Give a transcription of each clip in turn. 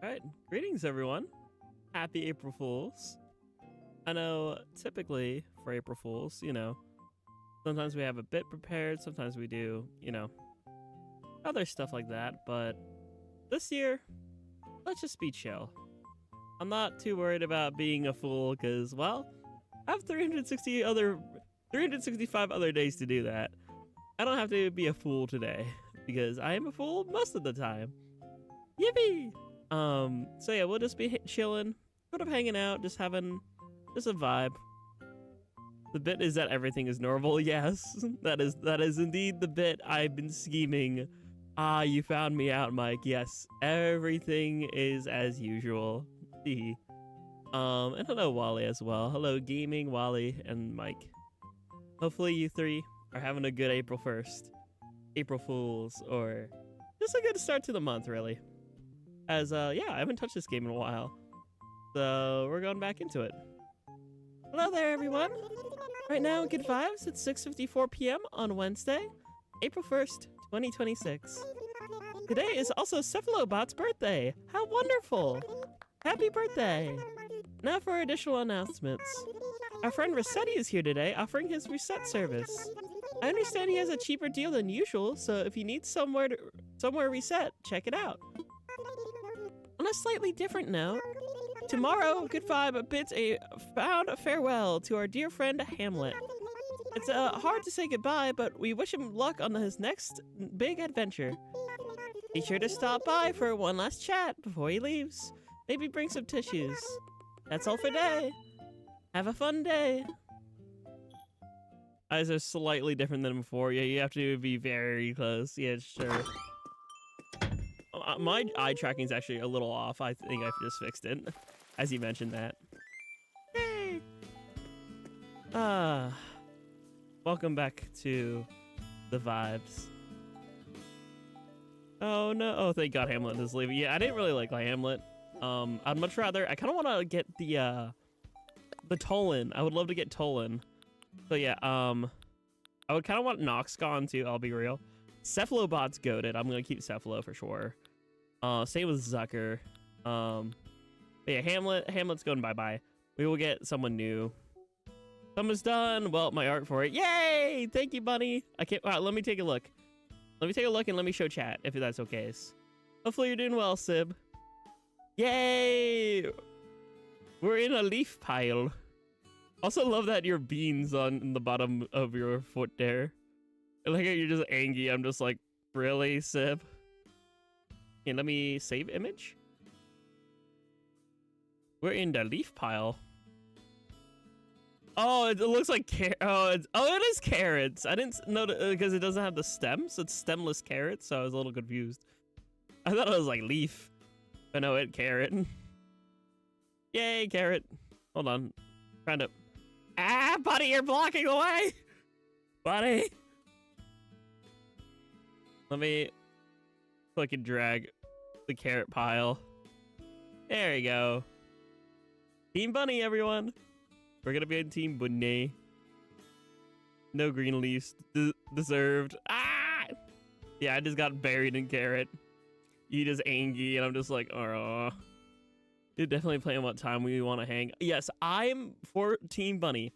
Alright, greetings everyone. Happy April Fools. I know typically for April Fools, sometimes we have a bit prepared, sometimes we do, other stuff like that, but this year, let's just be chill. I'm not too worried about being a fool because, well, I have 365 other days to do that. I don't have to be a fool today because I am a fool most of the time. Yippee! So yeah, we'll just be chilling, sort of hanging out, just having just a vibe. The bit is that everything is normal. Yes, that is indeed the bit I've been scheming. Ah, you found me out, Mike. Yes, everything is as usual. And hello, Wally, as well. Hello, Gaming, Wally, and Mike. Hopefully you three are having a good April 1st. April Fools, or just a good start to the month, really. As, yeah, I haven't touched this game in a while. So, we're going back into it. Hello there, everyone. Right now, good vibes. It's 6:54 p.m. on Wednesday, April 1st, 2026. Today is also Cephalobot's birthday. How wonderful! Happy birthday! Now for additional announcements. Our friend Rossetti is here today, offering his reset service. I understand he has a cheaper deal than usual, so if you need somewhere reset, check it out. On a slightly different note, tomorrow, Good Vibe bids a fond farewell to our dear friend Hamlet. It's hard to say goodbye, but we wish him luck on his next big adventure. Be sure to stop by for one last chat before he leaves. Maybe bring some tissues. That's all for today. Have a fun day. Eyes are slightly different than before. Yeah, you have to be very close. Yeah, sure. My eye tracking is actually a little off. I think I've just fixed it, as you mentioned that. Yay! Welcome back to the vibes. Oh no! Oh, thank God Hamlet is leaving. Yeah, I didn't really like Hamlet. I'd much rather. I kind of want to get the Tolan. I would love to get Tolan. So yeah, I would kind of want Nox gone too. I'll be real. Cephalobot's goated. I'm gonna keep Cephalo for sure. Same with Zucker. But yeah, Hamlet's going bye-bye. We will get someone new. Someone's done. Well, my art for it. Yay! Thank you, buddy. I can't. Wow, let me take a look. Let me take a look and let me show chat if that's okay. Hopefully you're doing well, Sib. Yay! We're in a leaf pile. Also love that your beans on the bottom of your foot there. I like how you're just angry. I'm just like, really, Sib? Okay, let me save image. We're in the leaf pile. Oh, it looks like it is carrots. I didn't know because it doesn't have the stems. It's stemless carrots, so I was a little confused. I thought it was like leaf, but no, it carrot. Yay, carrot. Hold on, trying to. Ah, buddy, you're blocking away, buddy. Let me click and drag the carrot pile. There you go. Team Bunny, everyone. We're gonna be on Team Bunny. No green leaves deserved. Ah! Yeah, I just got buried in carrot. You just angry, and I'm just like, oh. You're definitely playing what time we want to hang. Yes, I'm for Team Bunny.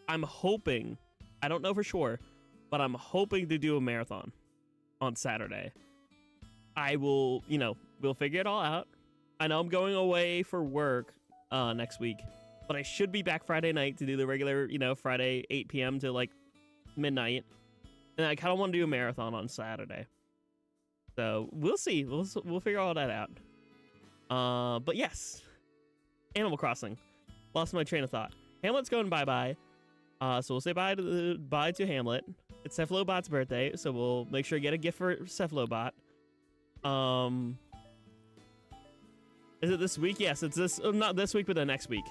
I'm hoping, I don't know for sure, but I'm hoping to do a marathon on Saturday. I will, we'll figure it all out. I know I'm going away for work next week, but I should be back Friday night to do the regular, Friday 8 p.m. to like midnight. And I kind of want to do a marathon on Saturday. So we'll see. We'll figure all that out. But yes, Animal Crossing. Lost my train of thought. Hamlet's going bye-bye. So we'll say bye to Hamlet. It's Cephalobot's birthday, so we'll make sure to get a gift for Cephalobot. Is it this week? Yes, it's this. Not this week, but the next week.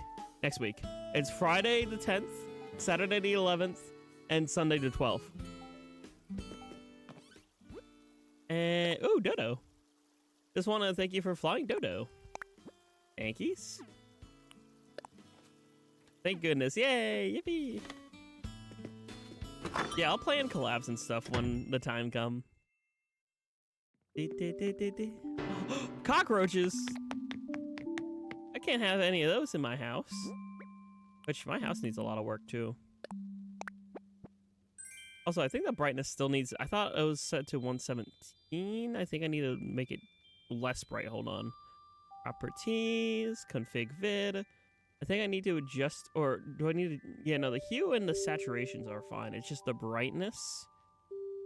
Next week. It's Friday the 10th, Saturday the 11th, and Sunday the 12th. And oh, Dodo. Just want to thank you for flying, Dodo. Yankees. Thank goodness. Yay! Yippee! Yeah, I'll play in collabs and stuff when the time comes. Cockroaches! can't have any of those in my house. Which my house needs a lot of work too. Also, I think the brightness still needs... I thought it was set to 117. I think I need to make it less bright. Hold on. Properties, config vid. I think I need to adjust... Or do I need to... Yeah, no, the hue and the saturations are fine. It's just the brightness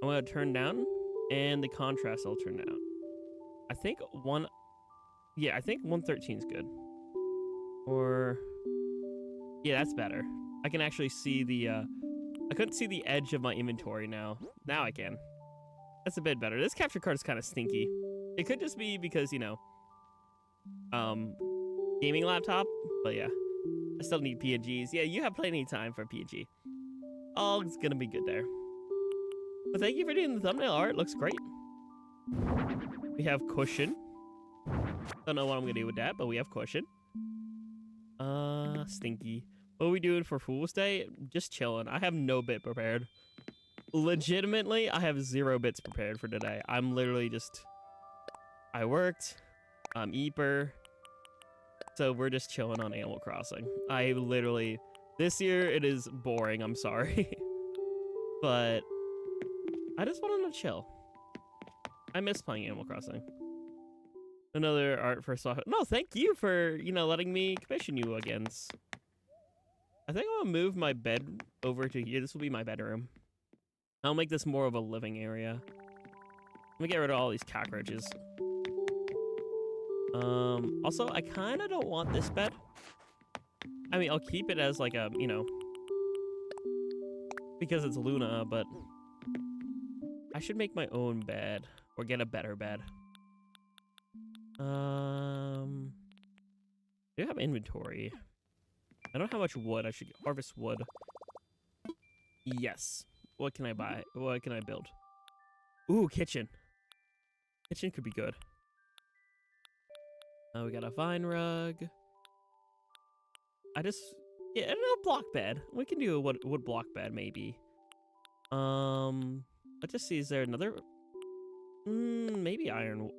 I'm going to turn down. And the contrast I'll turn down. I think Yeah, I think 113 is good. Or... Yeah, that's better. I can actually see the... I couldn't see the edge of my inventory now. Now I can. That's a bit better. This capture card is kind of stinky. It could just be because, you know, gaming laptop. But yeah, I still need PNGs. Yeah, you have plenty of time for PNG. All is gonna be good there. But thank you for doing the thumbnail art. Looks great. We have cushion. Don't know what I'm gonna do with that, but we have cushion. Stinky. What are we doing for Fool's Day? Just chilling. I have no bit prepared. Legitimately, I have 0 bits prepared for today. I'm literally just... I worked. I'm Eeper. So we're just chilling on Animal Crossing. I literally... This year, it is boring. I'm sorry. But... I just wanted to chill. I miss playing Animal Crossing. Another art for... No, thank you for, you know, letting me commission you again. I think I'll move my bed over to here. This will be my bedroom. I'll make this more of a living area. Let me get rid of all these cockroaches. Also, I kind of don't want this bed. I mean, I'll keep it as like a, you know, because it's Luna, but I should make my own bed or get a better bed. I do have inventory. I don't know how much wood I should harvest wood. Yes. What can I buy? What can I build? Ooh, kitchen. Kitchen could be good. We got a vine rug. Yeah, a block bed. We can do a wood block bed maybe. Let's just see. Is there another? Maybe iron.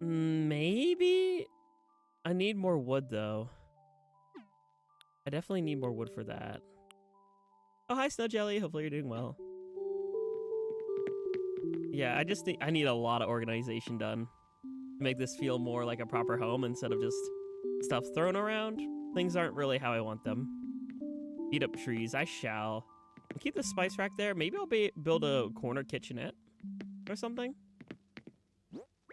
Maybe. I need more wood, though. I definitely need more wood for that. Oh, hi, Snow Jelly. Hopefully you're doing well. Yeah, I just think I need a lot of organization done to make this feel more like a proper home instead of just stuff thrown around. Things aren't really how I want them. Beat up trees. I shall. I'll keep the spice rack there. Maybe I'll build a corner kitchenette or something.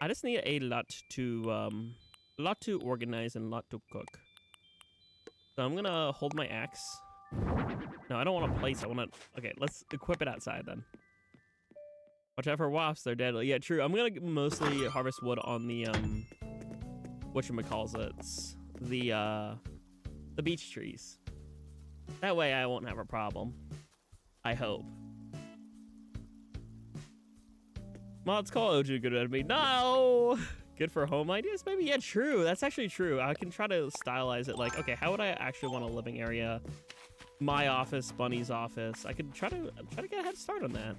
I just need a lot to organize and lot to cook. So I'm gonna hold my axe. No, I don't want to place. I want to. Okay, let's equip it outside then. Watch out for wasps. They're deadly. Yeah, true. I'm gonna mostly harvest wood on the whatchamacallits, the beech trees. That way I won't have a problem. I hope. Mods call OG good at me. No. Good for home ideas, maybe? Yeah, true. That's actually true. I can try to stylize it like, okay, how would I actually want a living area? My office, Bunny's office. I could try to get a head start on that.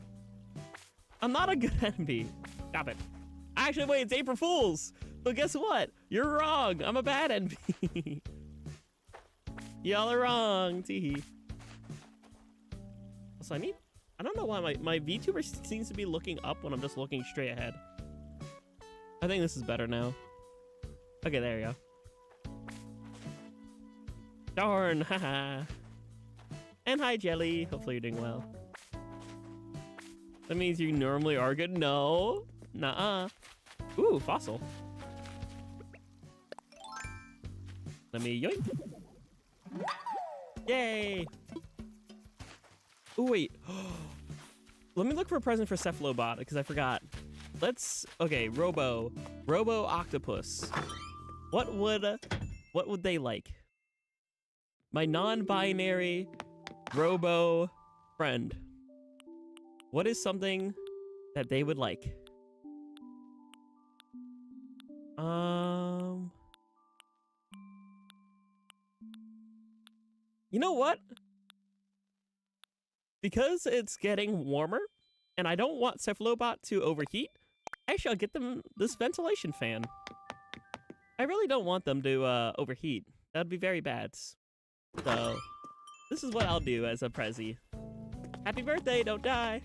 I'm not a good NP. Stop it. Actually, wait, it's April Fools. But guess what? You're wrong. I'm a bad NP. Y'all are wrong. Teehee. Also, I don't know why my VTuber seems to be looking up when I'm just looking straight ahead. I think this is better now. Okay, there you go. Darn, haha. And hi, Jelly. Hopefully you're doing well. That means you normally are good? No. Nuh-uh. Ooh, fossil. Let me yoink. Yay. Ooh, wait. Let me look for a present for Cephalobot because I forgot. Okay, Robo Octopus. What would they like? My non-binary Robo friend. What is something that they would like? You know what? Because it's getting warmer and I don't want Cephalobot to overheat, actually I'll get them this ventilation fan. I really don't want them to overheat. That'd be very bad. So this is what I'll do as a Prezi. Happy birthday, don't die.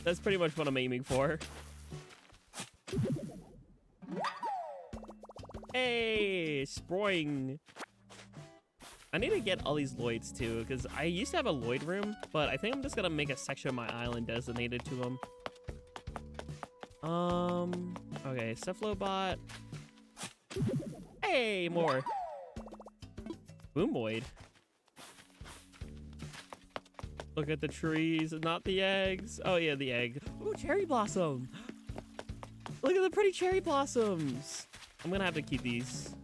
That's pretty much what I'm aiming for. Hey, sproing. I need to get all these Lloyds too, because I used to have a Lloyd room, but I think I'm just gonna make a section of my island designated to them. Okay, Cephalobot. Hey, more. Boomboid. Look at the trees, not the eggs. Oh yeah, the egg. Ooh, cherry blossom. Look at the pretty cherry blossoms. I'm gonna have to keep these.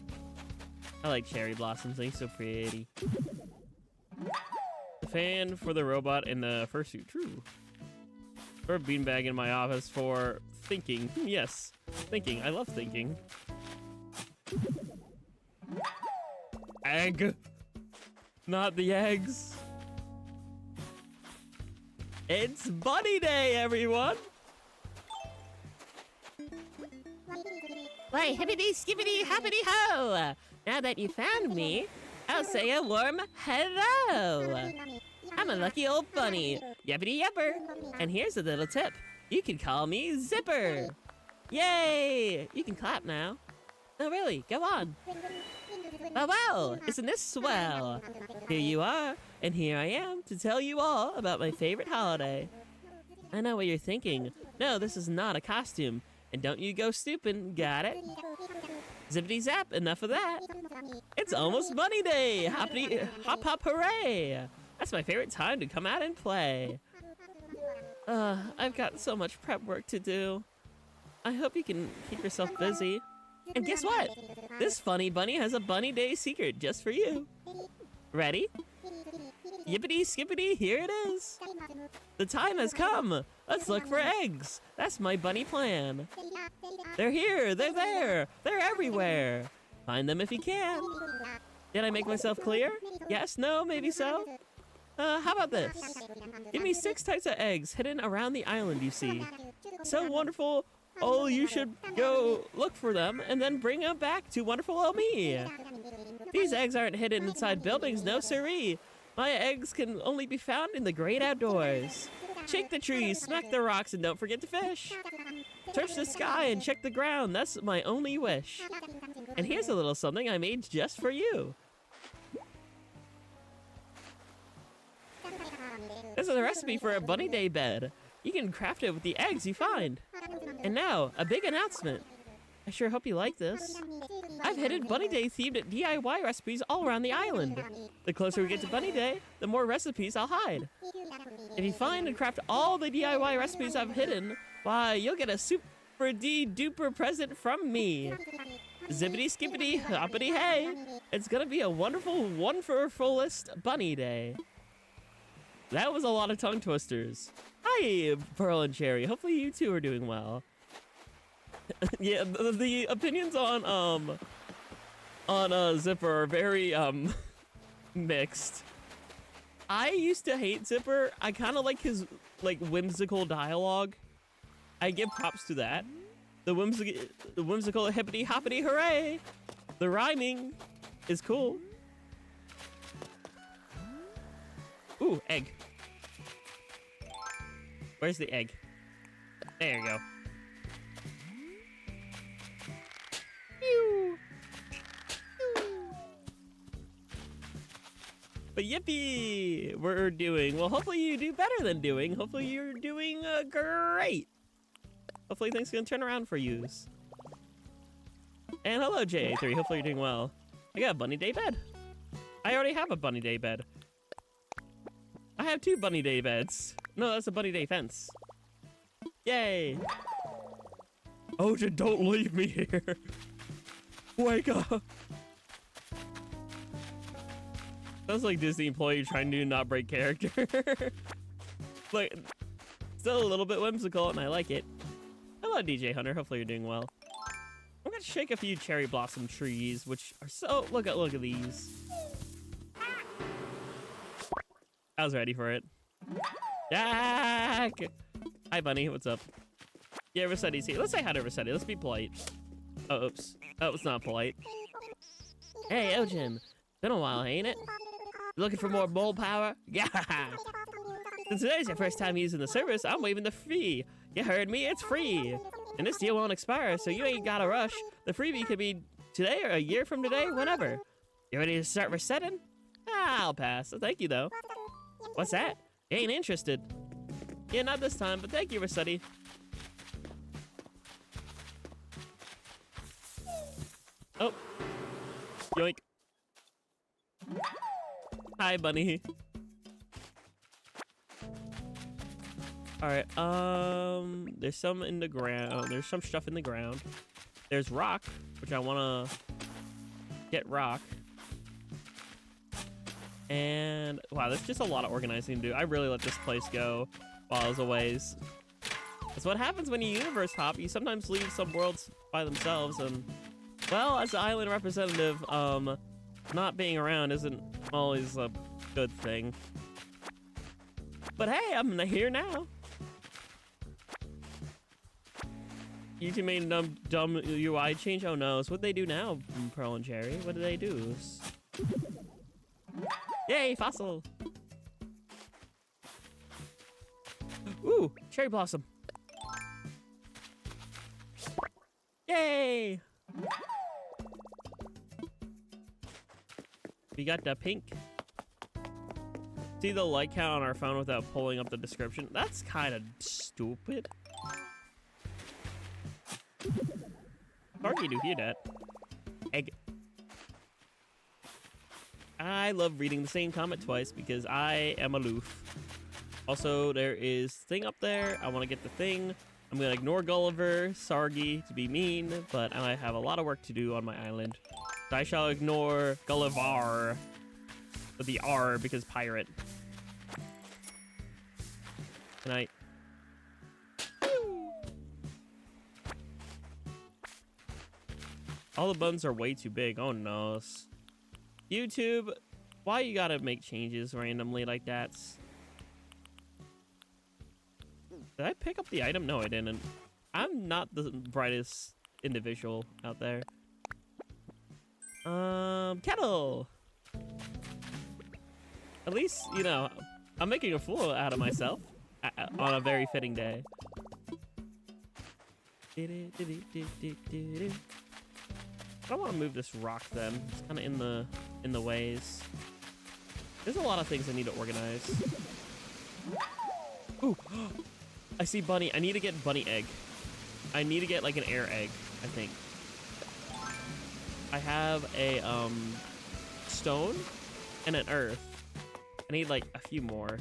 I like cherry blossoms, they're so pretty. The fan for the robot in the fursuit, true. Or a beanbag in my office for thinking. Yes, thinking, I love thinking. Egg. Not the eggs. It's Bunny Day, everyone! Why, hippity skippity hoppity ho! Now that you found me, I'll say a warm hello! I'm a lucky old bunny, yippity yipper! And here's a little tip. You can call me Zipper! Yay! You can clap now. No, really, go on. Oh wow, isn't this swell? Here you are, and here I am to tell you all about my favorite holiday. I know what you're thinking. No, this is not a costume. And don't you go stupid, got it? Zippity zap, enough of that. It's almost Bunny Day! Hoppity, hop hop hooray! That's my favorite time to come out and play. I've got so much prep work to do. I hope you can keep yourself busy. And guess what? This funny bunny has a Bunny Day secret just for you. Ready? Yippity skippity, here it is. The time has come. Let's look for eggs. That's my bunny plan. They're here, they're there, they're everywhere. Find them if you can. Did I make myself clear? Yes, no, maybe so. How about this? Give me 6 types of eggs hidden around the island you see. So wonderful. Oh, you should go look for them and then bring them back to wonderful old me. These eggs aren't hidden inside buildings, no siree. My eggs can only be found in the great outdoors. Shake the trees, smack the rocks, and don't forget to fish. Search the sky and check the ground, that's my only wish. And here's a little something I made just for you. This is a recipe for a Bunny Day bed. You can craft it with the eggs you find. And now, a big announcement. I sure hope you like this. I've hidden Bunny Day themed DIY recipes all around the island. The closer we get to Bunny Day, the more recipes I'll hide. If you find and craft all the DIY recipes I've hidden, why, you'll get a super duper present from me. Zippity skippity hoppity hey. It's gonna be a wonderful, wonderfulest Bunny Day. That was a lot of tongue twisters. Hi, Pearl and Cherry. Hopefully you two are doing well. Yeah, the opinions on Zipper are very mixed. I used to hate Zipper. I kind of like his whimsical dialogue. I give props to that. The whimsical hippity hoppity hooray. The rhyming is cool. Ooh, egg. Where's the egg? There you go. Pew. But yippee! We're doing, well, hopefully you do better than doing. Hopefully you're doing great. Hopefully things can turn around for yous. And hello, JA3. Hopefully you're doing well. I got a Bunny Day bed. I already have a Bunny Day bed. I have 2 Bunny Day beds. No, that's a Bunny Day fence. Yay! Ocean, don't leave me here. Wake up. Sounds like Disney employee trying to not break character. Like, still a little bit whimsical, and I like it. Hello, DJ Hunter. Hopefully you're doing well. I'm gonna shake a few cherry blossom trees, which are so. Look at these. I was ready for it. Jack! Hi, Bunny. What's up? Yeah, Rossetti's here. Let's say hi to Rossetti. Let's be polite. Oh, oops. That was not polite. Hey, Ojin. Been a while, ain't it? Looking for more bowl power? Yeah! Since today's your first time using the service, I'm waiving the fee. You heard me, it's free. And this deal won't expire, so you ain't gotta rush. The freebie could be today or a year from today, whenever. You ready to start resetting? I'll pass. Thank you, though. What's that? You ain't interested. Yeah, not this time, but thank you, Rossetti. Oh. Yoink. Hi, bunny. Alright, there's some in the ground. There's some stuff in the ground. There's rock, which I want to get rock. And, wow, there's just a lot of organizing to do. I really let this place go while I was away. That's what happens when you universe hop. You sometimes leave some worlds by themselves, and, well, as the island representative, not being around isn't always a good thing. But hey, I'm here now. YouTube made a dumb UI change. Oh no, so what they do now, Pearl and Cherry? What do they do? Yay, fossil! Ooh, cherry blossom. Yay! We got the pink. See the like count on our phone without pulling up the description? That's kind of stupid. Sorry to hear that. Egg. I love reading the same comment twice because I am aloof. Also, there is thing up there. I want to get the thing. I'm going to ignore Gulliver, Sargi to be mean, but I have a lot of work to do on my island. So I shall ignore Gulliver with the R because pirate. Good night. All the buttons are way too big. Oh no. YouTube, why you gotta make changes randomly like that? Did I pick up the item? No, I didn't. I'm not the brightest individual out there. Kettle! At least, you know, I'm making a fool out of myself on a very fitting day. I don't want to move this rock then. It's kind of in the ways. There's a lot of things I need to organize. Ooh, I see bunny. I need to get bunny egg. I need to get like an air egg, I think. I have a stone and an earth. I need like a few more.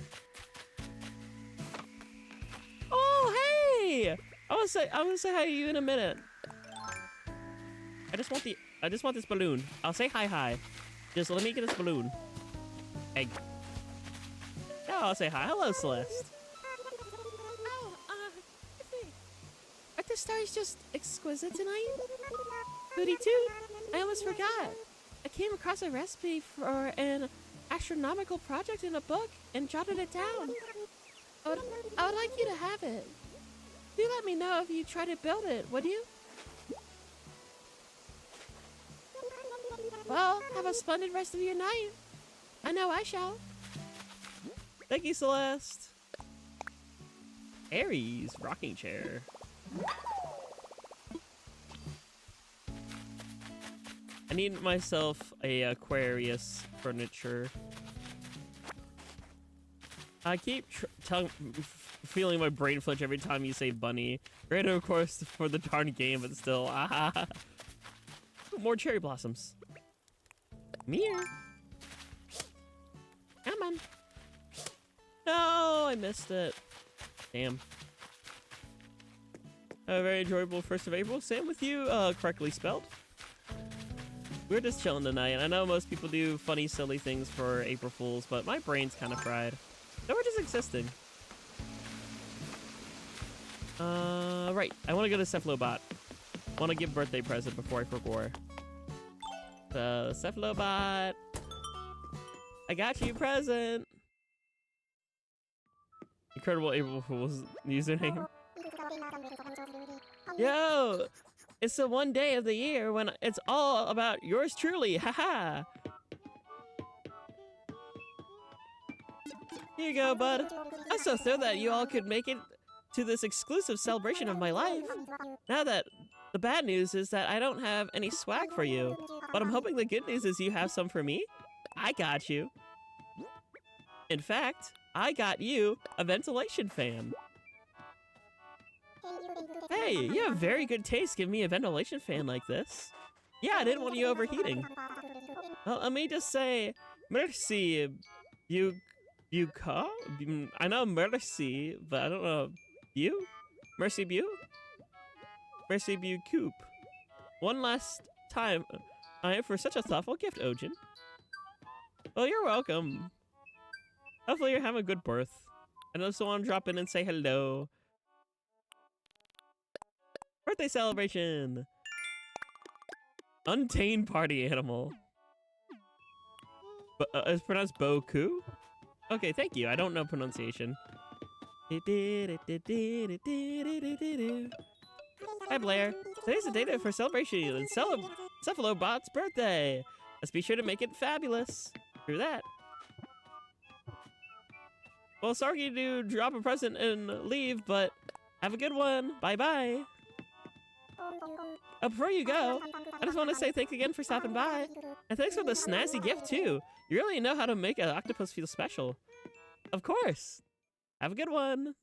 Oh, hey! I want to say hi to you in a minute. I just want this balloon. I'll say hi. Just let me get this balloon. Egg. Now I'll say hi. Hello, Celeste. Oh, aren't the stars just exquisite tonight? Goody toot. I almost forgot. I came across a recipe for an astronomical project in a book and jotted it down. I would like you to have it. Do let me know if you try to build it, would you? Well, have a splendid rest of your night. I know I shall. Thank you, Celeste. Aries rocking chair. I need myself a Aquarius furniture. I keep feeling my brain flinch every time you say bunny. Random, of course, for the darn game, but still. More cherry blossoms. Mirror. Come on. No, I missed it. Damn. A very enjoyable 1st of April. Same with you, correctly spelled. We're just chilling tonight. I know most people do funny, silly things for April Fools, but my brain's kind of fried. So we're just existing. Right. I want to go to Cephalobot. I want to give birthday present before I forget. So, Cephalobot. I got you a present. Incredible April Fool's username. Yo! It's the one day of the year when it's all about yours truly. Haha. Here you go, bud. I'm so thrilled that you all could make it to this exclusive celebration of my life. Now that the bad news is that I don't have any swag for you, but I'm hoping the good news is you have some for me. I got you. In fact, I got you a ventilation fan. Hey, you have very good taste giving me a ventilation fan like this. Yeah, I didn't want you overheating. Well, let me just say, merci, you call? I know merci, but I don't know, you? Merci beau? Merci beau coop. One last time, I am for such a thoughtful gift, Ojin. Well, you're welcome. Hopefully you're having a good birth. I just want to drop in and say hello. Birthday celebration! Untamed party animal. It's pronounced Boku? Okay, thank you. I don't know pronunciation. Hi, Blair. Today's the day for celebration and Cephalobot's birthday. Let's be sure to make it fabulous. Through that. Well, sorry to drop a present and leave, but have a good one. Bye-bye. Before you go, I just want to say thanks again for stopping by. And thanks for the snazzy gift, too. You really know how to make an octopus feel special. Of course. Have a good one.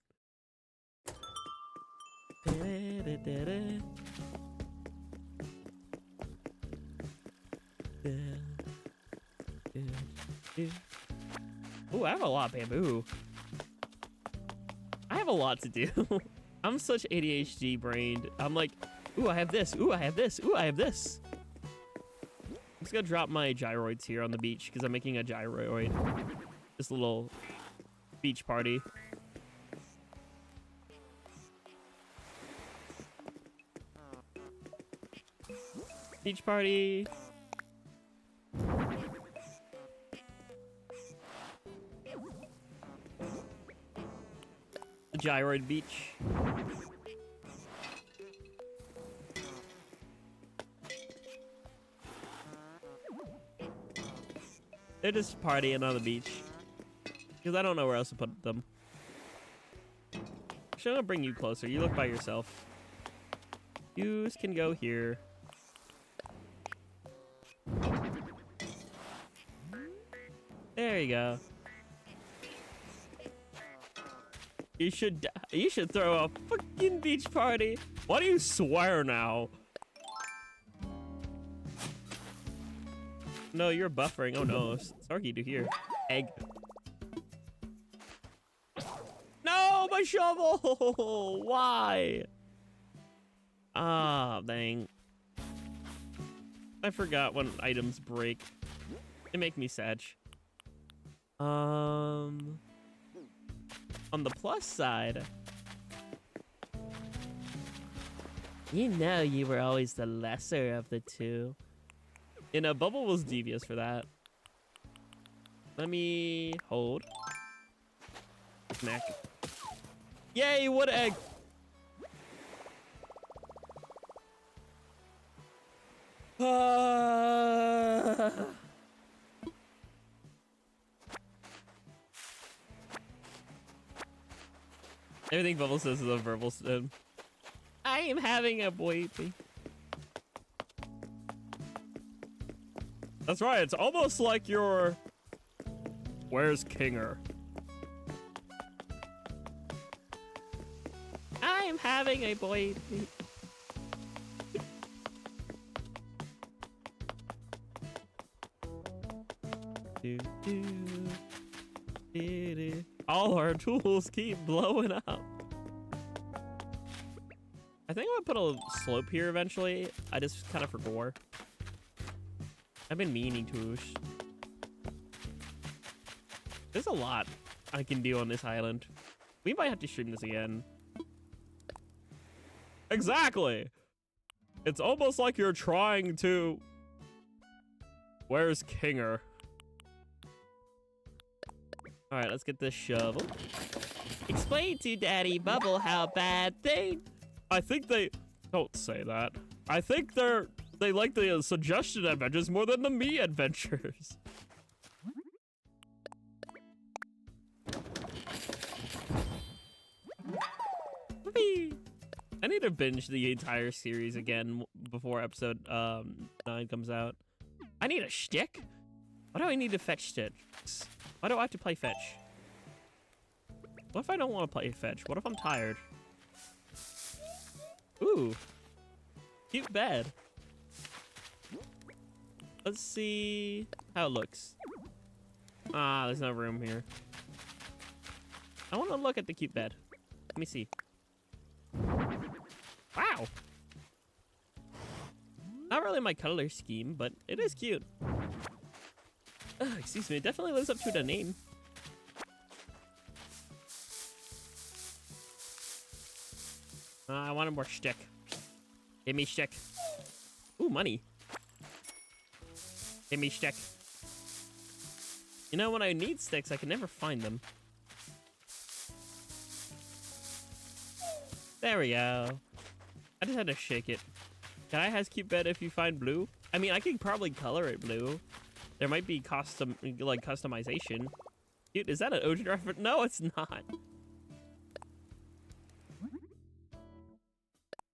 Ooh, I have a lot of bamboo. I have a lot to do. I'm such ADHD brained. I'm like, ooh, I have this. Ooh, I have this. Ooh, I have this. I'm just gonna drop my gyroids here on the beach because I'm making a gyroid. This little beach party. Beach party. The gyroid beach. They're just partying on the beach. Because I don't know where else to put them. Actually, I'm gonna bring you closer. You look by yourself. You can go here. There you go. You should throw a fucking beach party. Why do you swear now? No, you're buffering. Oh no, Sarky to here. Egg. No, my shovel! Why? Ah, dang. I forgot when items break. They make me sad. On the plus side, you know you were always the lesser of the two. You know, Bubble was devious for that. Let me hold. Smack. Yay, wood egg! Everything Bubble says is a verbal stem. I am having a boy-pee. That's right, it's almost like you're... Where's Kinger? I am having a boy-pee. All our tools keep blowing up. I think I'm gonna put a slope here eventually. I just kind of forgot. I've been meaning to. There's a lot I can do on this island. We might have to stream this again. Exactly! It's almost like you're trying to... Where's Kinger? Alright, let's get this shovel. Explain to Daddy Bubble how bad thing. I think they... Don't say that. I think they like the suggested adventures more than the me adventures. Whoopee. I need to binge the entire series again before episode 9 comes out. I need a shtick? Why do I need to fetch sticks? Why do I have to play fetch? What if I don't want to play fetch? What if I'm tired? Ooh. Cute bed. Let's see how it looks. Ah, there's no room here. I want to look at the cute bed. Let me see. Wow. Not really my color scheme, but it is cute. Excuse me, it definitely lives up to the name. I want a more shtick. Give me shtick. Ooh, money. Give me shtick. You know, when I need sticks, I can never find them. There we go. I just had to shake it. Guy has cute bed if you find blue. I mean, I could probably color it blue. There might be customization. Dude, is that an Ocean reference? No, it's not.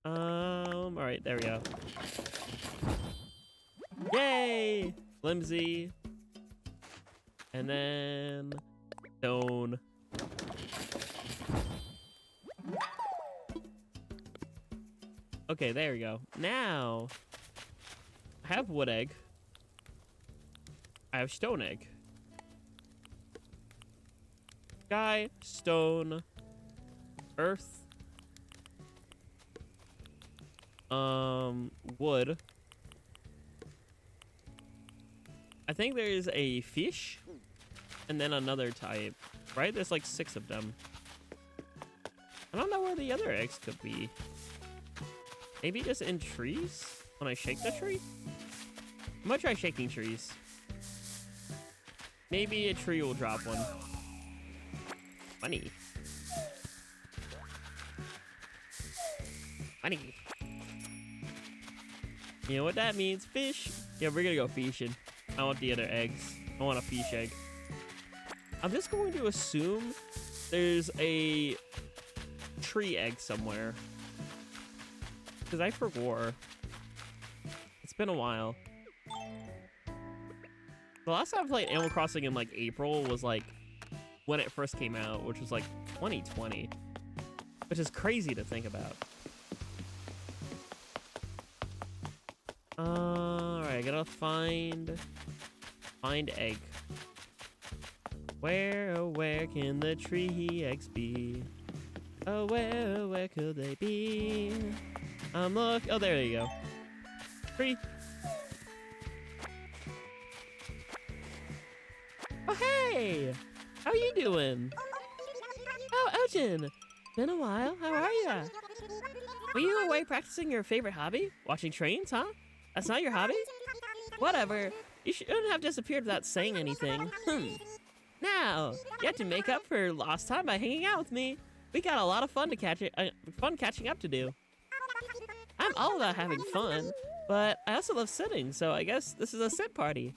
All right, there we go. Yay! Flimsy. And then stone. Okay, there we go. Now, I have wood egg. I have stone egg. Sky, stone, earth, wood. I think there's a fish and then another type, right? There's like 6 of them. I don't know where the other eggs could be. Maybe just in trees when I shake the tree? I'm gonna try shaking trees. Maybe a tree will drop one. Money. Money. You know what that means? Fish. Yeah, we're gonna go fishing. I want the other eggs. I want a fish egg. I'm just going to assume there's a tree egg somewhere. Because I forgot. It's been a while. The last time I played Animal Crossing in like April was like when it first came out, which was like 2020. Which is crazy to think about. Alright, I gotta find egg. Where, oh, where can the tree eggs be? Oh, where could they be? Look. Oh, there you go. Tree. Oh, hey! How are you doing? Oh, Ocean! Been a while. How are ya? Were you away practicing your favorite hobby? Watching trains, huh? That's not your hobby? Whatever. You shouldn't have disappeared without saying anything. Now, you have to make up for lost time by hanging out with me. We got a lot of fun catching up to do. I'm all about having fun, but I also love sitting, so I guess this is a sit party.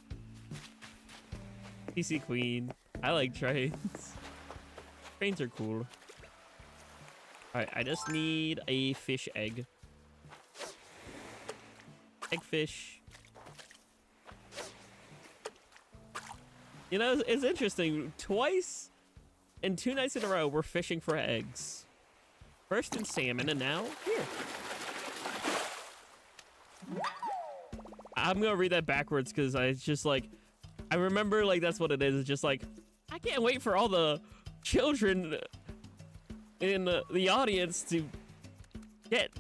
PC Queen. I like trains. Trains are cool. Alright, I just need a fish egg. Eggfish. You know, it's interesting. Twice in 2 nights in a row, we're fishing for eggs. First in salmon, and now here. I'm gonna read that backwards because it's just like, I remember like that's what it is. It's just like, I can't wait for all the children in the audience to get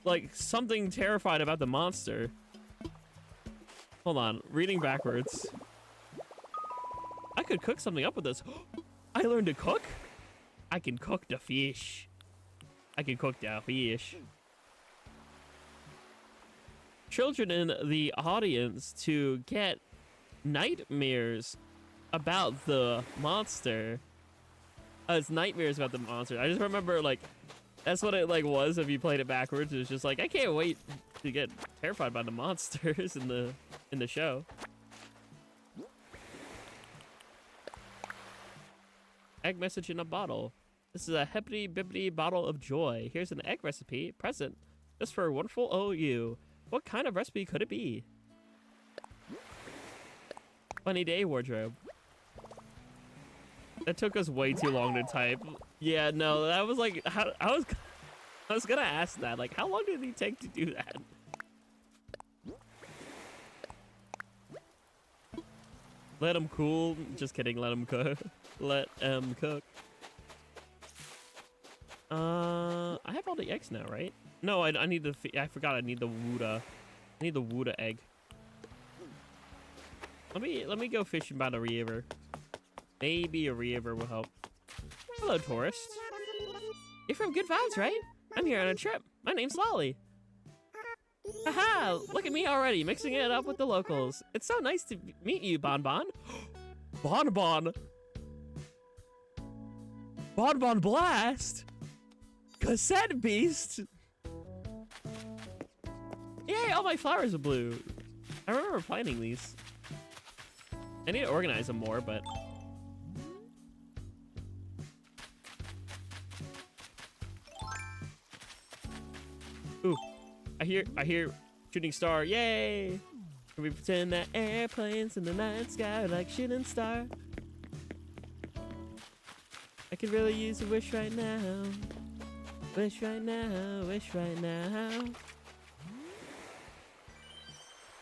like something terrified about the monster. Hold on, reading backwards. I could cook something up with this. I learned to cook? I can cook the fish. I can cook the fish. Children in the audience to get nightmares about the monster. It's nightmares about the monster. I just remember like That's what it like was if you played it backwards. It was just like, I can't wait to get terrified by the monsters in the show. Egg message in a bottle. This is a hippity bippity bottle of joy. Here's an egg recipe present just for a wonderful OU. What kind of recipe could it be? Funny day wardrobe. That took us way too long to type. Yeah, no, that was like, I was gonna ask that. Like, how long did he take to do that? Let him cool. Just kidding. Let him cook. Let him cook. I have all the eggs now, right? No, I need the. I forgot. I need the Wuda. I need the Wuda egg. Let me go fishing by the river. Maybe a river will help. Hello, tourist. You're from Good Vibes, right? I'm here on a trip. My name's Lolly. Haha! Look at me already, mixing it up with the locals. It's so nice to meet you, Bon Bon. Bon Bon. Bon Bon Blast. Cassette Beast. Yay, all my flowers are blue. I remember planting these. I need to organize them more, but... Ooh, I hear shooting star. Yay! Can we pretend that airplanes in the night sky are like shooting star? I could really use a wish right now. Wish right now, wish right now.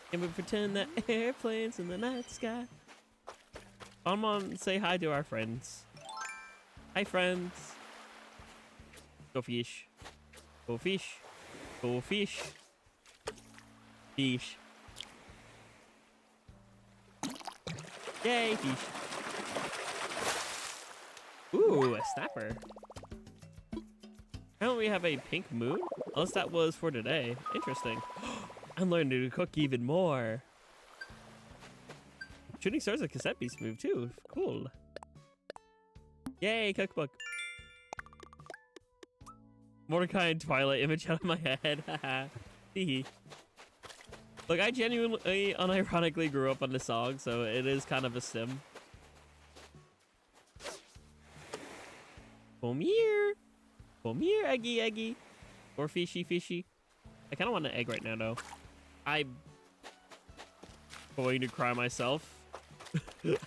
Can we pretend that airplanes in the night sky? Come on, say hi to our friends. Hi, friends. Go fish. Go fish. Go fish. Fish. Yay, fish. Ooh, a snapper. Apparently we have a pink moon? Unless that was for today. Interesting. I'm learning to cook even more. Shooting stars a cassette beast move too. Cool. Yay, cookbook. Mordecai and Twilight image out of my head. Haha. Hee. Look, I genuinely, unironically grew up on this song, so it is kind of a sim. Come here. Come here, eggy, eggy. Or fishy, fishy. I kind of want an egg right now, though. I'm going to cry myself.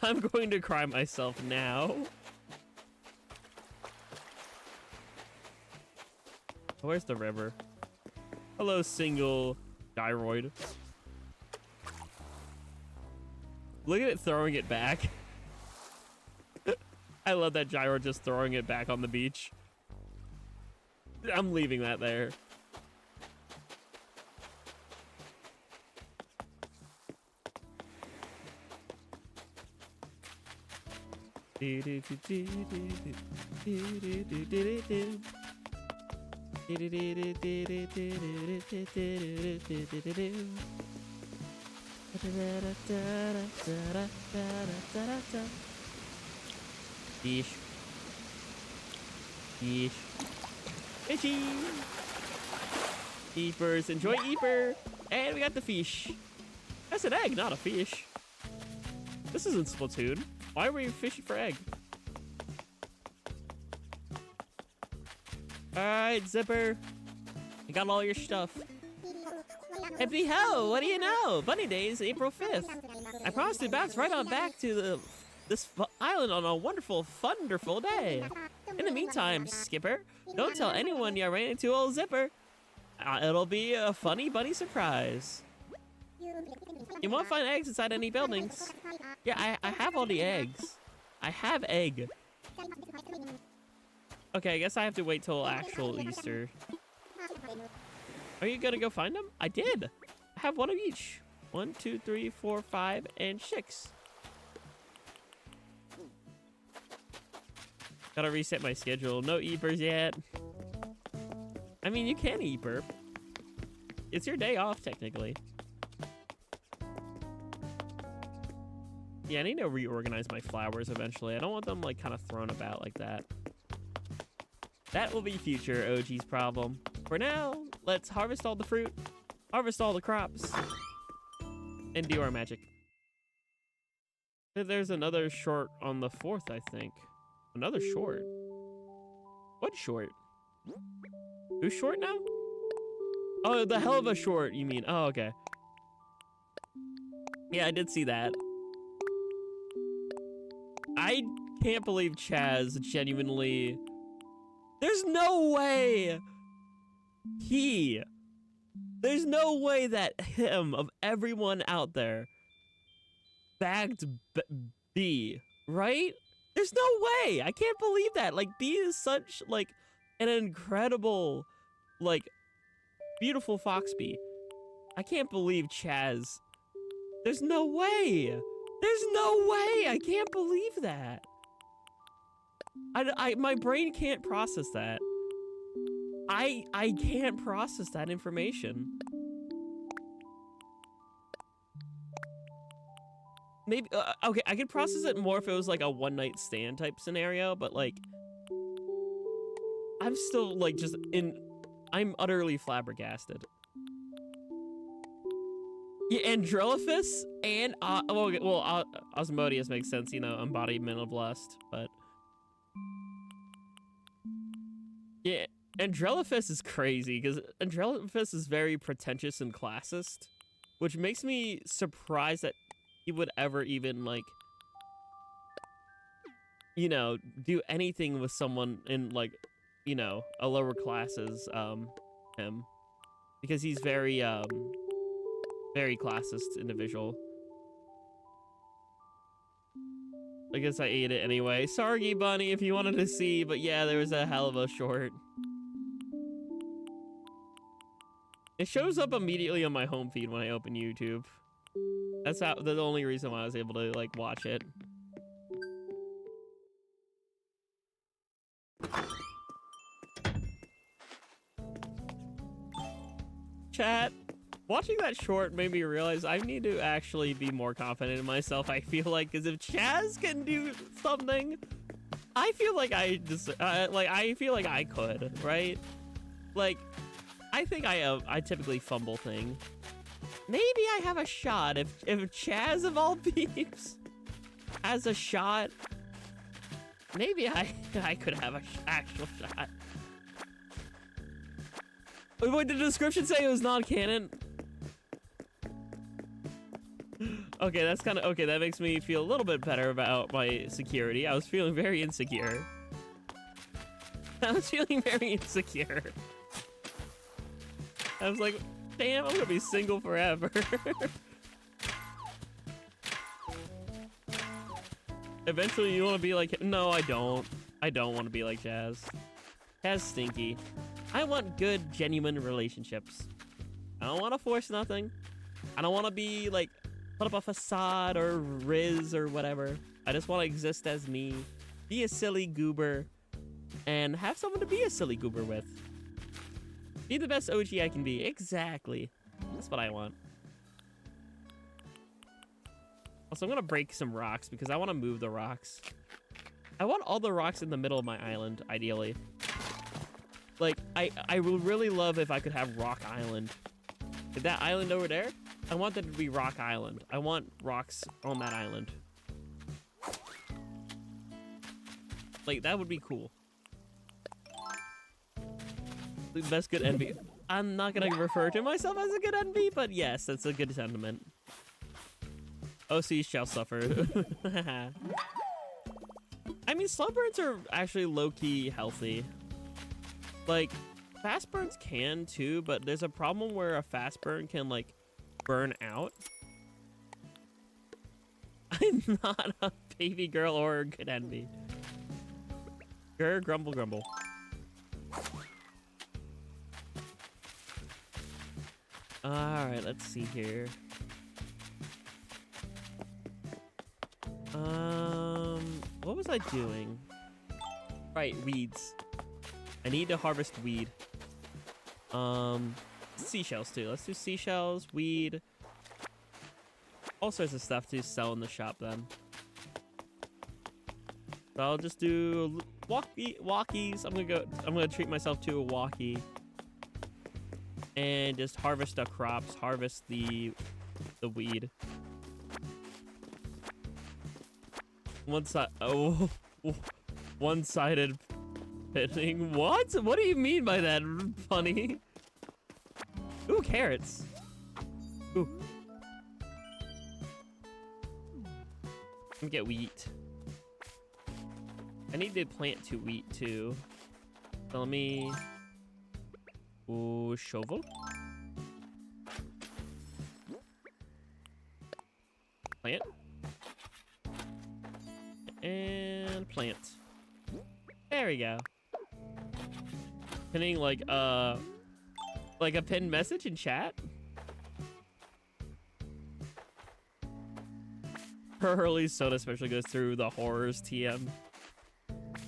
I'm going to cry myself now. Where's the river? Hello, single gyroid. Look at it throwing it back. I love that gyro just throwing it back on the beach. I'm leaving that there. Fish. Fish. Fishy. Eepers. Enjoy Eeper. And we got the fish. That's an egg, not a fish. This isn't Splatoon. Why were you fishing for egg? Alright, Zipper. I got all your stuff. Hippity ho, what do you know? Bunny Day is April 5th. I promised to bounce right on back to this island on a wonderful, wonderful day. In the meantime, Skipper, don't tell anyone you ran into old Zipper. It'll be a funny bunny surprise. You won't find eggs inside any buildings. Yeah, I have all the eggs. I have egg. Okay, I guess I have to wait till actual Easter. Are you gonna go find them? I did. I have one of each. 1, 2, 3, 4, 5, and 6. Gotta reset my schedule. No Eepers yet. I mean, you can Eeper. It's your day off, technically. Yeah, I need to reorganize my flowers eventually. I don't want them, like, kind of thrown about like that. That will be future OG's problem. For now, let's harvest all the fruit, harvest all the crops, and do our magic. There's another short on the 4th, I think. Another short? What short? Who's short now? Oh, the hell of a short, you mean. Oh, okay. Yeah, I did see that. I can't believe Chaz genuinely... There's no way there's no way that him, of everyone out there, bagged B, right? There's no way. I can't believe that. Like, B is such, like, an incredible, like, beautiful fox bee. I can't believe Chaz. There's no way. There's no way. I can't believe that. My brain can't process that. I can't process that information. Maybe, okay, I could process it more if it was like a one-night stand type scenario, but like, I'm still like I'm utterly flabbergasted. Yeah, Androlophus and, Osmodeus makes sense, you know, embodiment of lust, but. Yeah, Androlophus is crazy, because Androlophus is very pretentious and classist, which makes me surprised that he would ever even, like, you know, do anything with someone in, like, you know, a lower classes, him. Because he's very classist individual. I guess I ate it anyway. Sorry, Bunny, if you wanted to see, but yeah, there was a hell of a short. It shows up immediately on my home feed when I open YouTube. That's the only reason why I was able to, like, watch it. Chat, watching that short made me realize I need to actually be more confident in myself, I feel like, because if Chaz can do something, I feel like I feel like I could, right? Like, I think I typically fumble things. Maybe I have a shot if Chaz of all peeps has a shot. Maybe I could have an actual shot. Wait, did the description say it was non-canon? Okay, that's kind of okay. That makes me feel a little bit better about my security. I was feeling very insecure. I was like, damn, I'm gonna be single forever. Eventually, you want to be like, no, I don't. I don't want to be like Jazz. Jazz stinky. I want good, genuine relationships. I don't want to force nothing. I don't want to be like, put up a facade or Riz or whatever. I just want to exist as me, be a silly goober, and have someone to be a silly goober with. Be the best OG I can be. Exactly. That's what I want. Also, I'm going to break some rocks because I want to move the rocks. I want all the rocks in the middle of my island, ideally. Like, I would really love if I could have Rock Island. Like that island over there, I want that to be Rock Island. I want rocks on that island. Like, that would be cool. The best good envy. I'm not gonna refer to myself as a good envy, but yes, that's a good sentiment. OC shall suffer. I mean, slow burns are actually low-key healthy. Like, fast burns can too, but there's a problem where a fast burn can, like, burn out. I'm not a baby girl or a good envy. Grr, grumble, grumble. Alright, let's see here. What was I doing? Right, weeds. I need to harvest weed. Seashells too. Let's do seashells, weed. All sorts of stuff to sell in the shop then. So I'll just do walkies. I'm gonna treat myself to a walkie. And just harvest the crops, harvest the weed. One-sided pitting. What? What do you mean by that, funny? Ooh, carrots. Ooh. Let me get wheat. I need to plant to wheat too. So let me... Ooh, shovel. Plant. And plant. There we go. Pinning like a pinned message in chat. Hurley's soda special goes through the horrors TM.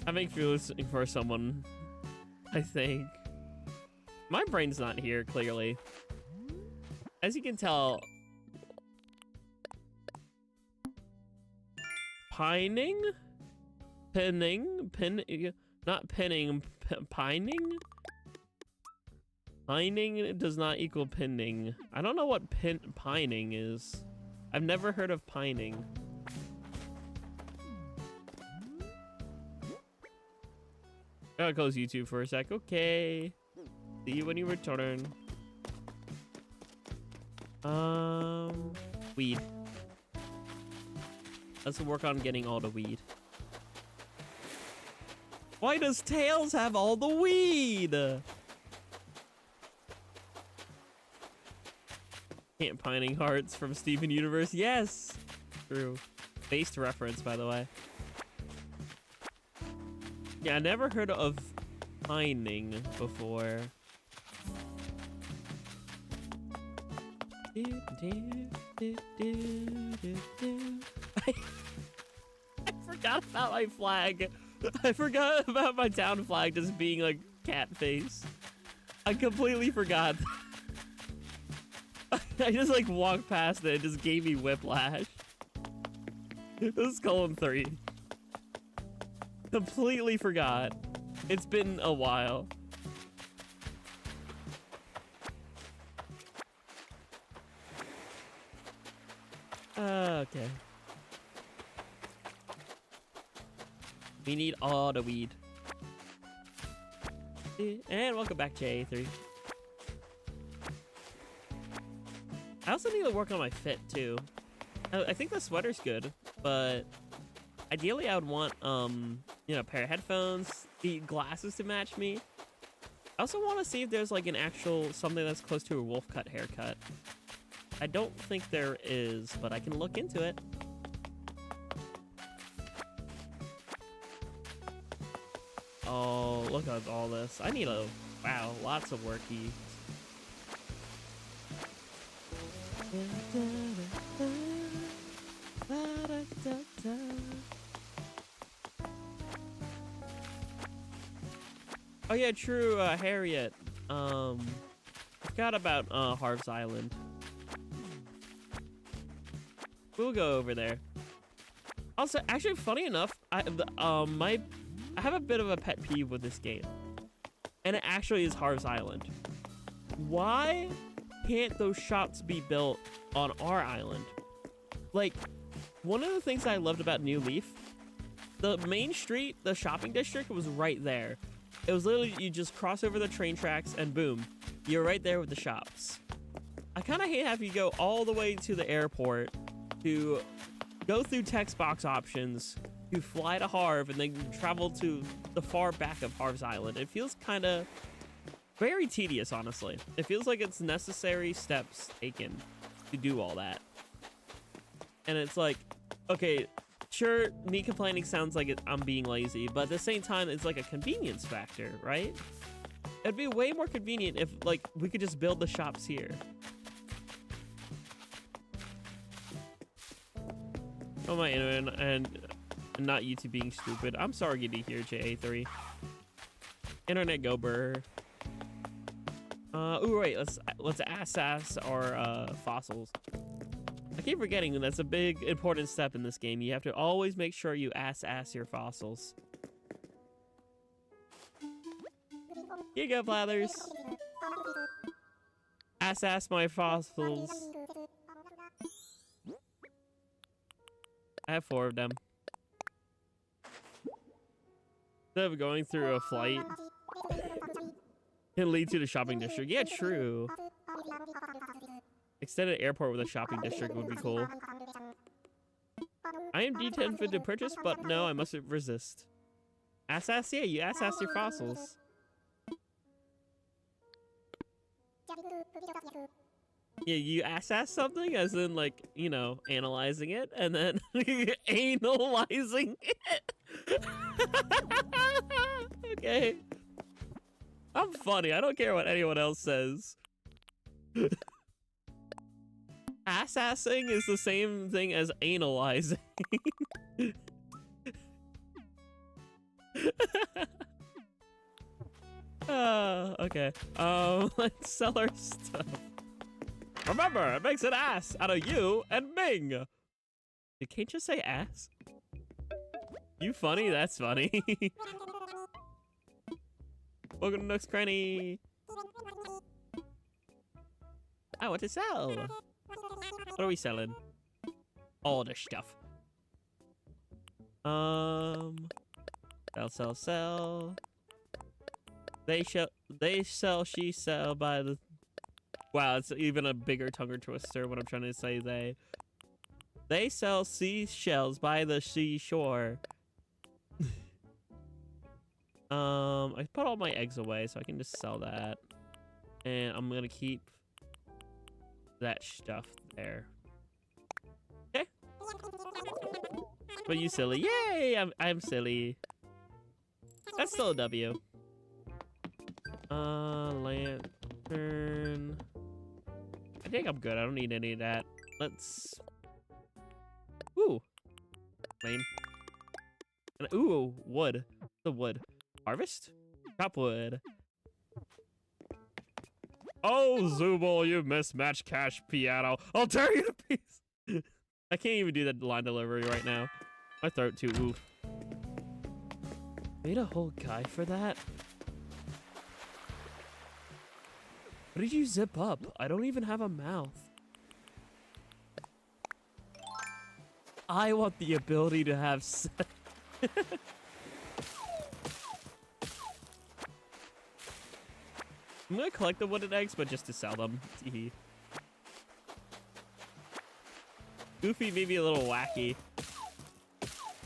I make feelings for someone, I think. My brain's not here, clearly. As you can tell, pining? Not pinning, pining? Pining does not equal pinning. I don't know what pining is. I've never heard of pining. Gotta close YouTube for a sec. Okay. See you when you return. Weed. Let's work on getting all the weed. Why does Tails have all the weed? Can't pining hearts from Steven Universe. Yes! True. Based reference, by the way. Yeah, I never heard of pining before. I forgot about my flag. I forgot about my town flag just being like cat face. I completely forgot. I just like walked past it and just gave me whiplash. This is column 3. Completely forgot. It's been a while. Okay. We need all the weed. And welcome back to A3. I also need to work on my fit too. I think the sweater's good, but ideally I would want you know, a pair of headphones, the glasses to match me. I also want to see if there's like an actual something that's close to a wolf cut haircut. I don't think there is, but I can look into it. Oh, look at all this. I need wow, lots of worky. Oh yeah, true, Harriet. Forgot about Harv's Island. We'll go over there. Also, actually, funny enough, I have a bit of a pet peeve with this game, and it actually is Harv's Island. Why can't those shops be built on our island? Like, one of the things I loved about New Leaf, the main street, the shopping district was right there. It was literally, you just cross over the train tracks and boom, you're right there with the shops. I kind of hate having to go all the way to the airport to go through text box options, to fly to Harv, and then travel to the far back of Harv's Island. It feels kind of very tedious, honestly. It feels like it's necessary steps taken to do all that. And it's like, okay, sure, me complaining sounds like I'm being lazy, but at the same time, it's like a convenience factor, right? It'd be way more convenient if, like, we could just build the shops here. Oh, my internet and not YouTube being stupid. I'm sorry to hear, JA3. Internet go burr. Ooh, wait, let's ass our fossils. I keep forgetting that's a big important step in this game. You have to always make sure you ass your fossils. Here you go, Blathers. Ass my fossils. I have 4 of them. Instead of going through a flight, can lead to the shopping district. Yeah, true. Extended airport with a shopping district would be cool. I am D10 to purchase, but no, I must resist. Ass, yeah, you ass your fossils. Yeah, you ass something as in like, you know, analyzing it and then analyzing it. Okay. I'm funny. I don't care what anyone else says. Ass-assing is the same thing as analyzing. Okay. Let's sell our stuff. Remember, it makes an ass out of you and Ming. You can't just say ass. You funny? That's funny. Welcome to Nook's Cranny. I want to sell. What are we selling? All the stuff. Sell. They sell, she sell by the... Wow, it's even a bigger tongue twister when I'm trying to say they. They sell seashells by the seashore. I put all my eggs away, so I can just sell that. And I'm gonna keep that stuff there. Okay. But you silly. Yay! I'm silly. That's still a W. Lantern. I think I'm good. I don't need any of that. Let's... Ooh. Lame. And, ooh, wood. The wood. Harvest? Chop wood. Oh, Zubul, you mismatched cash piano. I'll tear you to pieces. I can't even do that line delivery right now. My throat too. Oof. Made a whole guy for that? What did you zip up? I don't even have a mouth. I want the ability to have sex. I'm gonna collect the wooden eggs, but just to sell them. Goofy, maybe a little wacky.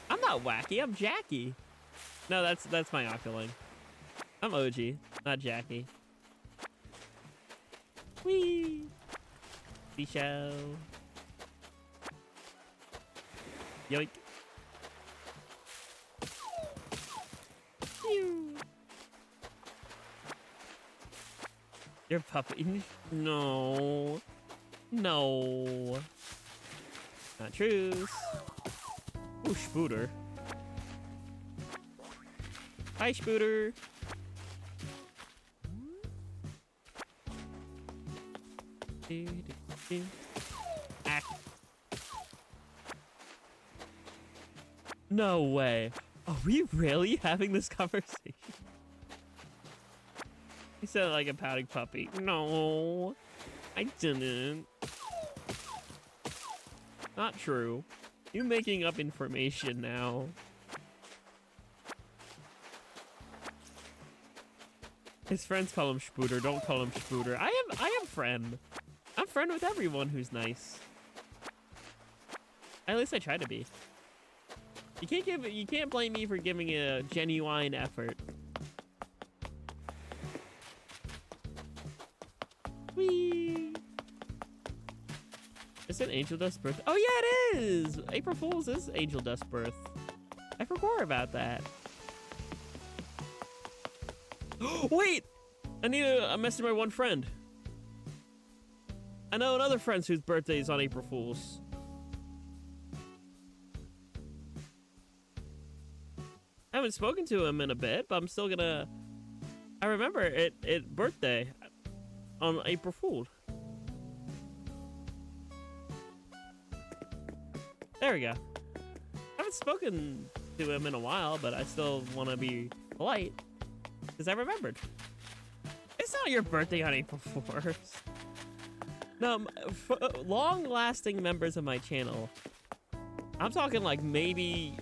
I'm not wacky, I'm Jackie. No, that's my Octoling. I'm OG, not Jackie. Whee! Seashell. Yoink. Pew. Your puppy? No. No. Not truth. Ooh, Spooter. Hi, Spooter. Act. No way. Are we really having this conversation? He said like a pouting puppy. No, I didn't. Not true. You making up information now. His friends call him Spooter. Don't call him Spooter. I am friend. I'm friend with everyone who's nice. At least I try to be. You can't blame me for giving a genuine effort. Whee! Is it Angel Dust birth? Oh yeah, it is! April Fool's is Angel Dust birth. I forgot about that. Wait! I need a message my one friend. I know another friend whose birthday is on April Fool's. I haven't spoken to him in a bit, but I'm still gonna... I remember it birthday on April Fool. There we go. I haven't spoken to him in a while, but I still want to be polite because I remembered. not your birthday on April 4th. No, long-lasting members of my channel. I'm talking like maybe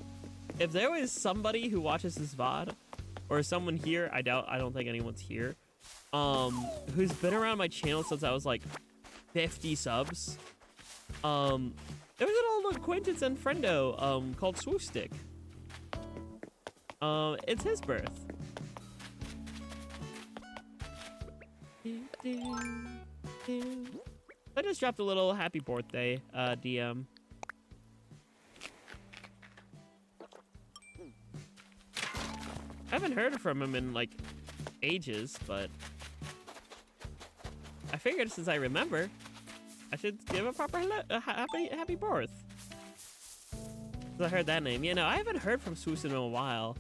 if there was somebody who watches this VOD or someone here, I don't think anyone's here, who's been around my channel since I was like 50 subs. There was an old acquaintance and friendo called Swoostic. It's his birth. I just dropped a little happy birthday DM. I haven't heard from him in like ages, but I figured since I remember, I should give a proper happy birth. I heard that name. You know, I haven't heard from Swoos in a while.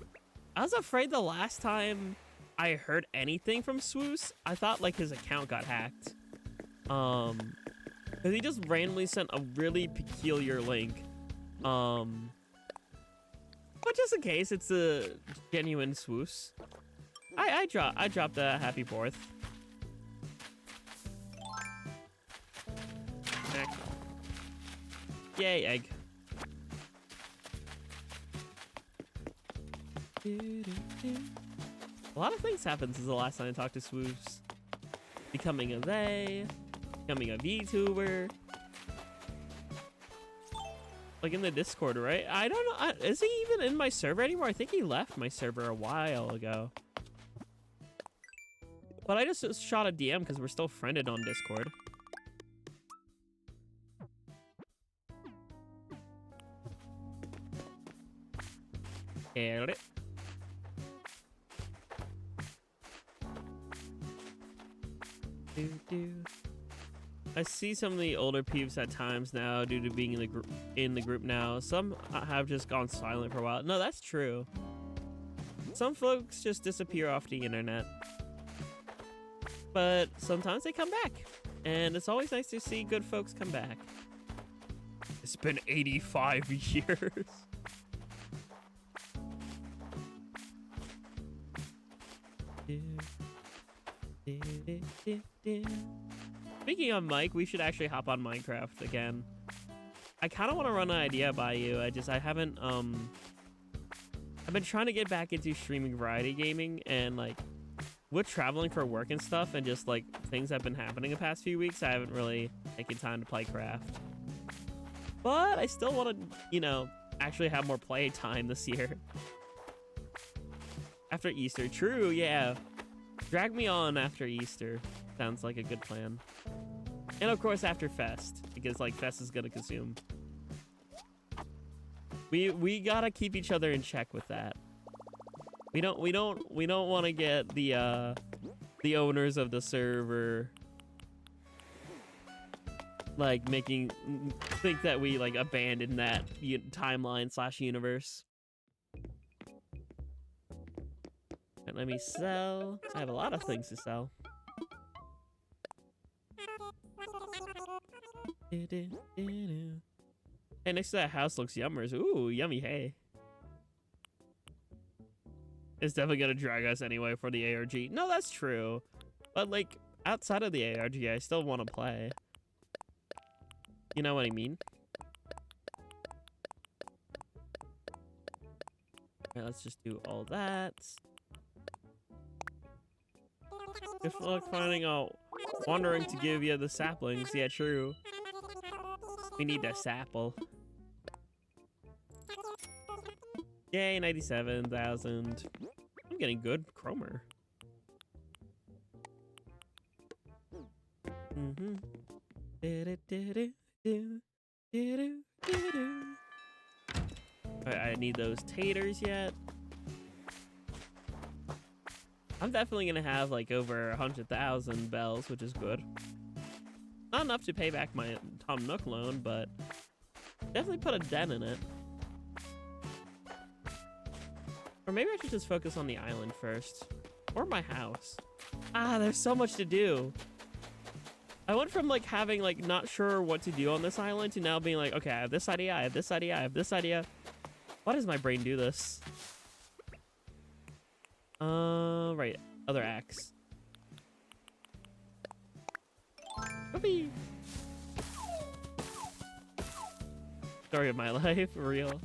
I was afraid the last time I heard anything from Swoos, I thought like his account got hacked. Cause he just randomly sent a really peculiar link. But just in case it's a genuine Swoos, I dropped a happy birth. Yay, egg. A lot of things happened since the last time I talked to Swoos. Becoming a they, becoming a VTuber. Like in the Discord, right? I don't know. Is he even in my server anymore? I think he left my server a while ago. But I just shot a DM because we're still friended on Discord. I see some of the older peeps at times now due to being in the group now. Some have just gone silent for a while. No, that's true. Some folks just disappear off the internet. But sometimes they come back. And it's always nice to see good folks come back. It's been 85 years. Speaking of Mike, we should actually hop on Minecraft again. I kind of want to run an idea by you. I haven't I've been trying to get back into streaming variety gaming, and like with traveling for work and stuff and just like things that have been happening the past few weeks, I haven't really taken time to play craft. But I still want to, you know, actually have more play time this year. After Easter. True, yeah. Drag me on after Easter. Sounds like a good plan. And of course after Fest, because like Fest is gonna consume. We gotta keep each other in check with that. We don't want to get the owners of the server like think that we like abandoned that timeline / universe. And let me sell. I have a lot of things to sell. Hey, next to that house looks yummers. Ooh, yummy hay. It's definitely gonna drag us anyway for the ARG. No, that's true. But like outside of the ARG, I still want to play. You know what I mean? Okay, let's just do all that. If like finding out, wandering to give you the saplings. Yeah, true. We need the sapple. Yay, 97,000. I'm getting good chromer. I need those taters yet. I'm definitely gonna have like over 100,000 bells, which is good. Not enough to pay back my Tom Nook loan, but definitely put a dent in it. Or maybe I should just focus on the island first. Or my house. Ah, there's so much to do. I went from like having like not sure what to do on this island to now being like, okay, I have this idea, I have this idea, I have this idea. Why does my brain do this? Right, other axe. Whoopee. Story of my life, for real.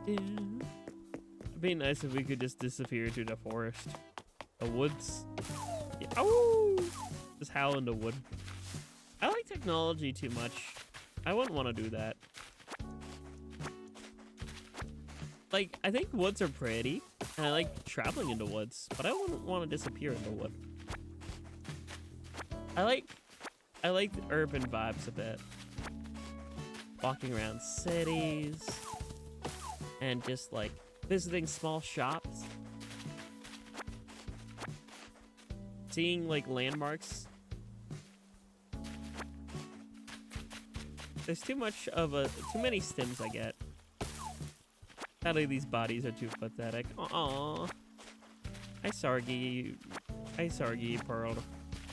It'd be nice if we could just disappear to the forest. The woods. Yeah. Oh! Just howl into wood. I like technology too much. I wouldn't want to do that. Like, I think woods are pretty, and I like traveling into woods, but I wouldn't want to disappear into wood. I like the urban vibes a bit. Walking around cities, and just like visiting small shops. Seeing like landmarks. There's too many stims I get. Sadly, these bodies are too pathetic. Aww. Hi, Sargi, Pearl,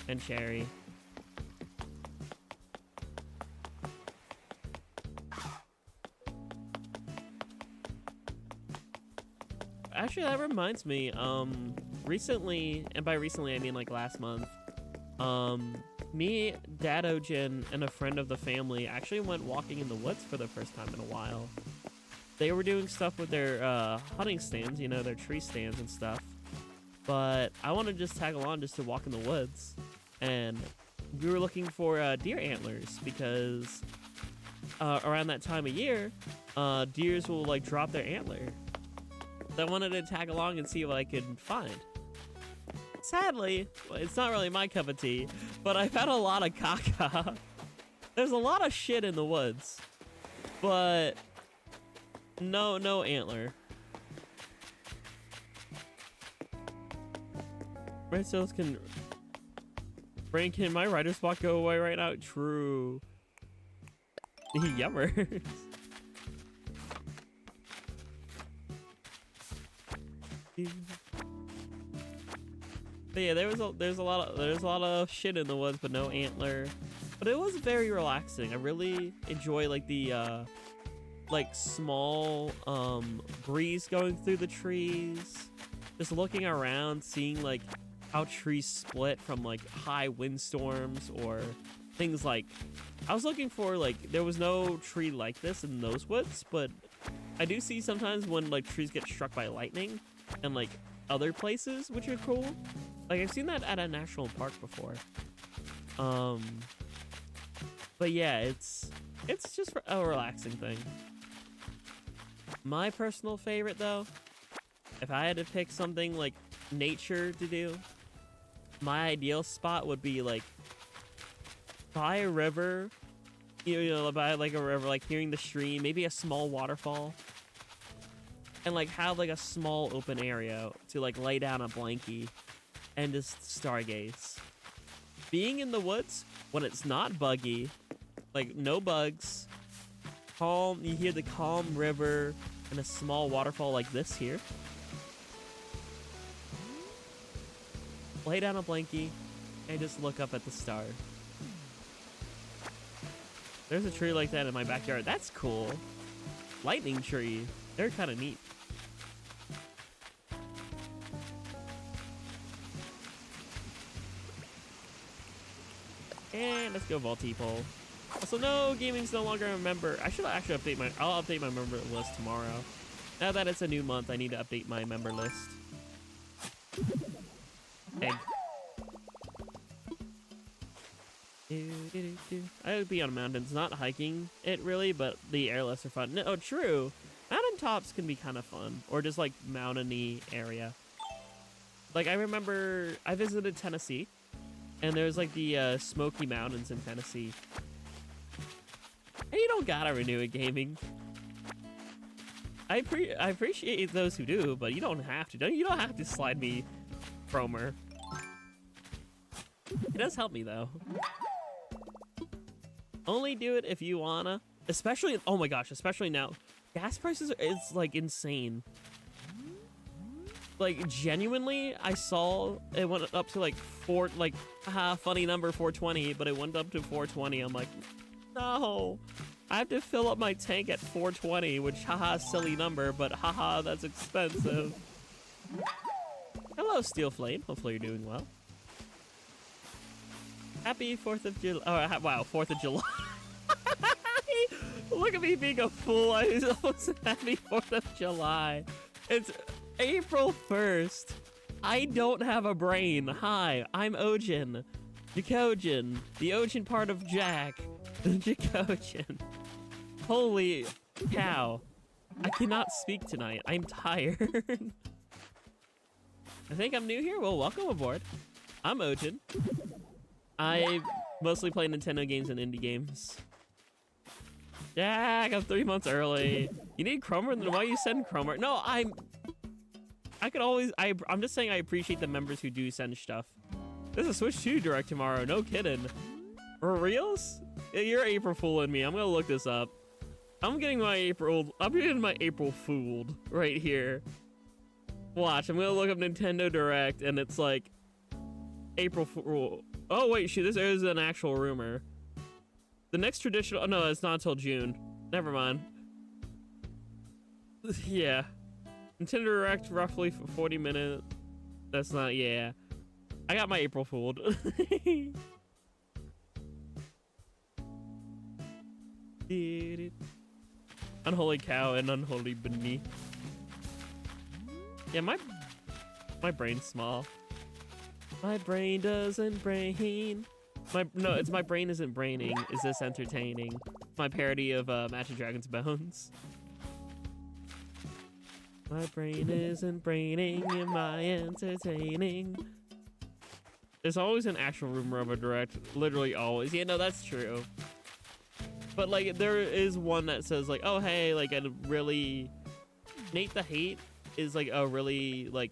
and Cherry. Actually, that reminds me, recently, and by recently I mean like last month, me, Jackogień, and a friend of the family actually went walking in the woods for the first time in a while. They were doing stuff with their hunting stands, you know, their tree stands and stuff. But I wanted to just tag along just to walk in the woods. And we were looking for deer antlers because around that time of year, deers will like drop their antler. So I wanted to tag along and see what I could find. Sadly, it's not really my cup of tea, but I found a lot of caca. There's a lot of shit in the woods, but no antler. Red cells can... Brain, can my writer spot go away right now? True. Yummers. But yeah, there's a lot of shit in the woods, but no antler. But it was very relaxing. I really enjoy like the like small breeze going through the trees, just looking around, seeing like how trees split from like high windstorms or things like. I was looking for like, there was no tree like this in those woods, but I do see sometimes when like trees get struck by lightning and like other places, which are cool. Like I've seen that at a national park before. But yeah, it's just a relaxing thing. My personal favorite though, if I had to pick something like nature to do, my ideal spot would be like by a river, you know, by like a river, like hearing the stream, maybe a small waterfall, and like have like a small open area to like lay down a blankie and just stargaze. Being in the woods when it's not buggy, like no bugs, calm, you hear the calm river and a small waterfall like this here. Lay down a blankie and just look up at the stars. There's a tree like that in my backyard. That's cool. Lightning tree. They're kind of neat. And let's go Voltipole. Also, no, gaming's no longer a member. I should actually update I'll update my member list tomorrow. Now that it's a new month, I need to update my member list. Egg. I would be on mountains, not hiking it really, but the airlifts are fun. No, true. Mountain tops can be kind of fun, or just like mountainy area. Like I remember I visited Tennessee, and there's like the Smoky Mountains in Tennessee. And you don't gotta renew it, gaming. I appreciate those who do, but you don't have to. You don't have to slide me Cromer. It does help me though. Only do it if you wanna. Especially, oh my gosh, especially now. Gas prices is like insane. Like genuinely, I saw it went up to like funny number 420, but it went up to 420. I'm like, no, I have to fill up my tank at 420, which haha, silly number, but haha, that's expensive. Hello, Steel Flame. Hopefully you're doing well. Happy 4th of July. Oh, wow, 4th of July. Look at me being a fool. I was almost happy 4th of July. It's April 1st. I don't have a brain. Hi, I'm Ojin. Jackogień. The Ojin part of Jack. Jackogień. Holy cow. I cannot speak tonight. I'm tired. I think I'm new here. Well, welcome aboard. I'm Ojin. I mostly play Nintendo games and indie games. Jack, I'm 3 months early. You need Cromer? Then why you send Cromer? No, I could always, I'm just saying I appreciate the members who do send stuff. There's a Switch 2 Direct tomorrow, no kidding. For reals? You're April fooling me. I'm gonna look this up. I'm getting my April fooled right here. Watch, I'm gonna look up Nintendo Direct and it's like April Fool. Oh wait, shoot, this is an actual rumor. The next traditional, oh no, it's not until June. Never mind. Yeah. Nintendo Direct roughly for 40 minutes. That's not, yeah. I got my April fooled. Unholy cow and unholy bunny. Yeah, my brain's small. My brain doesn't brain. It's my brain isn't braining. Is this entertaining? My parody of Match of Dragon's Bones. My brain isn't braining. Am I entertaining? There's always an actual rumor of a direct. Literally always. Yeah, no, that's true. But like, there is one that says like, oh hey, like a really Nate the Hate is like a really like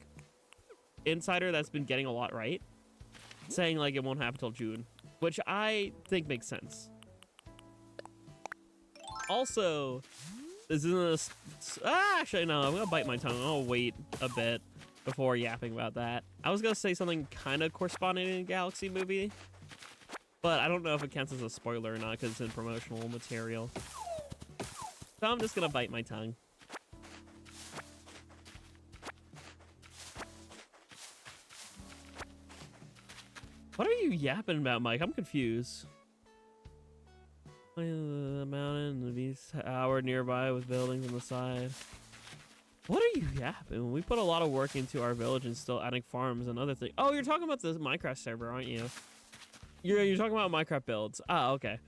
insider that's been getting a lot right, saying like it won't happen till June, which I think makes sense. Also, this isn't actually no, I'm gonna bite my tongue. I'll wait a bit before yapping about that. I was gonna say something kind of corresponding to the Galaxy movie, but I don't know if it counts as a spoiler or not because it's in promotional material. So I'm just gonna bite my tongue. What are you yapping about, Mike? I'm confused. The mountain, the beast tower nearby with buildings on the side. What are you yapping? We put a lot of work into our village and still adding farms and other things. Oh, you're talking about the Minecraft server, aren't you? You're talking about Minecraft builds. Ah, okay.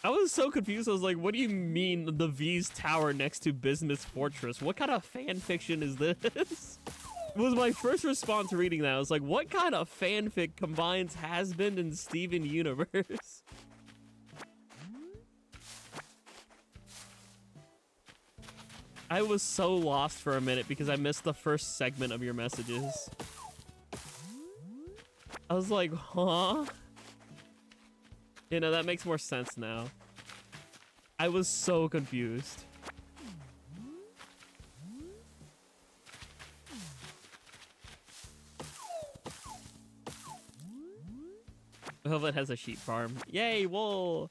I was so confused. I was like, what do you mean the V's tower next to Bismuth Fortress? What kind of fan fiction is this? Was my first response reading that. I was like, what kind of fanfic combines Has-Been and Steven Universe? I was so lost for a minute because I missed the first segment of your messages. I was like, huh? You know, that makes more sense now. I was so confused. I hope it has a sheep farm. Yay, wool!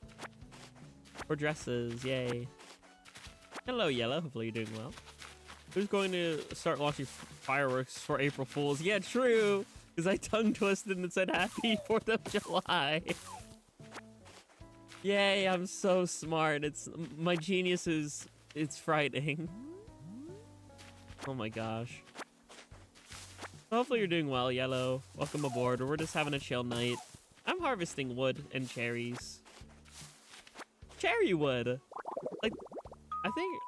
Or dresses, yay. Hello, Yellow. Hopefully you're doing well. Who's going to start launching fireworks for April Fools? Yeah, true! Because I tongue twisted and said happy 4th of July. Yay, I'm so smart. My genius is, it's frightening. Oh my gosh. Hopefully you're doing well, Yellow. Welcome aboard. We're just having a chill night. I'm harvesting wood and cherries. Cherry wood! Like, I think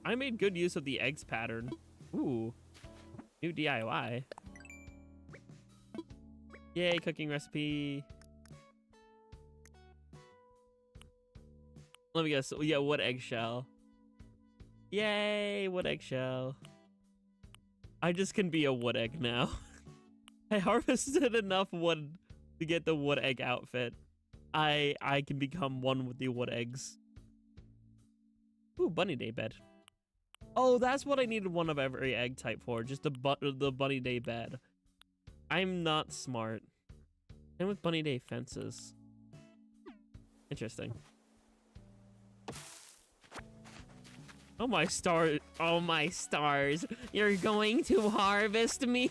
I made good use of the eggs pattern. Ooh. New DIY. Yay, cooking recipe. Let me guess. Yeah, wood eggshell. Yay, wood eggshell. I just can be a wood egg now. I harvested enough wood to get the wood egg outfit. I can become one with the wood eggs. Ooh, bunny day bed. Oh, that's what I needed one of every egg type for. Just the bunny day bed. I'm not smart. And with bunny day fences. Interesting. Oh my star! Oh my stars! You're going to harvest me?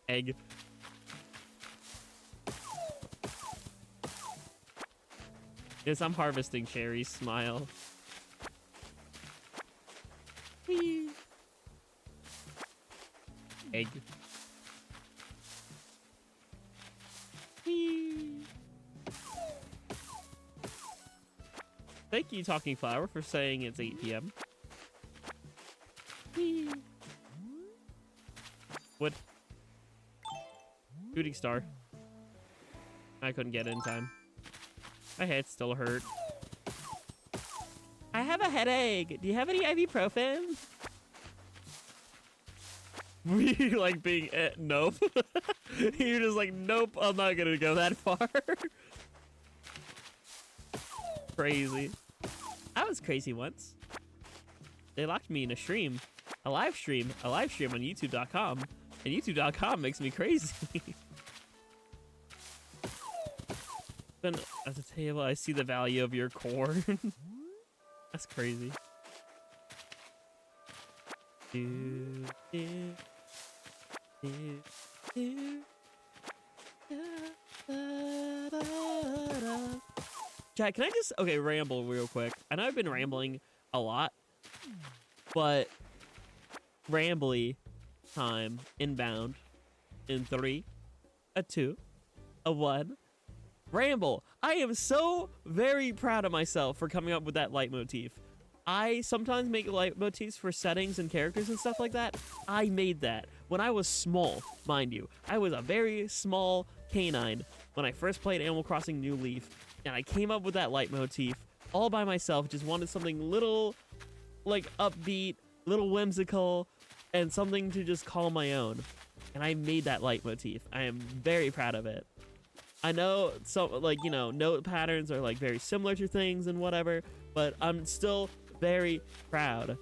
Egg. Yes, I'm harvesting Sherry. Smile. Whee. Egg. Whee. Thank you, Talking Flower, for saying it's 8 p.m. Whee. What? Shooting star. I couldn't get it in time. My head still hurt. I have a headache. Do you have any ibuprofen? We like being nope. You're just like, nope, I'm not gonna go that far. Crazy. I was crazy once. They locked me in a stream. A live stream on youtube.com. And youtube.com makes me crazy. Then at the table, I see the value of your corn. That's crazy. Jack, can I just ramble real quick? I know I've been rambling a lot, but rambly time inbound in 3, a 2, a 1. Ramble. I am so very proud of myself for coming up with that leitmotif. I sometimes make leitmotifs for settings and characters and stuff like that. I made that when I was small, mind you. I was a very small canine when I first played Animal Crossing New Leaf, and I came up with that leitmotif all by myself. Just wanted something little, like, upbeat, little whimsical, and something to just call my own. And I made that leitmotif. I am very proud of it. I know some, like, you know, note patterns are like very similar to things and whatever, but I'm still very proud.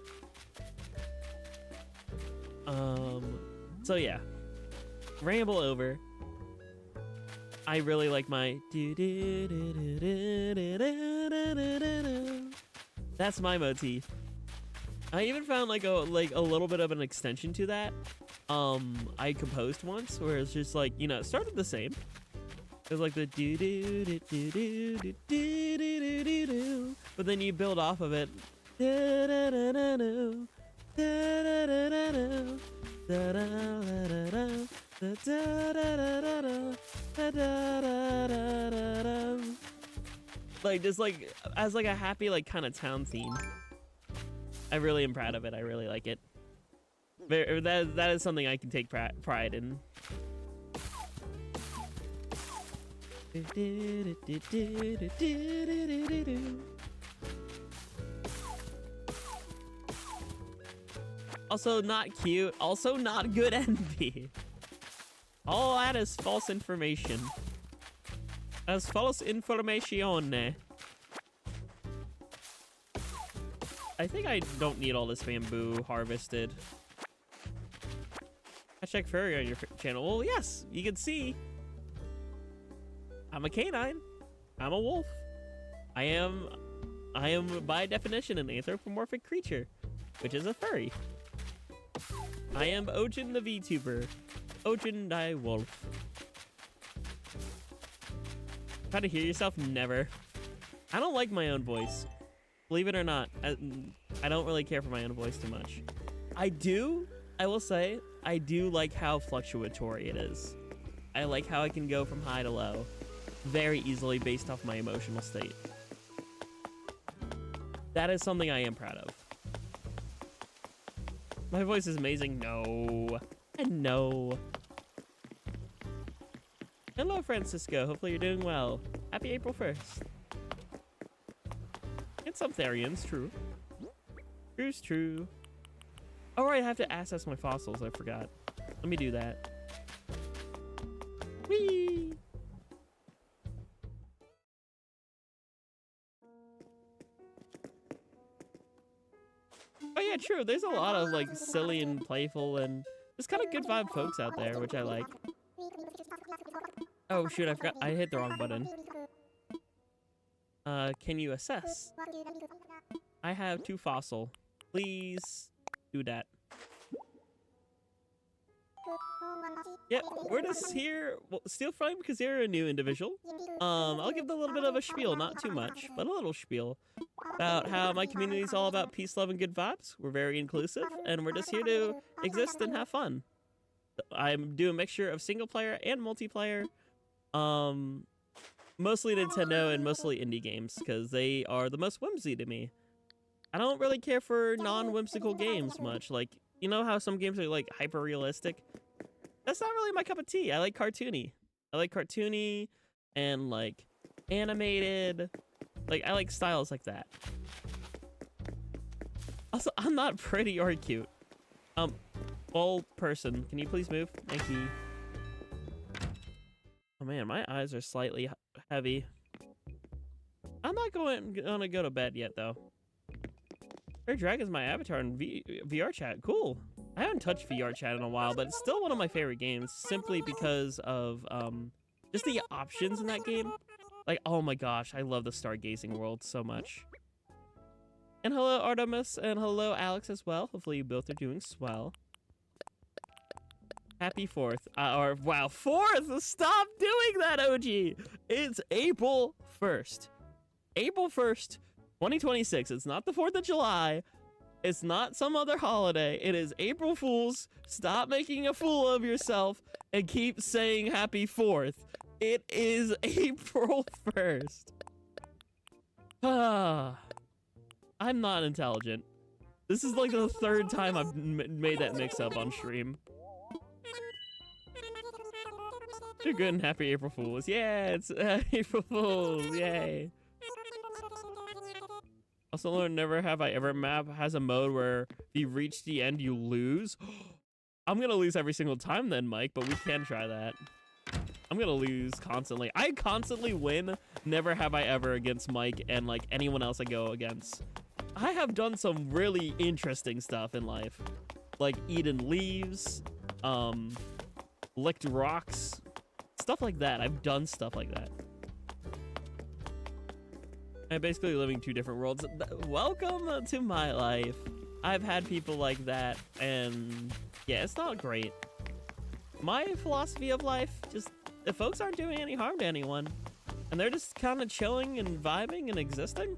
So yeah, ramble over. I really like my that's my motif. I even found like a little bit of an extension to that. I composed once where it's just like, you know, it started the same. It was like the do do do do do do do do do do, but then you build off of it. Da da da da da da da da da da da da, like just like as like a happy like kind of town theme. I really am proud of it. I really like it. That is something I can take pride in. Also not cute, also not good envy. All that is false information. As false information. I think I don't need all this bamboo harvested. Hashtag Furry on your channel. Well, yes, you can see. I'm a canine. I'm a wolf. I am by definition an anthropomorphic creature, which is a furry. I am Ojin the VTuber. Ojin die wolf. Try to hear yourself? Never. I don't like my own voice. Believe it or not, I don't really care for my own voice too much. I will say, I do like how fluctuatory it is. I like how I can go from high to low very easily based off my emotional state. That is something I am proud of. My voice is amazing. No. And no. Hello, Francisco. Hopefully you're doing well. Happy April 1st. And some Therians, true. True's true. Oh, right, I have to access my fossils. I forgot. Let me do that. Whee! Oh yeah, true. There's a lot of like silly and playful and just kind of good vibe folks out there, which I like. Oh shoot, I forgot. I hit the wrong button. Can you assess? I have 2 fossil. Please do that. Yep, we're just here. Well, still fine because you're a new individual. I'll give a little bit of a spiel, not too much, but a little spiel about how my community is all about peace, love, and good vibes. We're very inclusive, and we're just here to exist and have fun. I'm doing a mixture of single player and multiplayer. Mostly Nintendo and mostly indie games because they are the most whimsy to me. I don't really care for non-whimsical games much. Like, you know how some games are like hyper realistic? That's not really my cup of tea. I like cartoony. I like cartoony and like animated. Like, I like styles like that. Also, I'm not pretty or cute. Old person, can you please move? Thank you. Oh man, my eyes are slightly heavy. I'm not gonna go to bed yet though. Her Dragon's my avatar in VR chat. Cool. I haven't touched VR chat in a while, but it's still one of my favorite games simply because of just the options in that game. Like, oh my gosh, I love the stargazing world so much. And hello Artemis, and hello Alex as well. Hopefully you both are doing swell. Happy 4th. Or, wow, 4th! Stop doing that, OG! It's April 1st. April 1st, 2026. It's not the 4th of July. It's not some other holiday. It is April Fool's. Stop making a fool of yourself and keep saying happy 4th. It is April 1st. I'm not intelligent. This is like the 3rd time I've made that mix-up on stream. You're good and happy April Fools. Yeah, it's April Fools. Yay. Also learned Never Have I Ever map has a mode where if you reach the end, you lose. I'm gonna lose every single time then, Mike, but we can try that. I'm gonna lose constantly. I constantly win Never Have I Ever against Mike and like anyone else I go against. I have done some really interesting stuff in life. Like eaten leaves, licked rocks, stuff like that. I've done stuff like that. I'm basically living 2 different worlds. Welcome to my life. I've had people like that, and yeah, it's not great. My philosophy of life, just if folks aren't doing any harm to anyone, and they're just kind of chilling and vibing and existing,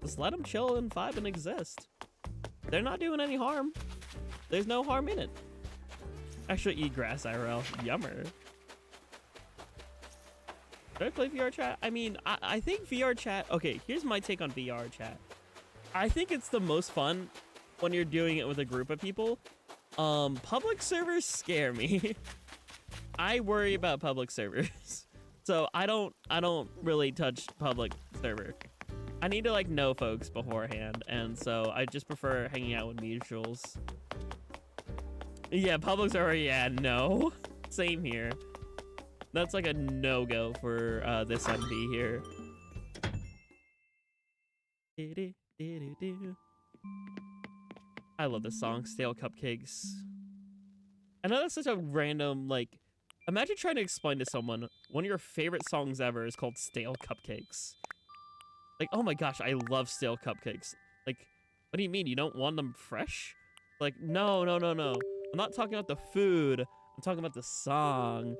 just let them chill and vibe and exist. They're not doing any harm. There's no harm in it. Actually, eat grass IRL. Yummer. Should I play VR chat? I mean, I think VR chat... Okay, here's my take on VR chat. I think it's the most fun when you're doing it with a group of people. Public servers scare me. I worry about public servers. So I don't really touch public server. I need to like know folks beforehand, and so I just prefer hanging out with mutuals. Yeah, public server, yeah, no. Same here. That's like a no-go for this MV here. I love this song, Stale Cupcakes. I know that's such a random, like, imagine trying to explain to someone one of your favorite songs ever is called Stale Cupcakes. Like, oh my gosh, I love stale cupcakes. Like, what do you mean? You don't want them fresh? Like, no. I'm not talking about the food. I'm talking about the song.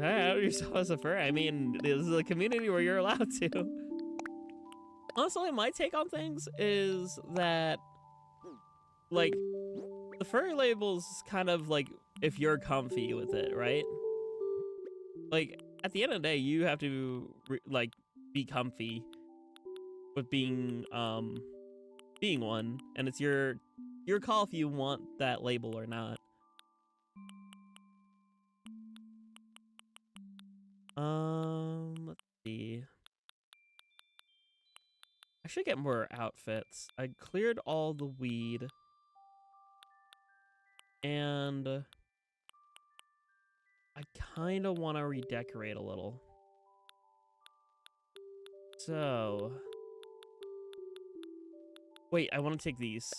Out yourself as a furry. I mean, this is a community where you're allowed to. Honestly, my take on things is that, like, the furry label's kind of like if you're comfy with it, right? Like, at the end of the day, you have to like be comfy with being one, and it's your call if you want that label or not. Let's see. I should get more outfits. I cleared all the weed. And I kind of want to redecorate a little. So, wait, I want to take these.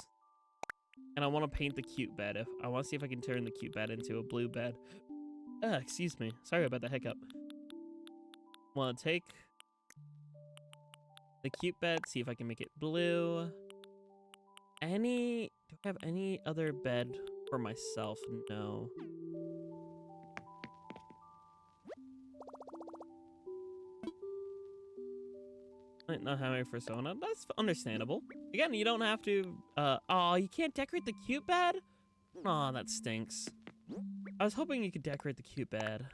And I want to paint the cute bed. I want to see if I can turn the cute bed into a blue bed. Excuse me. Sorry about the hiccup. Want to take the cute bed, see if I can make it blue. Do I have any other bed for myself? No. Might not have any persona. That's understandable. Again, you don't have to, oh, you can't decorate the cute bed? Aw, that stinks. I was hoping you could decorate the cute bed.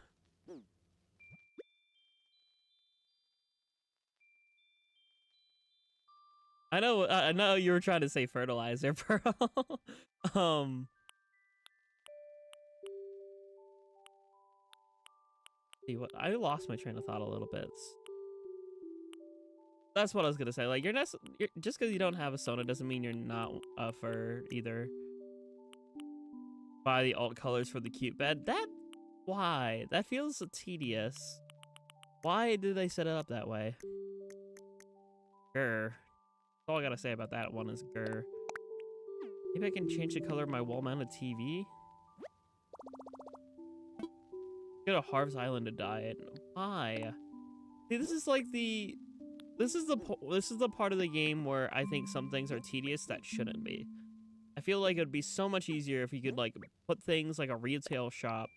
I know you were trying to say fertilizer, Pearl. See what I lost my train of thought a little bit. That's what I was gonna say. Like, just because you don't have a Sona doesn't mean you're not a fur either. Buy the alt colors for the cute bed. Why? That feels tedious. Why did they set it up that way? Grr. That's all I gotta say about that one is grr. Maybe I can change the color of my wall-mounted TV. Go to Harv's Island to diet. Why? See, this is like the part of the game where I think some things are tedious that shouldn't be. I feel like it would be so much easier if you could like put things like a retail shop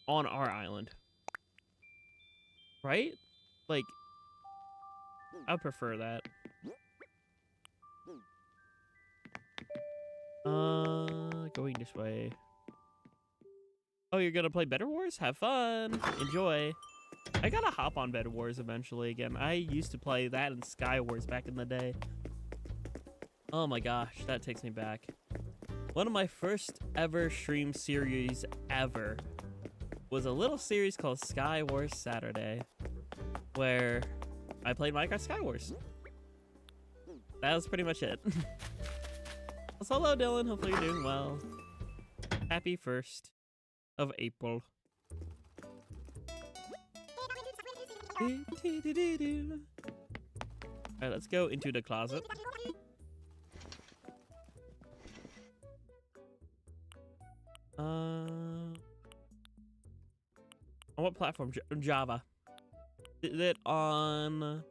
on our island. Right? Like, I prefer that. Going this way. Oh, you're gonna play Better Wars? Have fun. Enjoy. I gotta hop on Bed Wars eventually again. I used to play that in Sky Wars back in the day. Oh my gosh, that takes me back. One of my first ever stream series ever was a little series called Sky Wars Saturday, where I played Minecraft Sky Wars. That was pretty much it. So hello, Dylan. Hopefully you're doing well. Happy 1st of April. Alright, let's go into the closet. On what platform? Java. Is it on...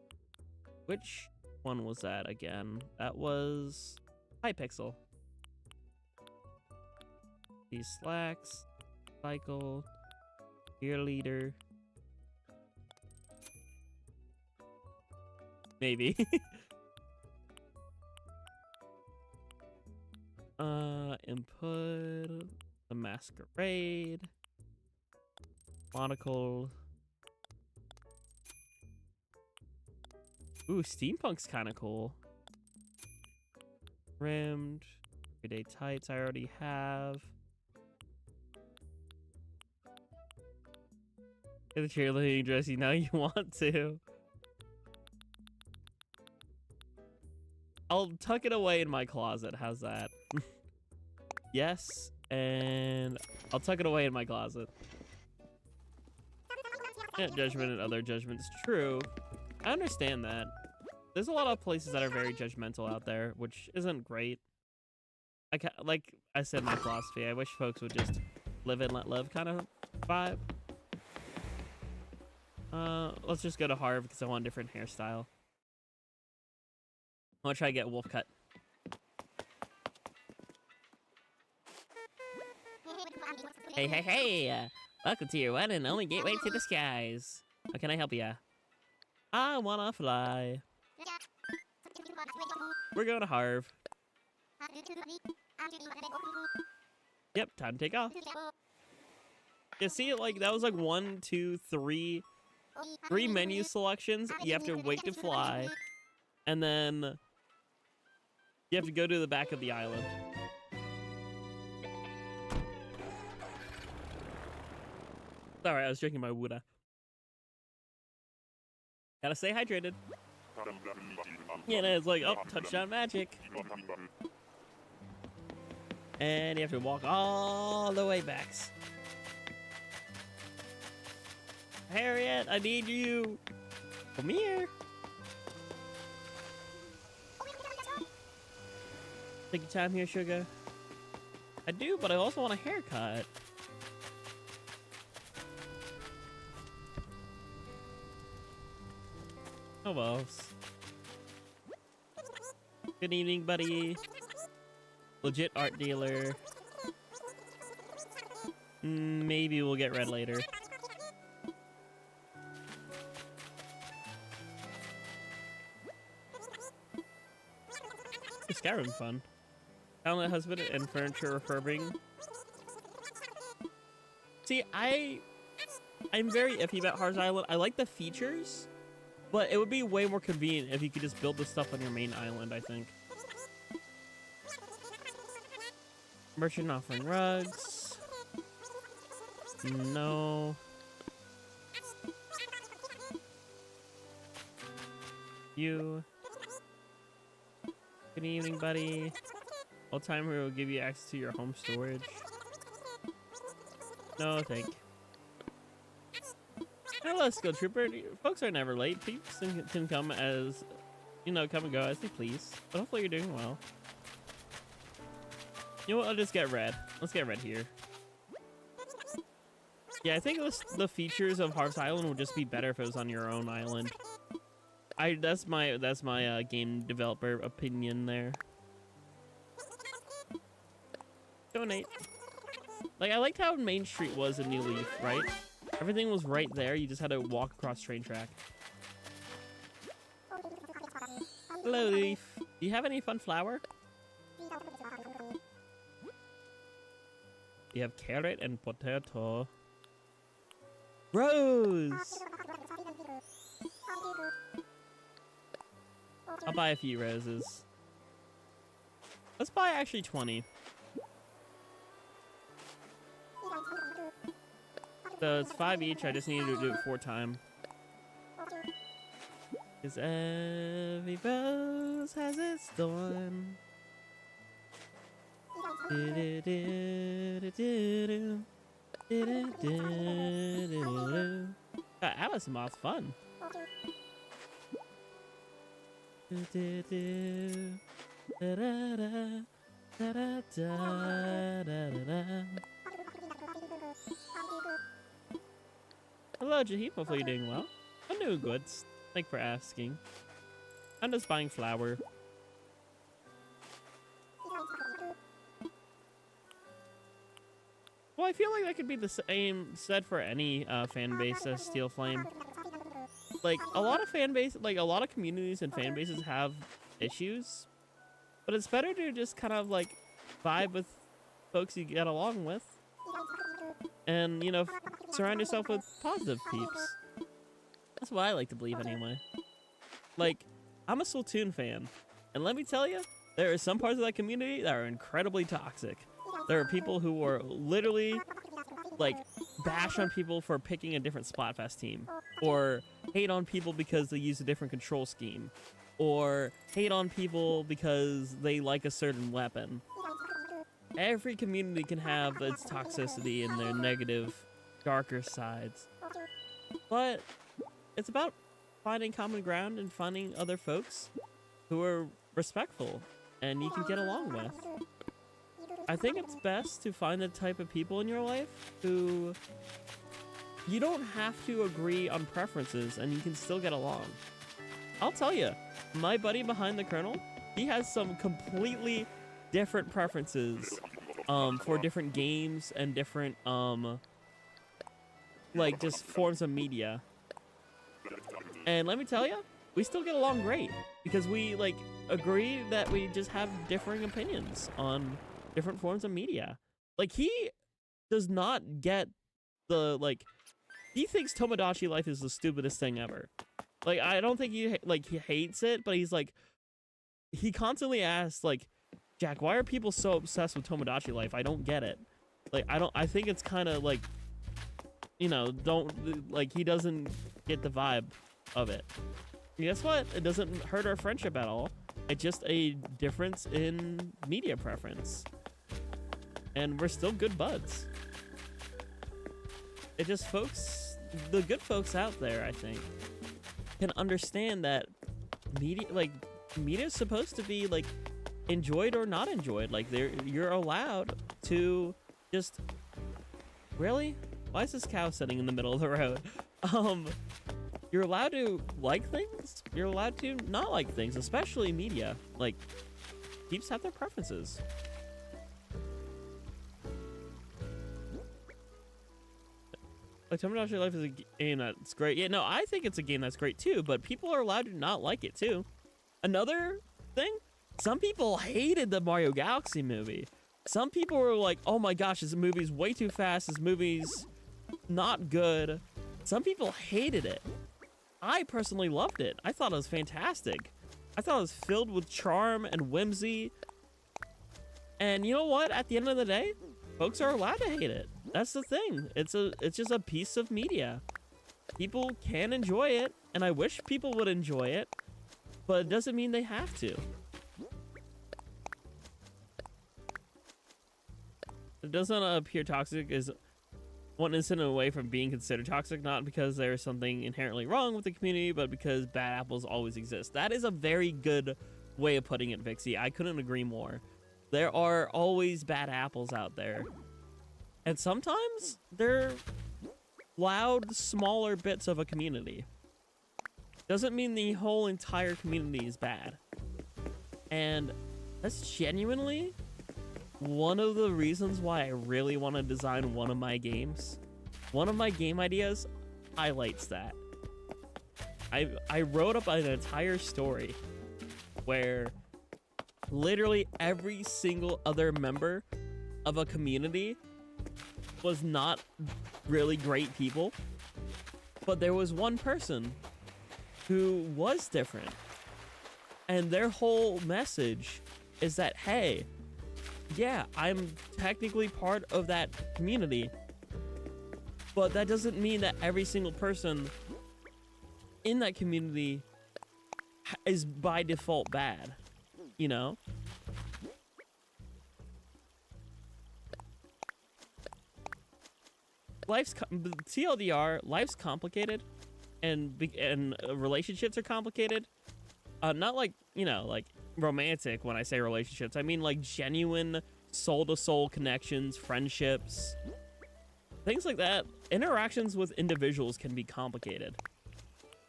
Which one was that again? That was... Hypixel. These slacks. Cycle. Cheerleader. Maybe. Input. The masquerade. Monocle. Ooh, steampunk's kind of cool. Rimmed. Everyday tights I already have. Get the cheerleading dress you know you want to. I'll tuck it away in my closet. How's that? Yes, and I'll tuck it away in my closet. Yeah, judgment and other judgments. True. I understand that. There's a lot of places that are very judgmental out there, which isn't great. Like I said, my philosophy, I wish folks would just live and let live kind of vibe. Let's just go to Harv because I want a different hairstyle. I'm gonna try to get a wolf cut. Hey, hey, hey! Welcome to your one and only gateway to the skies. How can I help you? I wanna fly. We're going to Harv. Yep, time to take off. Yeah, see, like that was like 1, 2, 3 menu selections. You have to wait to fly, and then you have to go to the back of the island. Sorry, I was drinking my Wuda. Gotta stay hydrated. Yeah, and it's like, oh, touchdown magic. And you have to walk all the way back. Harriet, I need you. Come here. Take your time here, sugar. I do, but I also want a haircut. Oh well. Good evening, buddy. Legit art dealer. Maybe we'll get red later. Skyrim fun. Talent husband and furniture refurbing. See, I'm very iffy about Hearts Island. I like the features, but it would be way more convenient if you could just build the stuff on your main island, I think. Merchant offering rugs. No. You. Good evening, buddy. Old timer will give you access to your home storage. No, thank you. Hello, Skill Trooper. Folks are never late. Peeps can come as, you know, come and go as they please. But hopefully you're doing well. You know what? I'll just get red. Let's get red here. Yeah, I think the features of Harvest Island would just be better if it was on your own island. That's my game developer opinion there. Donate. Like, I liked how Main Street was in New Leaf, right? Everything was right there. You just had to walk across train track. Hello, Leaf. Do you have any fun flour? You have carrot and potato. Rose! I'll buy a few roses. Let's buy actually 20. So it's 5 each. I just need to do it 4 times. Cause every rose has its thorn. Alice Moth's fun. Hello, Jahim. Hopefully you're doing well. I'm doing good. Thanks for asking. I'm just buying flour. Well, I feel like that could be the same said for any fan base as Steel Flame. Like, a lot of a lot of communities and fan bases have issues, but it's better to just kind of like vibe with folks you get along with, and you know, surround yourself with positive peeps. That's what I like to believe anyway. Like, I'm a Splatoon fan, and let me tell you, there are some parts of that community that are incredibly toxic. There are people who are literally like bash on people for picking a different Splatfest team, or hate on people because they use a different control scheme, or hate on people because they like a certain weapon. Every community can have its toxicity and their negative, darker sides. But it's about finding common ground and finding other folks who are respectful and you can get along with. I think it's best to find the type of people in your life who you don't have to agree on preferences and you can still get along. I'll tell you, my buddy behind the Colonel, he has some completely different preferences for different games and different like just forms of media. And let me tell you, we still get along great because we like agree that we just have differing opinions on different forms of media. Like, he does not get the, like, he thinks Tomodachi Life is the stupidest thing ever. Like, I don't think he hates it, but he's like, he constantly asks, like, Jack, why are people so obsessed with Tomodachi Life? I don't get it. Like, I think it's kind of like, you know, he doesn't get the vibe of it. And guess what? It doesn't hurt our friendship at all. It's just a difference in media preference. And we're still good buds. It just the good folks out there, I think, can understand that media is supposed to be like enjoyed or not enjoyed. Like, you're allowed to just, really? Why is this cow sitting in the middle of the road? you're allowed to like things. You're allowed to not like things, especially media. Like, peeps have their preferences. Like, Tell Me About Your Life is a game that's great. Yeah, no, I think it's a game that's great too, but people are allowed to not like it too. Another thing, some people hated the Mario Galaxy movie. Some people were like, oh my gosh, this movie's way too fast. This movie's not good. Some people hated it. I personally loved it. I thought it was fantastic. I thought it was filled with charm and whimsy. And you know what? At the end of the day, folks are allowed to hate it. That's the thing. It's just a piece of media. People can enjoy it, and I wish people would enjoy it, but it doesn't mean they have to. It doesn't appear toxic is one incident away from being considered toxic, not because there's something inherently wrong with the community, but because bad apples always exist. That is a very good way of putting it, Vixie. I couldn't agree more. There are always bad apples out there. And sometimes they're loud, smaller bits of a community. Doesn't mean the whole entire community is bad. And that's genuinely one of the reasons why I really want to design one of my games. One of my game ideas highlights that. I wrote up an entire story where literally every single other member of a community was not really great people, but there was one person who was different, and their whole message is that, hey, yeah, I'm technically part of that community, but that doesn't mean that every single person in that community is by default bad, you know? TLDR, life's complicated, and relationships are complicated. Not like, you know, like romantic when I say relationships. I mean like genuine soul-to-soul connections, friendships, things like that. Interactions with individuals can be complicated.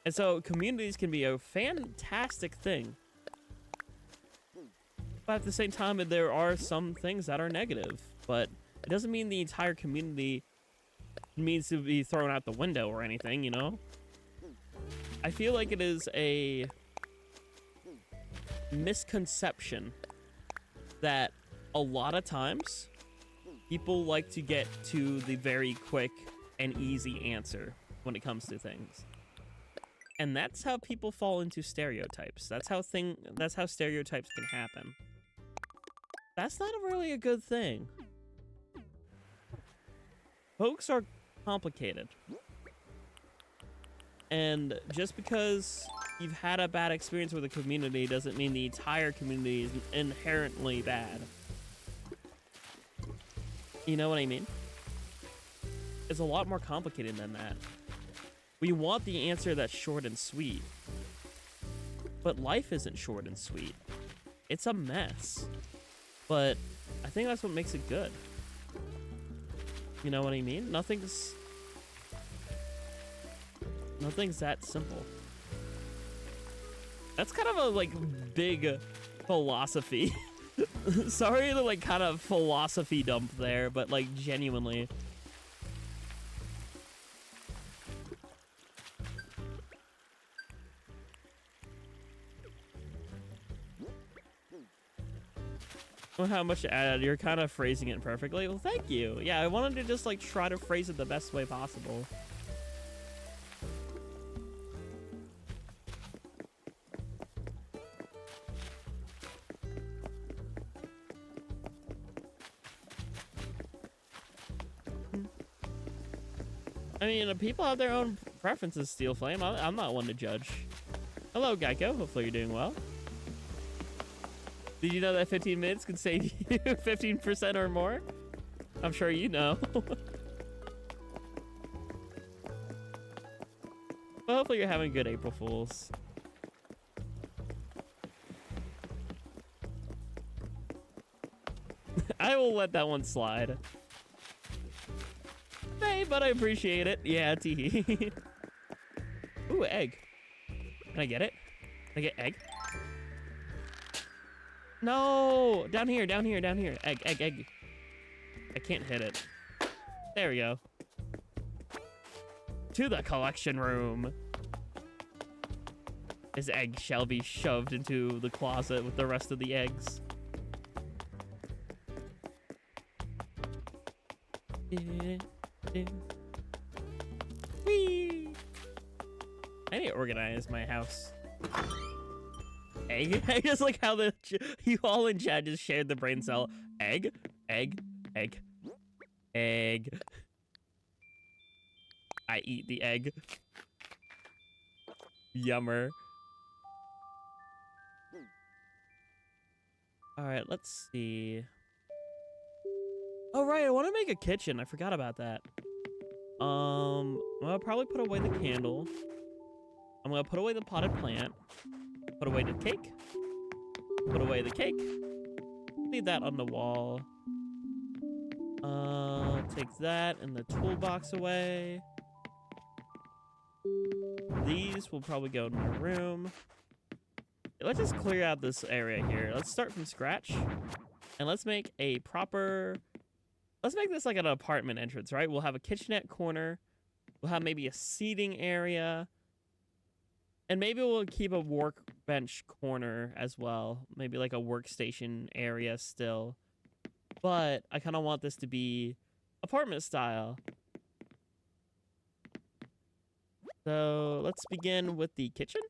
And so communities can be a fantastic thing. But at the same time, there are some things that are negative. But it doesn't mean the entire community means to be thrown out the window or anything, you know? I feel like it is a misconception that a lot of times people like to get to the very quick and easy answer when it comes to things. And that's how people fall into stereotypes. That's how stereotypes can happen. That's not really a good thing. Folks are complicated. And just because you've had a bad experience with a community doesn't mean the entire community is inherently bad. You know what I mean? It's a lot more complicated than that. We want the answer that's short and sweet. But life isn't short and sweet. It's a mess. But I think that's what makes it good. You know what I mean? Nothing's that simple. That's kind of a like big philosophy. Sorry to like kind of philosophy dump there, but like genuinely. Well, how much to add? You're kind of phrasing it perfectly. Well, thank you. Yeah, I wanted to just like try to phrase it the best way possible. I mean, people have their own preferences, Steel Flame. I'm not one to judge. Hello, Geico. Hopefully you're doing well. Did you know that 15 minutes can save you 15% or more? I'm sure you know. Well, hopefully you're having good April Fools. I will let that one slide. Hey, but I appreciate it. Yeah, teehee. Ooh, Ooh, egg. Can I get it? Can I get egg? No! Down here, down here, down here. Egg, egg, egg. I can't hit it. There we go. To the collection room. This egg shall be shoved into the closet with the rest of the eggs. Whee! I need to organize my house. Egg? I just like how you all in chat just shared the brain cell. Egg, egg, egg, egg. I eat the egg. Yummer. All right, let's see. Oh, right, I want to make a kitchen. I forgot about that. I'll probably put away the candle. I'm gonna put away the potted plant. Put away the cake. Put away the cake. Leave that on the wall. Take that and the toolbox away. These will probably go in my room. Let's just clear out this area here. Let's start from scratch. And let's make a proper... Let's make this like an apartment entrance, right? We'll have a kitchenette corner. We'll have maybe a seating area. And maybe we'll keep a workbench corner as well. Maybe like a workstation area still. But I kind of want this to be apartment style. So let's begin with the kitchen.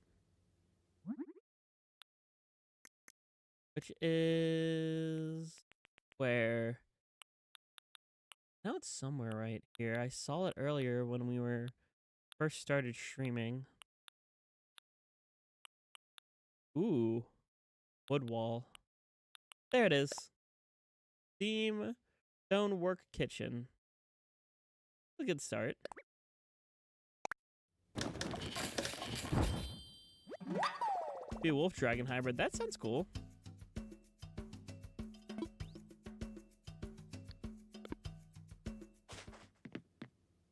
Which is where... Now it's somewhere right here. I saw it earlier when we were first started streaming. Ooh. Wood wall. There it is. Theme stonework kitchen. That's a good start. Be a wolf dragon hybrid. That sounds cool.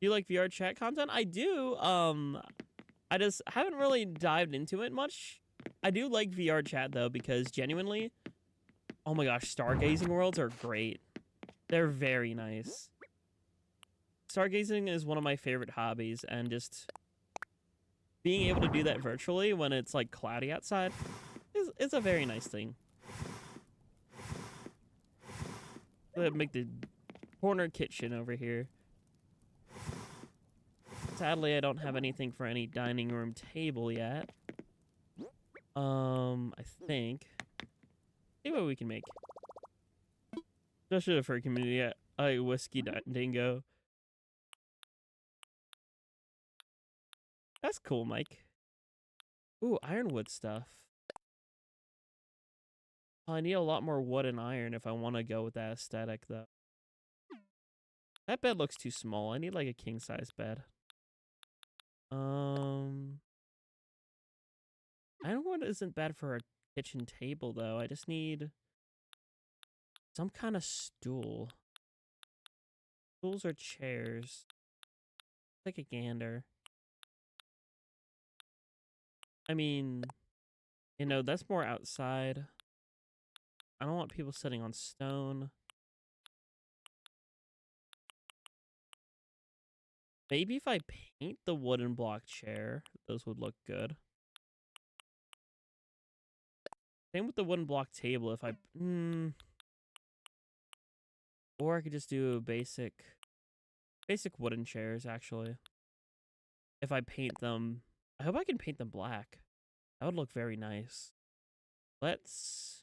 Do you like VR chat content? I do. I just haven't really dived into it much. I do like VR chat though, because genuinely, oh my gosh, stargazing worlds are great. They're very nice. Stargazing is one of my favorite hobbies, and just being able to do that virtually when it's like cloudy outside is a very nice thing. Let's make the corner kitchen over here. Sadly, I don't have anything for any dining room table yet. I think. See what we can make. Especially for a community, a whiskey dingo. That's cool, Mike. Ooh, ironwood stuff. I need a lot more wood and iron if I want to go with that aesthetic, though. That bed looks too small. I need like a king-size bed. Ironwood isn't bad for a kitchen table, though. I just need some kind of stool. Stools or chairs. Take a gander. I mean, you know, that's more outside. I don't want people sitting on stone. Maybe if I paint the wooden block chair, those would look good. Same with the wooden block table. If I... Or I could just do basic wooden chairs, actually. If I paint them... I hope I can paint them black. That would look very nice. Let's...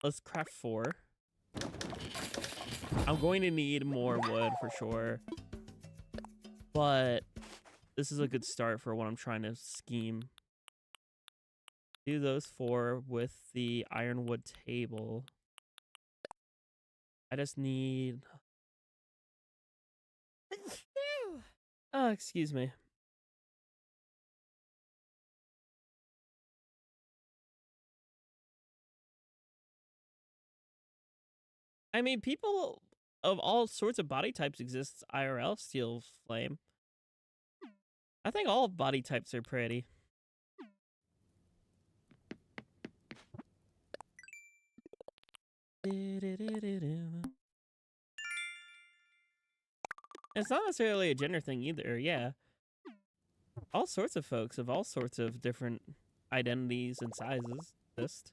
Let's craft 4. I'm going to need more wood for sure. But this is a good start for what I'm trying to scheme. Do those 4 with the ironwood table. I just need... Oh, excuse me. I mean, people of all sorts of body types exists IRL steel flame. I think all body types are pretty. It's not necessarily a gender thing either, yeah. All sorts of folks of all sorts of different identities and sizes exist.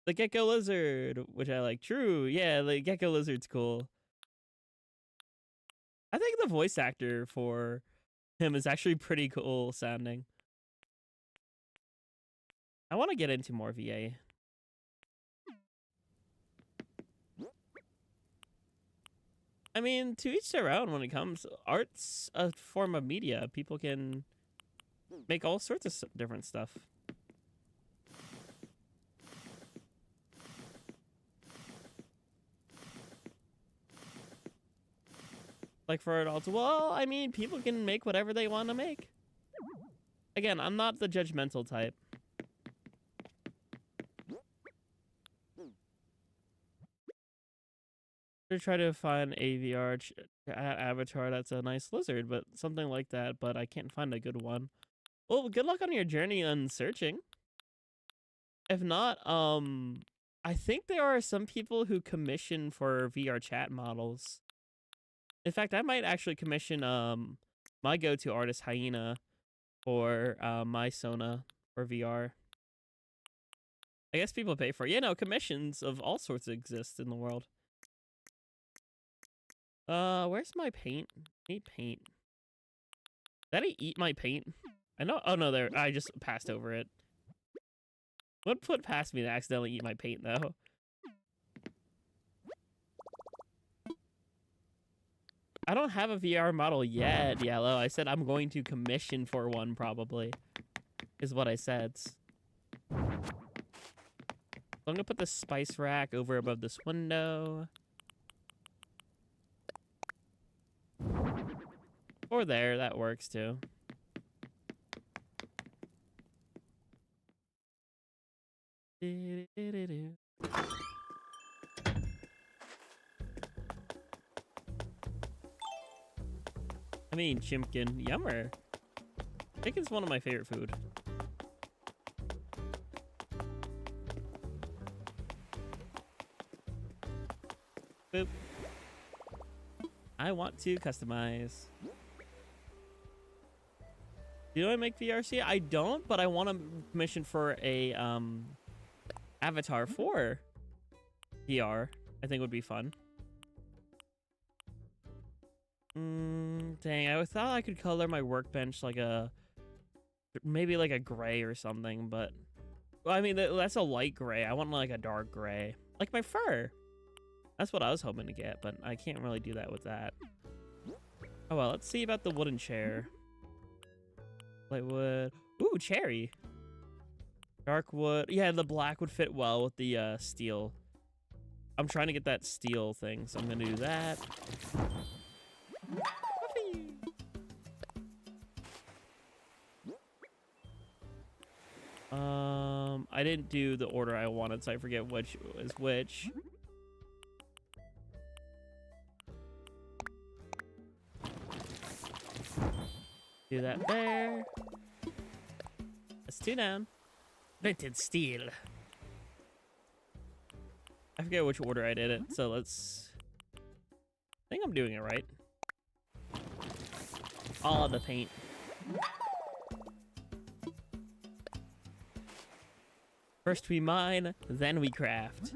The gecko lizard, which I like. True, yeah, the gecko lizard's cool. I think the voice actor for him is actually pretty cool sounding. I want to get into more VA. I mean, to each their own when it comes. Art's a form of media. People can make all sorts of different stuff. Like for adults, well, I mean, people can make whatever they want to make. Again, I'm not the judgmental type. To try to find a VR avatar that's a nice lizard, but something like that, but I can't find a good one. Well, good luck on your journey on searching. If not, I think there are some people who commission for VR chat models. In fact, I might actually commission my go-to artist Hyena for my Sona for VR. I guess people pay for it. Yeah, no, commissions of all sorts exist in the world. Where's my paint? I need paint. Did I eat my paint? I know. Oh no, there. I just passed over it. What put past me to accidentally eat my paint though? I don't have a VR model yet, Yellow. I said I'm going to commission for one probably, is what I said. So I'm gonna put the spice rack over above this window. Or there, that works too. I mean, Chimkin, yummer. Chicken's one of my favorite food. Boop. I want to customize. Do I make VRC? I don't, but I want to commission for a avatar for VR. I think would be fun. Dang, I thought I could color my workbench like maybe like a gray or something, but well, I mean that's a light gray. I want like a dark gray, like my fur. That's what I was hoping to get, but I can't really do that with that. Oh well, let's see about the wooden chair. Light wood. Ooh, cherry. Dark wood. Yeah, the black would fit well with the steel. I'm trying to get that steel thing, so I'm gonna do that. I didn't do the order I wanted, so I forget which is which. Do that there. That's 2 down. Vintage steel. I forget which order I did it, so let's... I think I'm doing it right. All of the paint. First we mine, then we craft.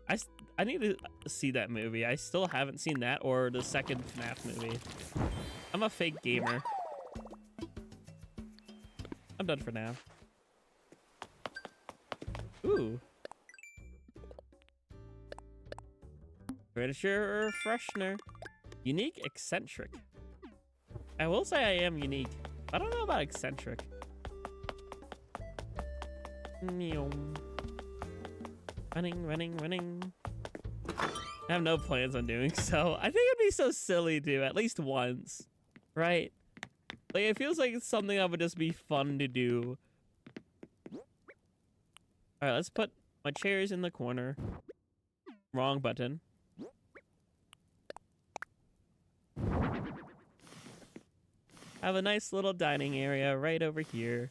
I need to see that movie. I still haven't seen that or the second FNAF movie. I'm a fake gamer. I'm done for now. Ooh. Furniture freshener. Unique, eccentric. I will say I am unique. I don't know about eccentric. Running. I have no plans on doing so. I think it'd be so silly to at least once, right? Like it feels like it's something that would just be fun to do. All right, let's put My chair is in the corner. Wrong button. I have a nice little dining area right over here.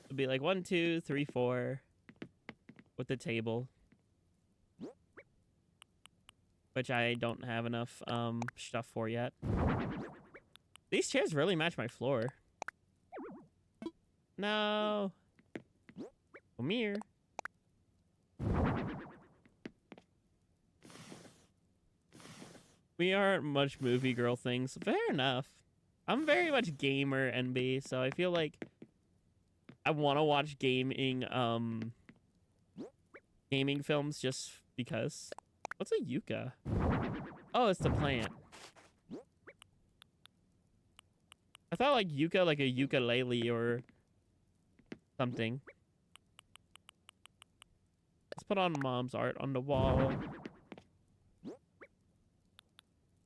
It'll be like 1, 2, 3, 4 with the table. Which I don't have enough stuff for yet. These chairs really match my floor. No. Come here. We aren't much movie girl things. Fair enough. I'm very much gamer NB, so I feel like I want to watch gaming films just because. What's a yucca? Oh, it's the plant. I thought like yucca, like a ukulele or something. Let's put on mom's art on the wall.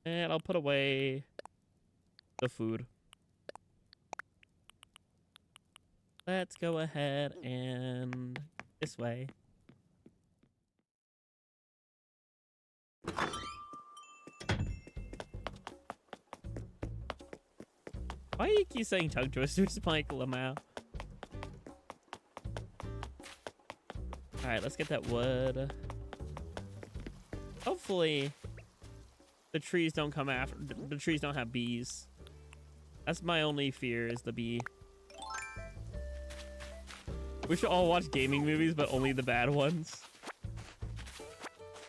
And I'll put away the food. Let's go ahead and this way. Why do you keep saying tongue twisters, Mike Lamau? Alright, let's get that wood. Hopefully, the trees don't come after. The trees don't have bees. That's my only fear, is the bee. We should all watch gaming movies, but only the bad ones.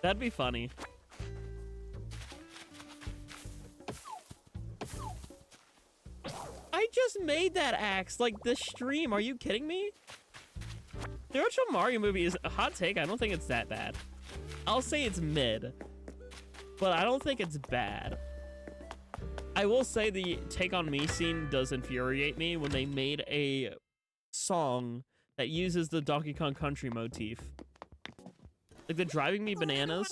That'd be funny. I just made that axe, like, this stream. Are you kidding me? The original Mario movie is a hot take. I don't think it's that bad. I'll say it's mid, but I don't think it's bad. I will say the Take On Me scene does infuriate me when they made a song that uses the Donkey Kong Country motif. Like, the Driving Me Bananas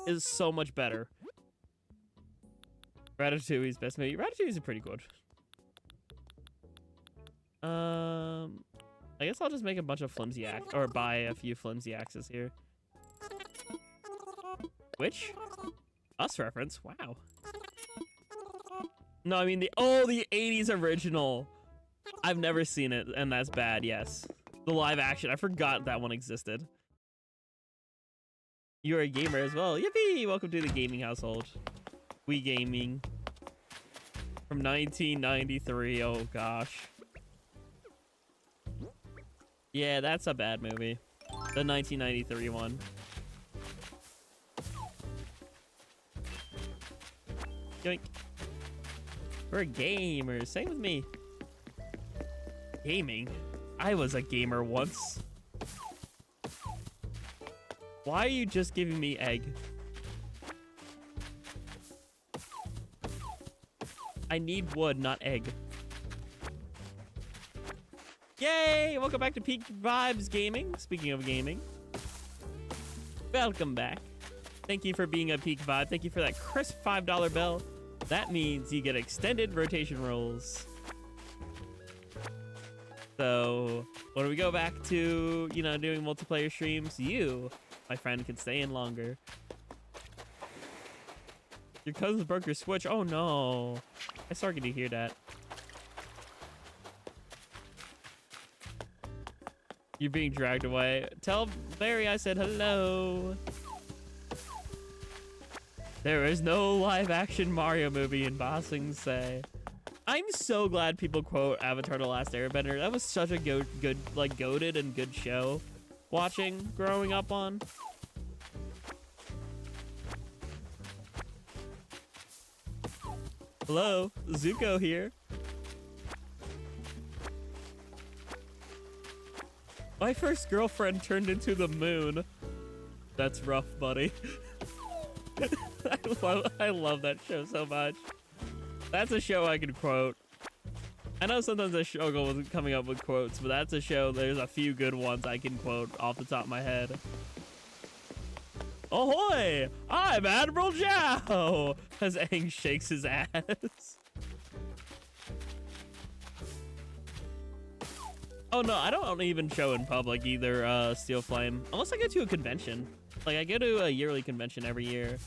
is so much better. Ratatouille's best movie. Ratatouille's pretty good. I guess I'll just make a bunch of flimsy axes, or buy a few flimsy axes here. Which? Us reference? Wow. No, I mean the 80s original. I've never seen it, and that's bad, yes. The live action, I forgot that one existed. You're a gamer as well. Yippee! Welcome to the gaming household. We gaming. From 1993, oh gosh. Yeah, that's a bad movie. The 1993 one. Yoink. We're gamers. Same with me. Gaming? I was a gamer once. Why are you just giving me egg? I need wood, not egg. Yay! Welcome back to Peak Vibes Gaming. Speaking of gaming. Welcome back. Thank you for being a Peak Vibe. Thank you for that crisp $5 bill. That means you get extended rotation rolls. So, when we go back to, you know, doing multiplayer streams, you, my friend, can stay in longer. Your cousins broke your Switch. Oh no. I started to hear that. You're being dragged away. Tell Barry I said hello. There is no live action Mario movie in Bossing Say. I'm so glad people quote Avatar: The Last Airbender. That was such a good like goated and good show watching growing up on. Hello, Zuko here. My first girlfriend turned into the moon. That's rough, buddy. I love that show so much. That's a show I can quote. I know sometimes I struggle with coming up with quotes, but that's a show, there's a few good ones I can quote off the top of my head. Ahoy! I'm Admiral Zhao! As Aang shakes his ass. Oh no, I don't even show in public either, Steel Flame. Unless I go to a convention. Like, I go to a yearly convention every year,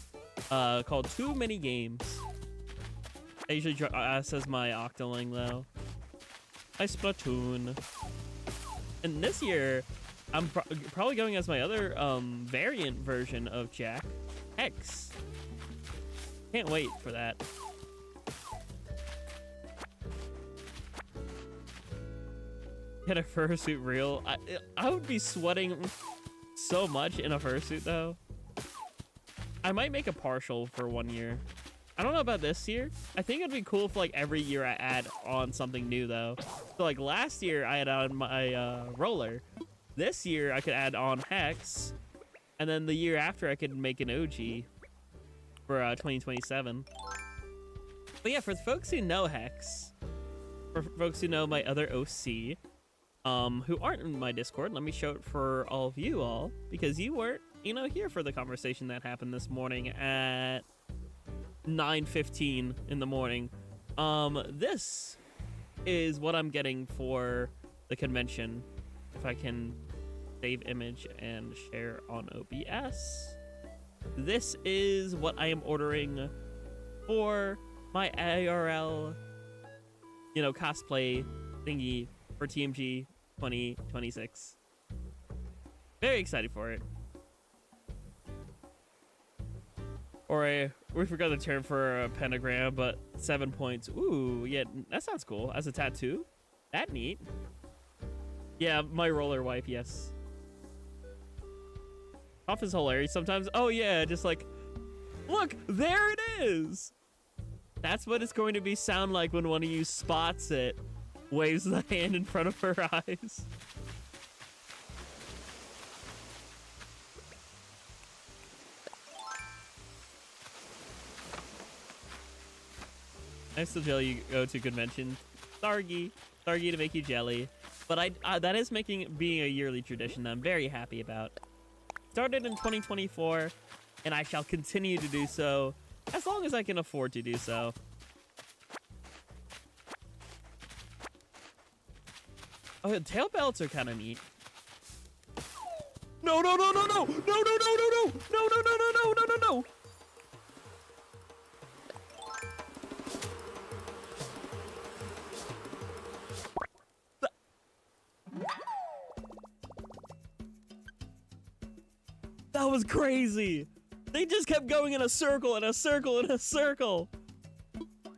called Too Many Games. I usually says my Octoling, though. I Splatoon. And this year, I'm probably going as my other, variant version of Jack, X. Can't wait for that. Get a fursuit real. I would be sweating so much in a fursuit though. I might make a partial for 1 year. I don't know about this year. I think it'd be cool if like every year I add on something new though. So like last year I had on my roller. This year I could add on Hex, and then the year after I could make an OG for 2027. But yeah, for folks who know Hex, for folks who know my other OC, who aren't in my Discord, let me show it for all of you all, because you weren't, you know, here for the conversation that happened this morning at 9:15 in the morning. This is what I'm getting for the convention. If I can save image and share on OBS. This is what I am ordering for my ARL, you know, cosplay thingy for TMG 2026. Very excited for it. Or we forgot the term for a pentagram, but 7 points. Ooh, yeah, that sounds cool. As a tattoo? That neat. Yeah, my roller wipe, yes. Off is hilarious sometimes. Oh yeah, just like, look, there it is. That's what it's going to be sound like when one of you spots it, waves the hand in front of her eyes. Nice to jelly you go to convention. Thargy to make you jelly. But that is being a yearly tradition that I'm very happy about. Started in 2024, and I shall continue to do so as long as I can afford to do so. Oh, the tail belts are kind of neat. No, no, no, no, no, no, no, no, no, no, no, no, no, no, no, no, no, no. That was crazy. They just kept going in a circle and a circle and a circle.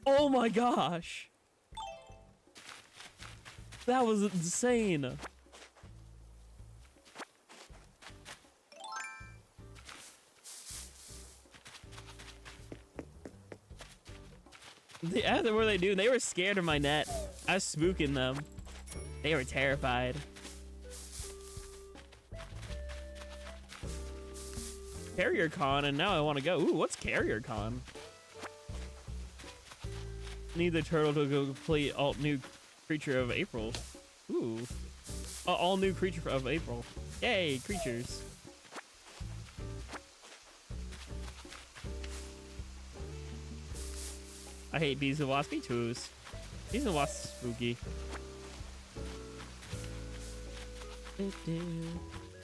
Oh my gosh. That was insane. Yeah, what were they doing? They were scared of my net. I was spooking them. They were terrified. Carrier Con, and now I want to go. Ooh, what's Carrier Con? Need the turtle to go complete alt new creature of April. Ooh. All new creature of April. Yay, creatures. I hate bees and wasps. Me too. Bees and wasps are spooky.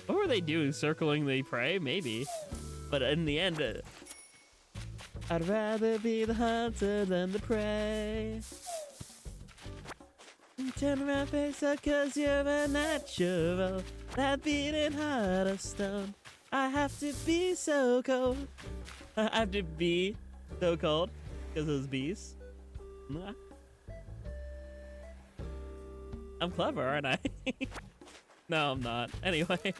What were they doing? Circling the prey? Maybe. But in the end, I'd rather be the hunter than the prey. Turn around, face up, cause you're a natural. That beating heart of stone. I have to be so cold. I have to be so cold because of those bees. I'm clever, aren't I? No, I'm not. Anyway.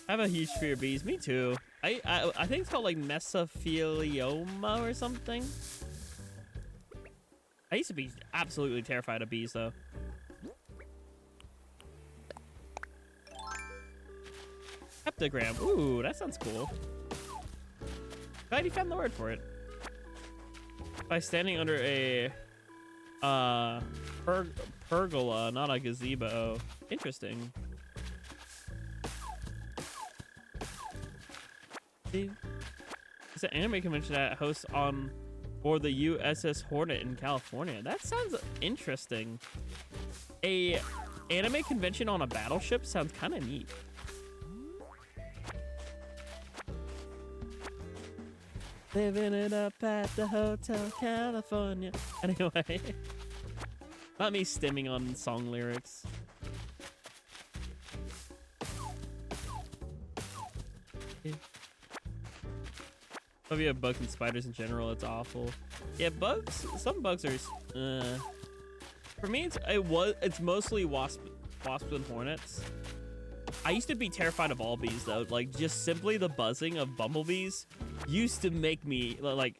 I have a huge fear of bees. Me too. I think it's called like mesothelioma or something. I used to be absolutely terrified of bees though. Heptagram. Ooh, that sounds cool. Glad you found the word for it. By standing under a pergola, not a gazebo. Interesting. It's an anime convention that hosts on board the USS Hornet in California. That sounds interesting. A anime convention on a battleship sounds kind of neat. Living it up at the Hotel California. Anyway, not me stimming on song lyrics. Maybe have bugs and spiders in general. It's awful. Yeah, bugs. Some bugs are. For me, it's mostly wasps and hornets. I used to be terrified of all bees though. Like just simply the buzzing of bumblebees used to make me like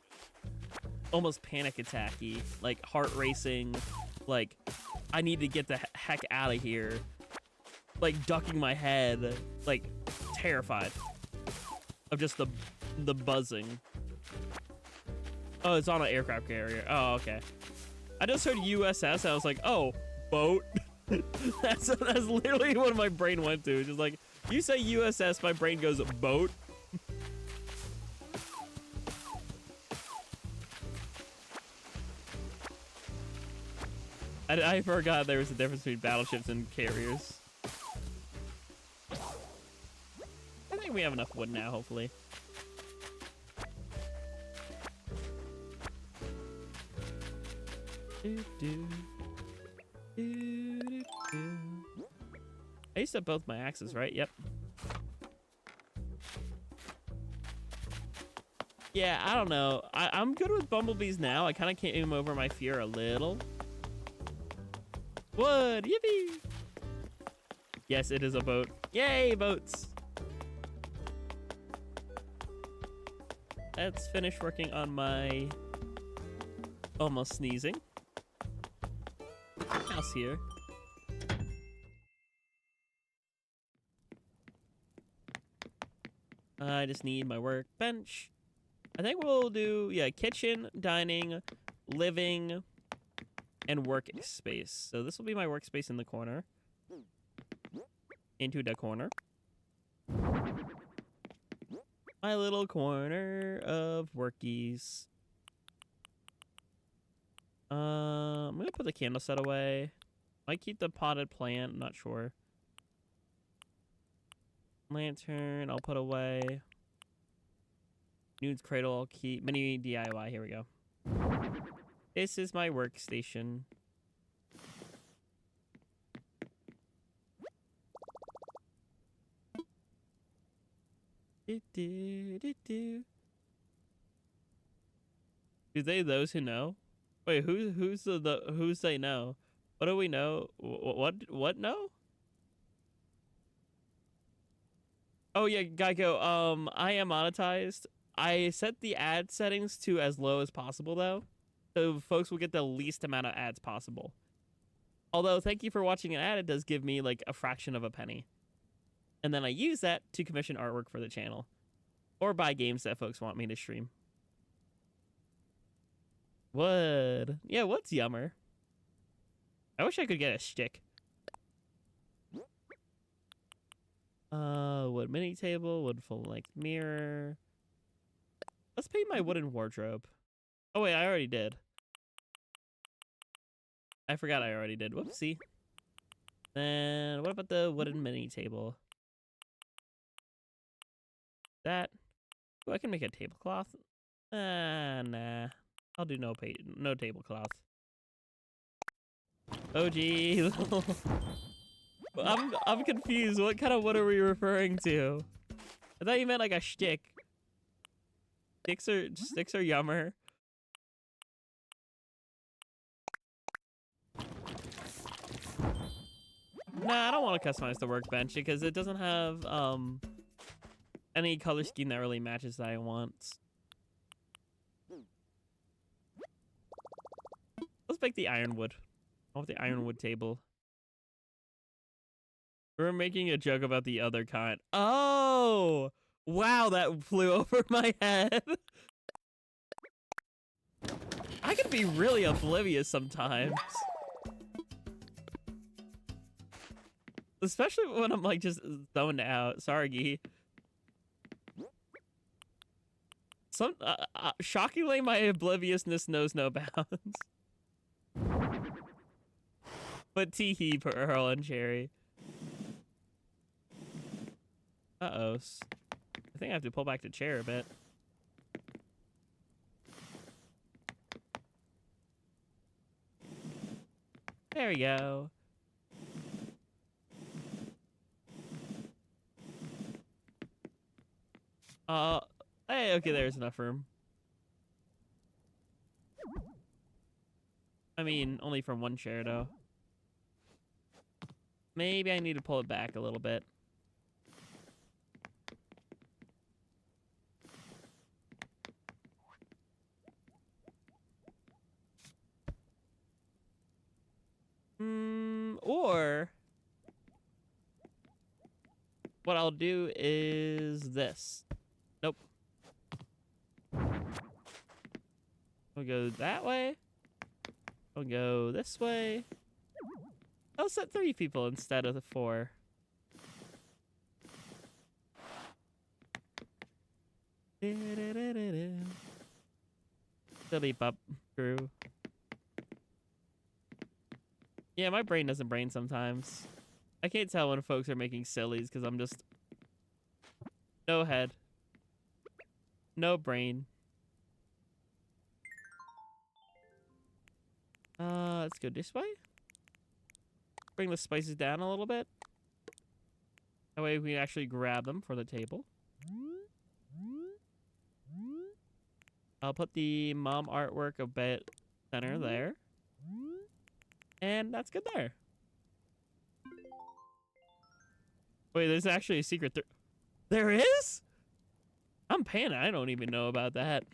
almost panic attacky, like heart racing. Like I need to get the heck out of here. Like ducking my head, like terrified of just the buzzing. Oh, it's on an aircraft carrier. Oh, okay. I just heard USS. I was like, oh, boat. that's literally what my brain went to. Just like, you say USS, my brain goes boat. I forgot there was a difference between battleships and carriers. I think we have enough wood now, hopefully. I used to have both my axes, right? Yep. Yeah, I don't know. I'm good with bumblebees now. I kind of came over my fear a little. Wood! Yippee! Yes, it is a boat. Yay, boats! Let's finish working on my almost sneezing house here. I just need my workbench. I think we'll do, yeah, kitchen, dining, living, and workspace. So this will be my workspace in the corner. Into the corner. My little corner of workies. I'm gonna put the candle set away. Might keep the potted plant, I'm not sure. Lantern, I'll put away. Nude's cradle, I'll keep. Mini DIY, here we go. This is my workstation. Do they those who know? Wait, who's they know? What do we know? What know? Oh yeah, Geico. I am monetized. I set the ad settings to as low as possible though, so folks will get the least amount of ads possible. Although, thank you for watching an ad. It does give me like a fraction of a penny, and then I use that to commission artwork for the channel, or buy games that folks want me to stream. Wood. Yeah, wood's yummer. I wish I could get a stick. Wood mini table, wood full length mirror. Let's paint my wooden wardrobe. Oh wait, I already did. I forgot I already did. Whoopsie. Then what about the wooden mini table? That. Oh, I can make a tablecloth. Nah. I'll do no tablecloth. Oh gee. I'm confused. What kind of wood are we referring to? I thought you meant like a shtick. Sticks are yummer. Nah, I don't want to customize the workbench because it doesn't have any color scheme that really matches that I want. Let's make the ironwood. I want the ironwood table. We're making a joke about the other kind. Oh! Wow, that flew over my head. I can be really oblivious sometimes. Especially when I'm like just zoned out. Sorry, Gee. Shockingly, my obliviousness knows no bounds. But tee-hee, Pearl and Cherry. Uh-oh. I think I have to pull back the chair a bit. There we go. Hey, okay, there's enough room. I mean, only from one chair, though. Maybe I need to pull it back a little bit. Or what I'll do is this. Nope. We'll go that way. We'll go this way. I'll set 3 people instead of the 4. Silly pup crew. Yeah, my brain doesn't brain sometimes. I can't tell when folks are making sillies because I'm just... No head. No brain. Let's go this way. Bring the spices down a little bit. That way we can actually grab them for the table. I'll put the mom artwork a bit center there. And that's good there. Wait, there's actually a secret there is? I'm paying. I don't even know about that.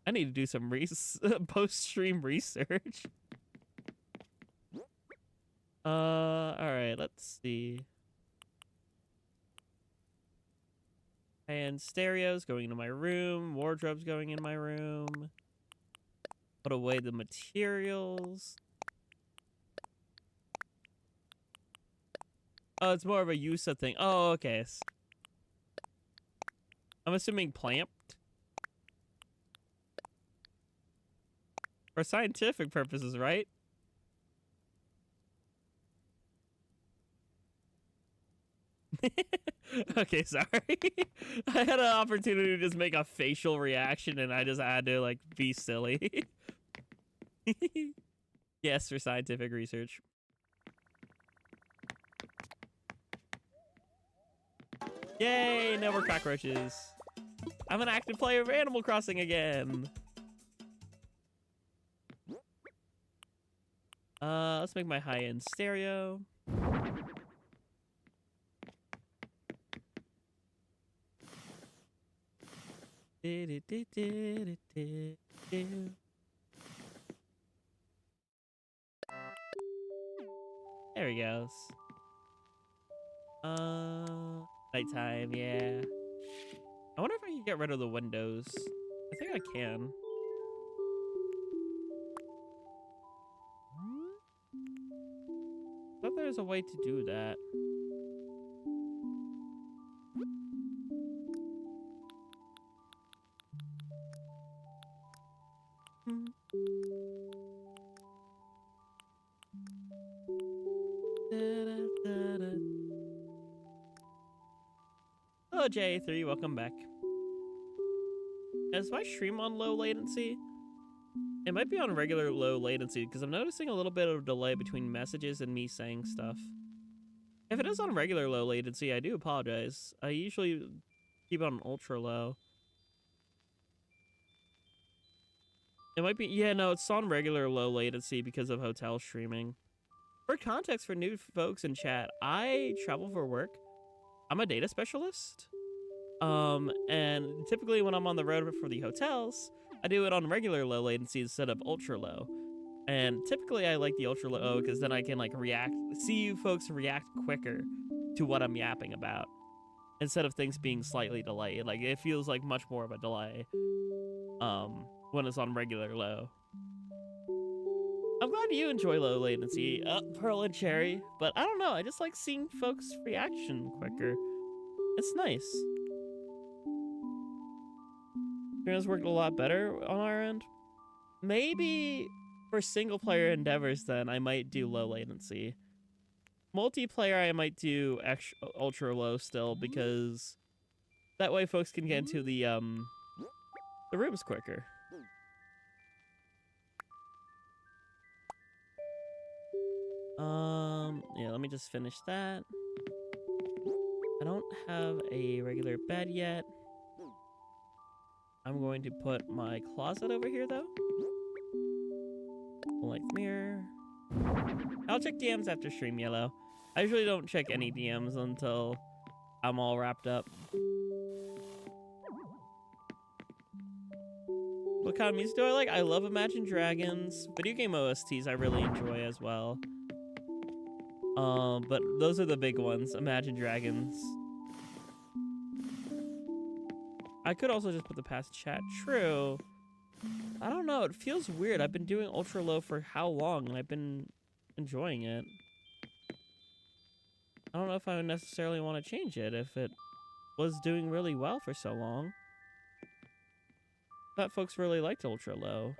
I need to do some post-stream research. Alright, let's see. And stereos going into my room. Wardrobes going in my room. Put away the materials. Oh, it's more of a use of thing. Oh, okay. I'm assuming plant. For scientific purposes, right? Okay, sorry. I had an opportunity to just make a facial reaction and I just had to, like, be silly. Yes, for scientific research. Yay, no more cockroaches. I'm an active player of Animal Crossing again. Let's make my high-end stereo. There he goes. Nighttime, yeah. I wonder if I can get rid of the windows. I think I can. I thought there was a way to do that. Hello, J3, welcome back. Is my stream on low latency? It might be on regular low latency because I'm noticing a little bit of delay between messages and me saying stuff. If it is on regular low latency, I do apologize. I usually keep it on ultra low. It might be, yeah, no, it's on regular low latency because of hotel streaming. For context for new folks in chat, I travel for work. I'm a data specialist. And typically when I'm on the road for the hotels, I do it on regular low latency instead of ultra low. And typically I like the ultra low because then I can like see you folks react quicker to what I'm yapping about. Instead of things being slightly delayed. Like it feels like much more of a delay when it's on regular low. I'm glad you enjoy low latency, Pearl and Cherry, but I don't know, I just like seeing folks' reaction quicker. It's nice. Streamers worked a lot better on our end. Maybe for single player endeavors, then I might do low latency. Multiplayer, I might do ultra low still, because that way folks can get into the rooms quicker. Yeah, let me just finish that. I don't have a regular bed yet. I'm going to put my closet over here, though. Full-length mirror. I'll check DMs after stream, Yellow. I usually don't check any DMs until I'm all wrapped up. What kind of music do I like? I love Imagine Dragons. Video game OSTs I really enjoy as well. But those are the big ones. Imagine Dragons. I could also just put the past chat. True. I don't know. It feels weird. I've been doing ultra low for how long, and I've been enjoying it. I don't know if I would necessarily want to change it if it was doing really well for so long. I thought folks really liked ultra low.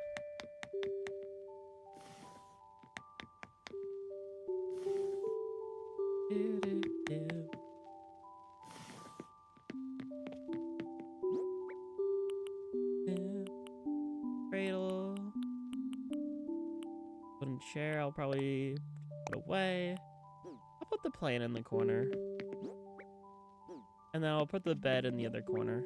Cradle. Wooden chair, I'll probably put away. I'll put the plane in the corner. And then I'll put the bed in the other corner.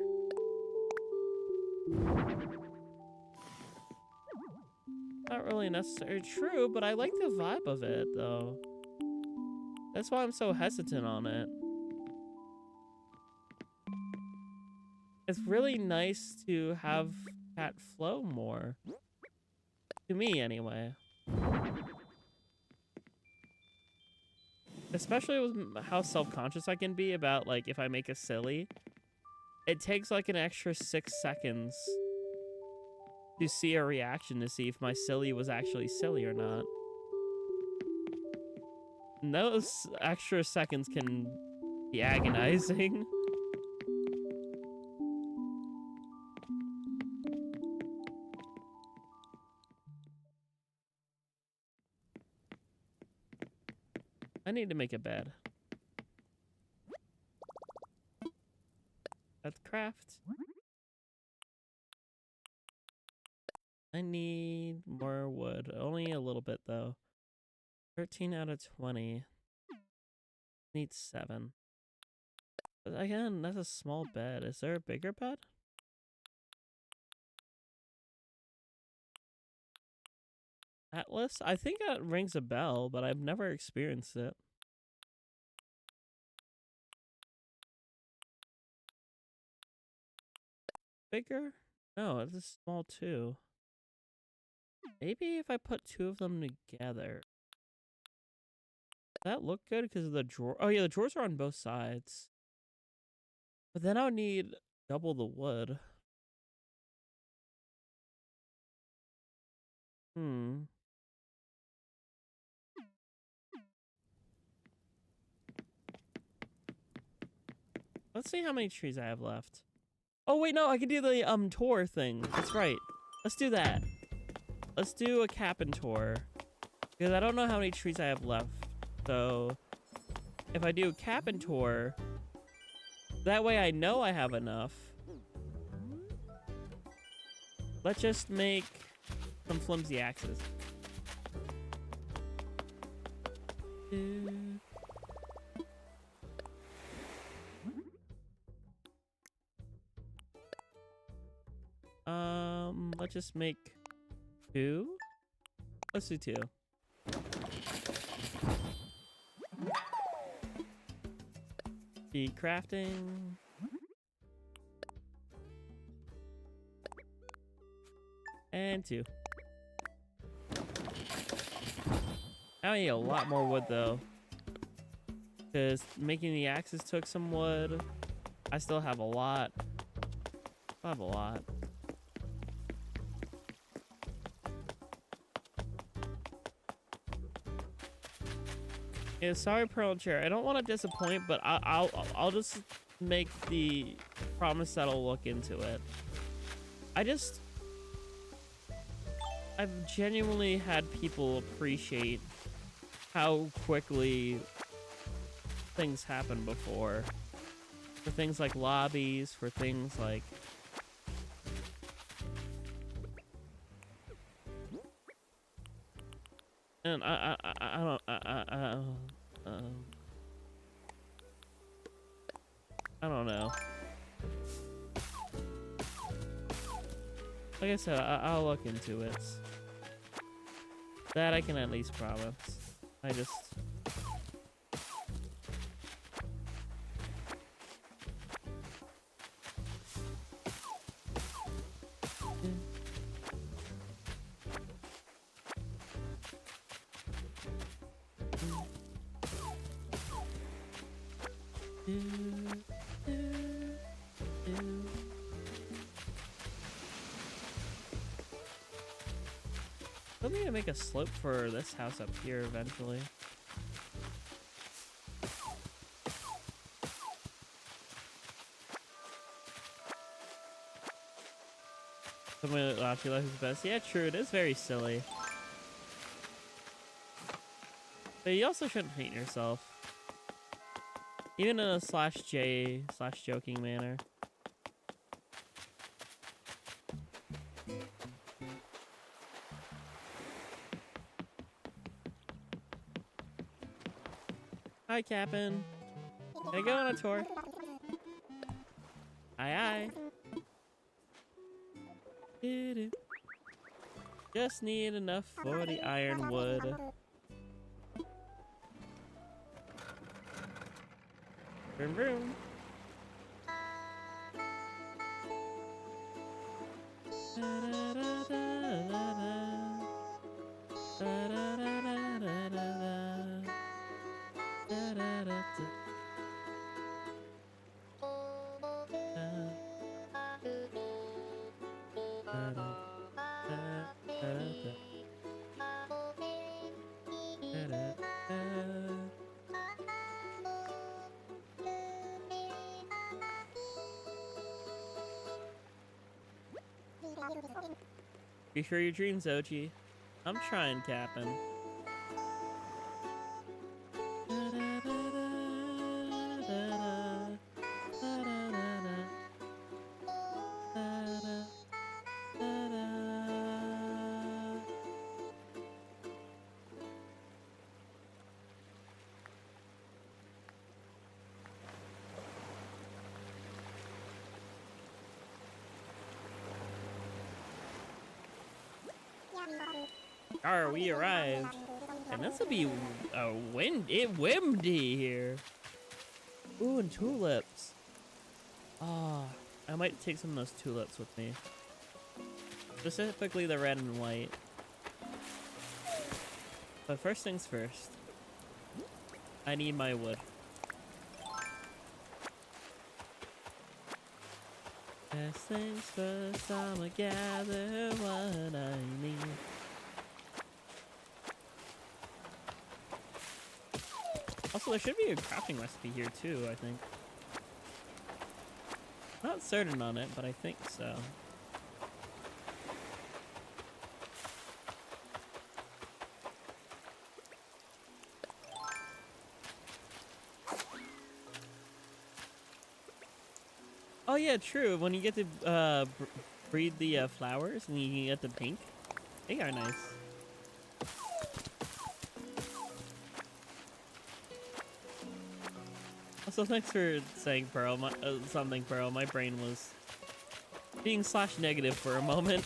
Not really necessarily true, but I like the vibe of it, though. That's why I'm so hesitant on it. It's really nice to have cat flow more. To me, anyway. Especially with how self-conscious I can be about, like, if I make a silly. It takes, like, an extra 6 seconds to see a reaction to see if my silly was actually silly or not. And those extra seconds can be agonizing. I need to make a bed. Let's craft. I need more wood. Only a little bit, though. 13 out of 20. Need 7. But again, that's a small bed. Is there a bigger bed? Atlas? I think that rings a bell, but I've never experienced it. Bigger? No, it's small too. Maybe if I put 2 of them together. Does that look good because of the drawer? Oh yeah, the drawers are on both sides. But then I would need double the wood. Let's see how many trees I have left. Oh wait, no, I can do the tour thing. That's right. Let's do that. Let's do a cap and tour. Because I don't know how many trees I have left. So if I do a cap and tour, that way I know I have enough. Let's just make some flimsy axes. Let's just make 2. Let's do 2. Be crafting. And 2. I need a lot more wood though. Because making the axes took some wood. I still have a lot. I have a lot. Yeah, sorry, Pearl Chair. I don't want to disappoint, but I'll just make the promise that I'll look into it. I've genuinely had people appreciate how quickly things happen before. For things like lobbies, for things like... And I don't know. Like I said, I'll look into it. That I can at least promise. I just... I'm gonna make a slope for this house up here eventually. Someone actually life is best. Yeah, true. It is very silly. But you also shouldn't hate yourself. Even in a /J/joking manner. Hi, Cap'n. Can I go on a tour? Aye, aye. Doo-doo. Just need enough for the ironwood. Vroom vroom. You sure your dreams, Ochi? I'm trying, Cap'n. We arrived, and this will be windy here. Ooh, and tulips. Ah, I might take some of those tulips with me. Specifically the red and white. But first things first. I need my wood. First things first, I'ma gather what I need. Also, there should be a crafting recipe here too, I think. Not certain on it, but I think so. Oh yeah, true. When you get to breed the flowers and you can get the pink, they are nice. Also, thanks for saying Pearl. Something Pearl. My brain was being /negative for a moment.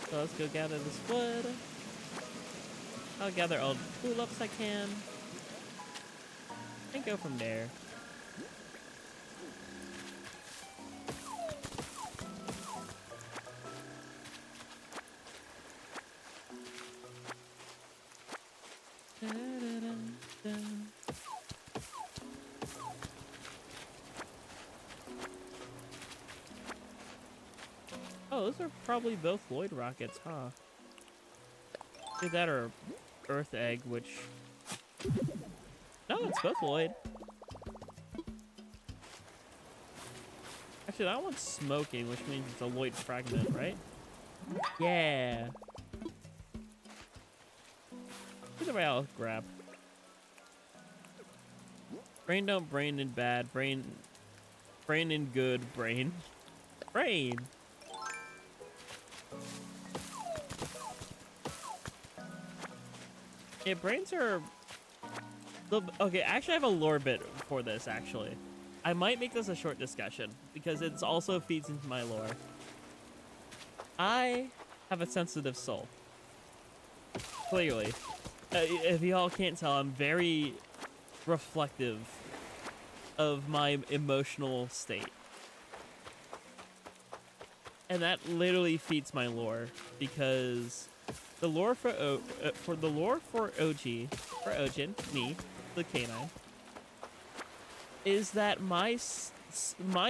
So let's go gather this wood. I'll gather all the tulips I can. And go from there. Oh, those are probably both Lloyd rockets, huh? Either that or Earth Egg, which... No, it's both Lloyd. Actually, that one's smoking, which means it's a Lloyd fragment, right? Yeah. Either way, I'll grab. Brain don't, brain in bad, brain in good, brain. Brain! Yeah, brains are... Okay, actually I have a lore bit for this, actually. I might make this a short discussion, because it also feeds into my lore. I have a sensitive soul. Clearly. If y'all can't tell, I'm very reflective of my emotional state. And that literally feeds my lore, because the lore for Ojin, me, the canine, is that my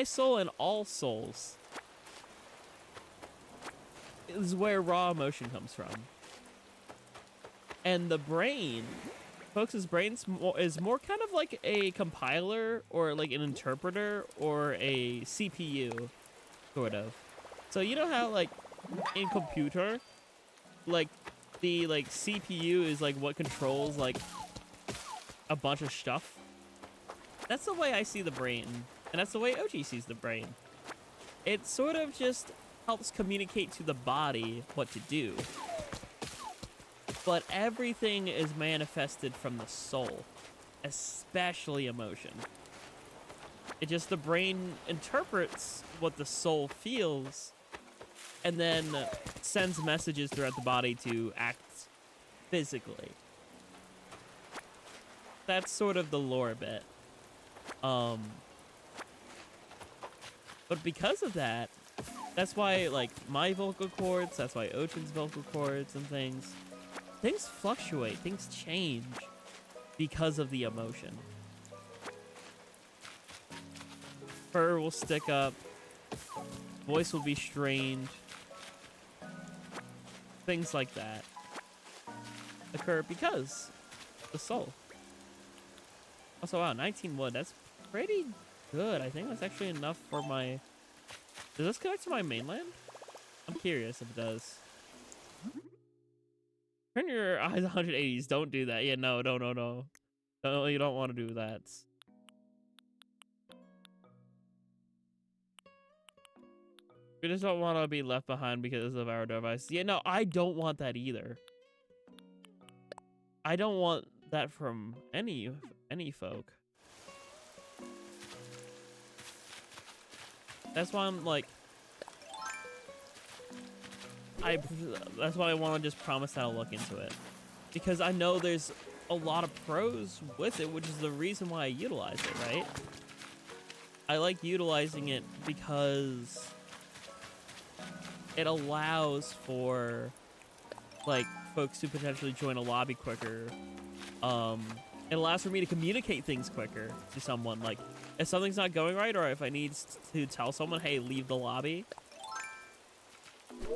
soul and all souls is where raw emotion comes from. And the brain, folks' brains is more kind of like a compiler or like an interpreter or a CPU, sort of. So you know how like in computer, like the CPU is like what controls like a bunch of stuff? That's the way I see the brain, and that's the way OG sees the brain. It sort of just helps communicate to the body what to do. But everything is manifested from the soul, especially emotion. It just, the brain interprets what the soul feels and then sends messages throughout the body to act physically. That's sort of the lore bit. But because of that, that's why, like, my vocal cords, that's why Ochin's vocal cords and things fluctuate, things change because of the emotion. Fur will stick up, voice will be strained, things like that occur because the soul. Also, wow, 19 wood, that's pretty good. I think that's actually enough for my... Does this connect to my mainland? I'm curious if it does. Turn your eyes 180s. Don't do that. Yeah, no. No, you don't want to do that. We just don't want to be left behind because of our device. Yeah, no, I don't want that either. I don't want that from any folk. That's why I'm like... That's why I want to just promise that I'll look into it. Because I know there's a lot of pros with it, which is the reason why I utilize it, right? I like utilizing it because it allows for, like, folks to potentially join a lobby quicker. It allows for me to communicate things quicker to someone. Like, if something's not going right, or if I need to tell someone, hey, leave the lobby,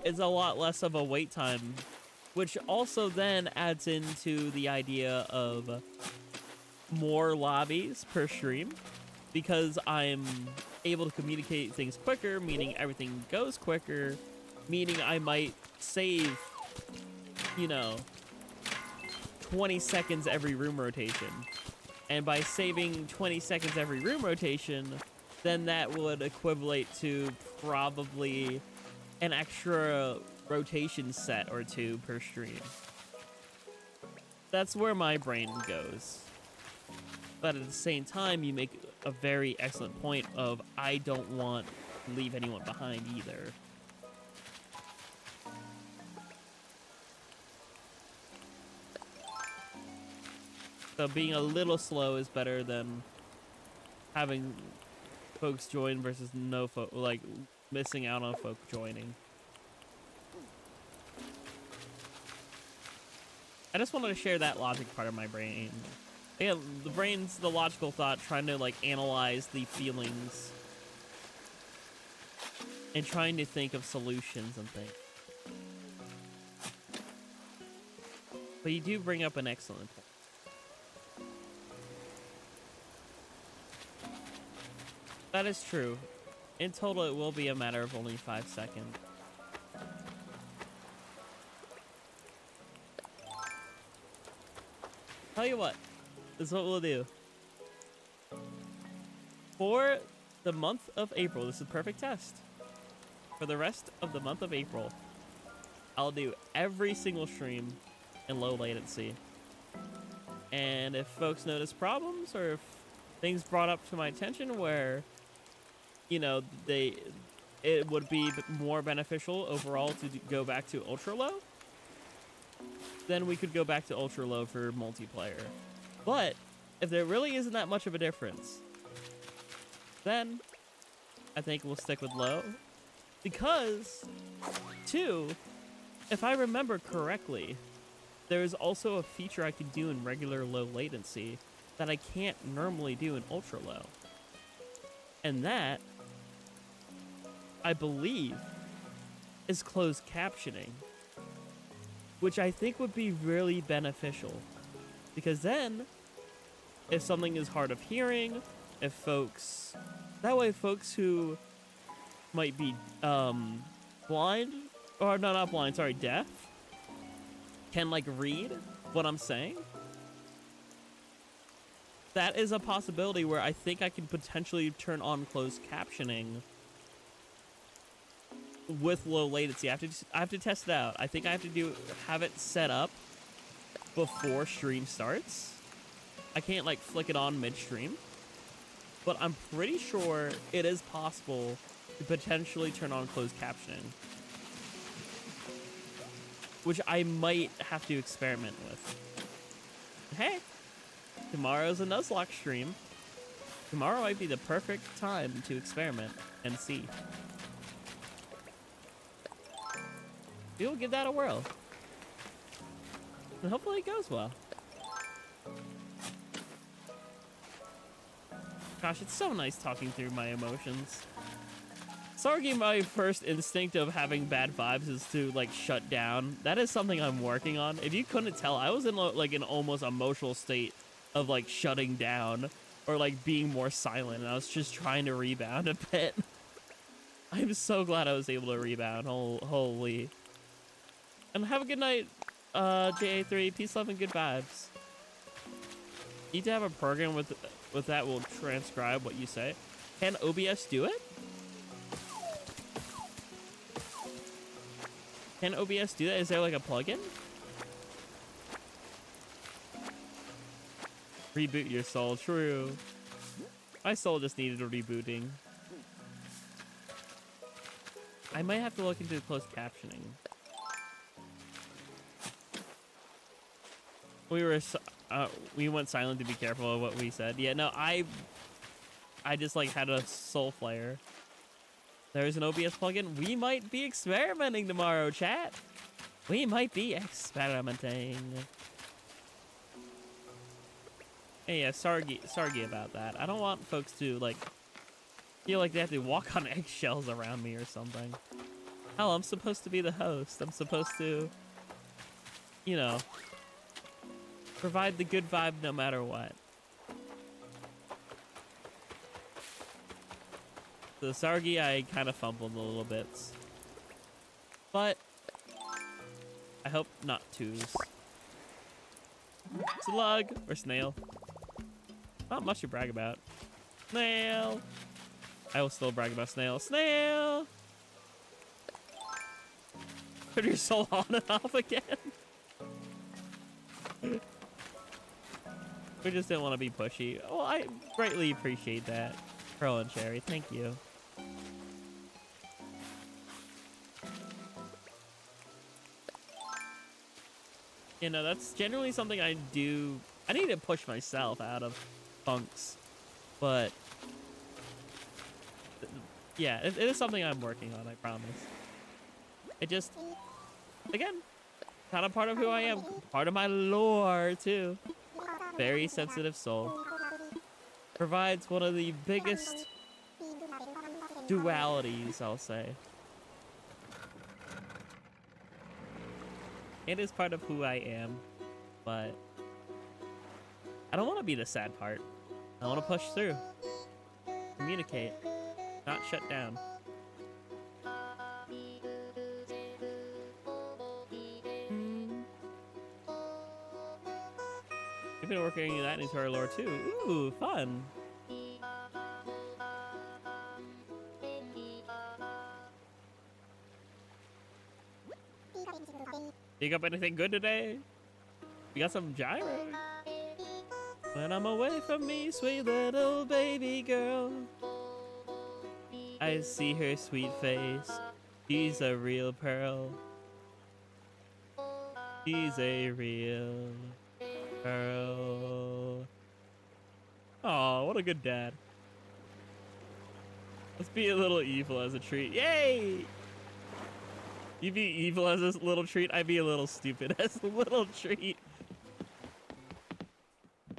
it's a lot less of a wait time, which also then adds into the idea of more lobbies per stream, because I'm able to communicate things quicker, meaning everything goes quicker, meaning I might save, you know, 20 seconds every room rotation. And by saving 20 seconds every room rotation, then that would equivalent to probably an extra rotation set or two per stream. That's where my brain goes. But at the same time, you make a very excellent point of, I don't want to leave anyone behind either. So being a little slow is better than having folks join versus no folk, like missing out on folk joining. I just wanted to share that logic part of my brain. Yeah, the brain's the logical thought, trying to like analyze the feelings and trying to think of solutions and things. But you do bring up an excellent point. That is true. In total, it will be a matter of only 5 seconds. Tell you what, this is what we'll do. For the month of April, this is a perfect test. For the rest of the month of April, I'll do every single stream in low latency. And if folks notice problems or if things brought up to my attention where, you know, it would be more beneficial overall to go back to ultra low, then we could go back to ultra low for multiplayer. But if there really isn't that much of a difference, then I think we'll stick with low. Because, two, if I remember correctly, there is also a feature I could do in regular low latency that I can't normally do in ultra low. And that, I believe, is closed captioning, which I think would be really beneficial. Because then, if something is hard of hearing, if folks, that way folks who might be blind, or no, not blind, sorry, deaf, can like read what I'm saying. That is a possibility where I think I can potentially turn on closed captioning with low latency. I have to test it out. I think I have to have it set up before stream starts. I can't like flick it on midstream, but I'm pretty sure it is possible to potentially turn on closed captioning, which I might have to experiment with. Hey, tomorrow's a Nuzlocke stream. Tomorrow might be the perfect time to experiment and see. We'll give that a whirl. And hopefully it goes well. Gosh, it's so nice talking through my emotions. Sorry, my first instinct of having bad vibes is to like shut down. That is something I'm working on. If you couldn't tell, I was in like an almost emotional state of like shutting down or like being more silent, and I was just trying to rebound a bit. I'm so glad I was able to rebound. Holy. And have a good night, JA3. Peace, love, and good vibes. Need to have a program with that will transcribe what you say. Can OBS do it? Can OBS do that? Is there like a plugin? Reboot your soul. True. My soul just needed a rebooting. I might have to look into closed captioning. We went silent to be careful of what we said. Yeah, no, I just like had a soul flare. There's an OBS plugin. We might be experimenting tomorrow, chat. We might be experimenting. Hey, yeah, sorry about that. I don't want folks to like feel like they have to walk on eggshells around me or something. Hell, I'm supposed to be the host. I'm supposed to, you know, provide the good vibe no matter what. So Sargi, I kind of fumbled a little bit. But I hope not twos. Slug or snail. Not much to brag about. Snail. I will still brag about snail. Snail! Put your soul on and off again. We just didn't want to be pushy. Well, I greatly appreciate that. Pearl and Cherry, thank you. You know, that's generally something I do. I need to push myself out of funks. But yeah, it is something I'm working on, I promise. It just, again, kind of part of who I am. Part of my lore, too. Very sensitive soul. Provides one of the biggest dualities, I'll say. It is part of who I am, but I don't want to be the sad part. I want to push through, communicate, not shut down. We've been working that into our lore too. Ooh, fun. Dig up anything good today? We got some gyro. When I'm away from me, sweet little baby girl, I see her sweet face. She's a real pearl. She's a real pearl. Oh, what a good dad. Let's be a little evil as a treat. Yay! You be evil as a little treat, I be a little stupid as a little treat.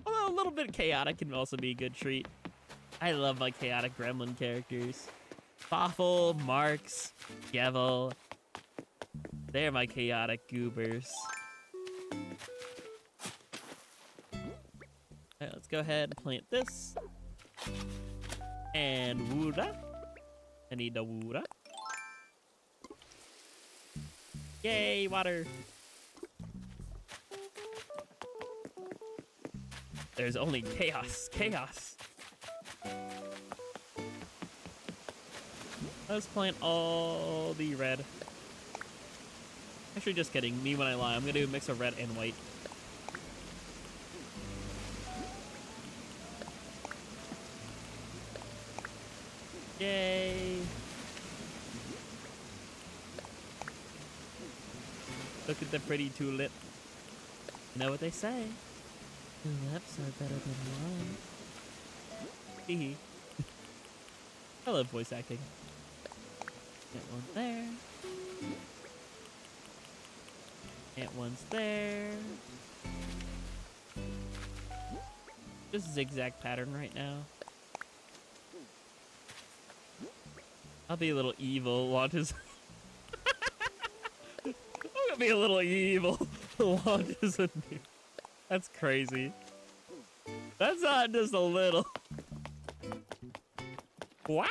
Although a little bit chaotic can also be a good treat. I love my chaotic gremlin characters. Fawful, Marks, Gevel. They're my chaotic goobers. Alright, let's go ahead and plant this. And Wooda. I need the Wooda. Yay, water. There's only chaos, chaos. Let's plant all the red. Actually, just kidding. Me when I lie. I'm gonna do a mix of red and white. Yay. Look at the pretty tulip. You know what they say? Tulips are better than wine. Hee I love voice acting. Get one there. Get one's there. Just zigzag pattern right now. I'll be a little evil. Want his. I'm gonna be a little evil. Want his. That's crazy. That's not just a little. Wow.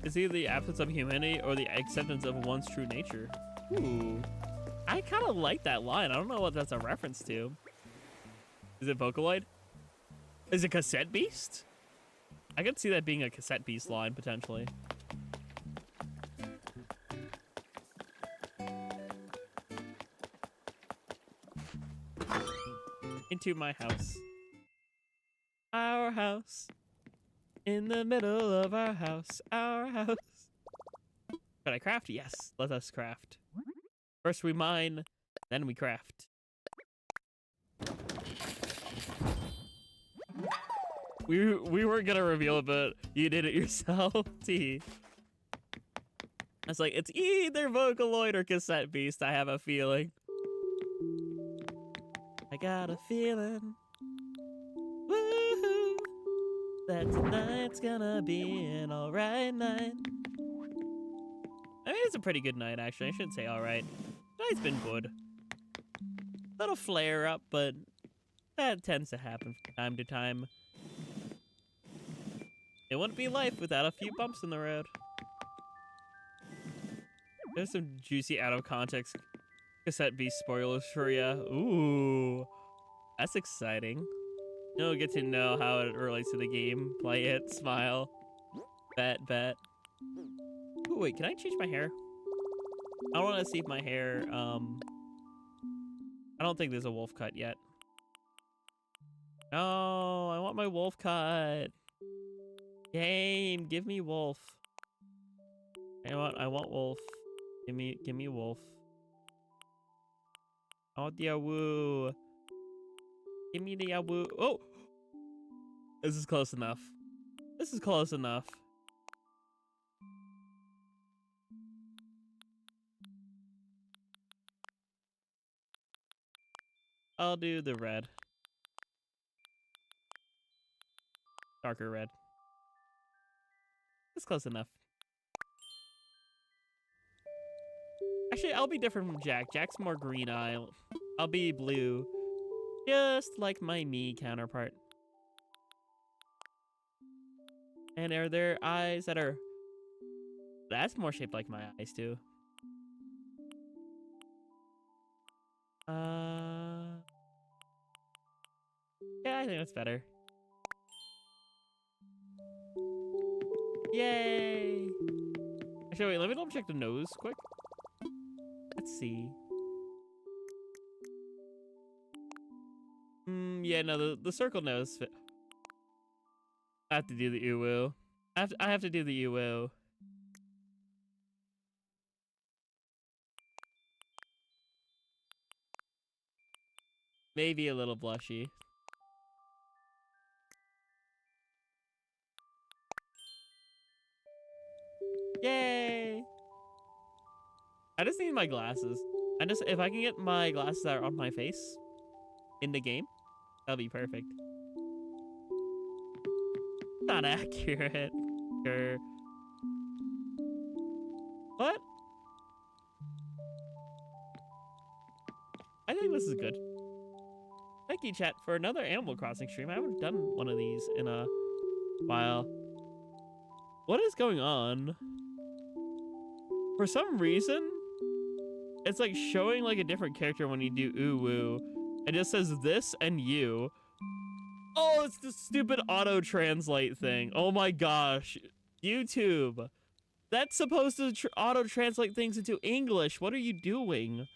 Is either the absence of humanity or the acceptance of one's true nature. Ooh. I kind of like that line. I don't know what that's a reference to. Is it Vocaloid? Is it Cassette Beast? I could see that being a Cassette Beast line, potentially. Into my house. Our house. In the middle of our house. Our house. Should I craft? Yes. Let us craft. First we mine, then we craft. We weren't gonna reveal it, but you did it yourself, T. I was like, it's either Vocaloid or Cassette Beast, I have a feeling. I got a feeling. Woohoo! That tonight's gonna be an alright night. I mean, it's a pretty good night, actually. I shouldn't say alright. Tonight's been good. Little flare up, but that tends to happen from time to time. It wouldn't be life without a few bumps in the road. There's some juicy out of context Cassette Beast spoilers for ya. Ooh, that's exciting. You'll get to know how it relates to the game. Play it, smile, bet. Ooh, wait, can I change my hair? I want to see if my hair, I don't think there's a wolf cut yet. No, I want my wolf cut. Game, give me wolf. I want wolf. Give me wolf. I want the awoo. Give me the awoo. Oh! This is close enough. This is close enough. I'll do the red. Darker red. That's close enough. Actually, I'll be different from Jack. Jack's more green eye. I'll be blue. Just like my me counterpart. And are there eyes that are... That's more shaped like my eyes, too. Yeah, I think that's better. Yay! Actually, wait, let me double check the nose quick. Let's see. Yeah, no, the circle nose fit. I have to do the uwu. I have to do the uwu. Maybe a little blushy. Yay! I just need my glasses. If I can get my glasses that are on my face in the game, that'll be perfect. Not accurate. Sure. What? I think this is good. Thank you, chat, for another Animal Crossing stream. I haven't done one of these in a while. What is going on? For some reason, it's like showing like a different character when you do uwu. It just says this and you. Oh, it's the stupid auto-translate thing. Oh my gosh. YouTube. That's supposed to auto-translate things into English. What are you doing?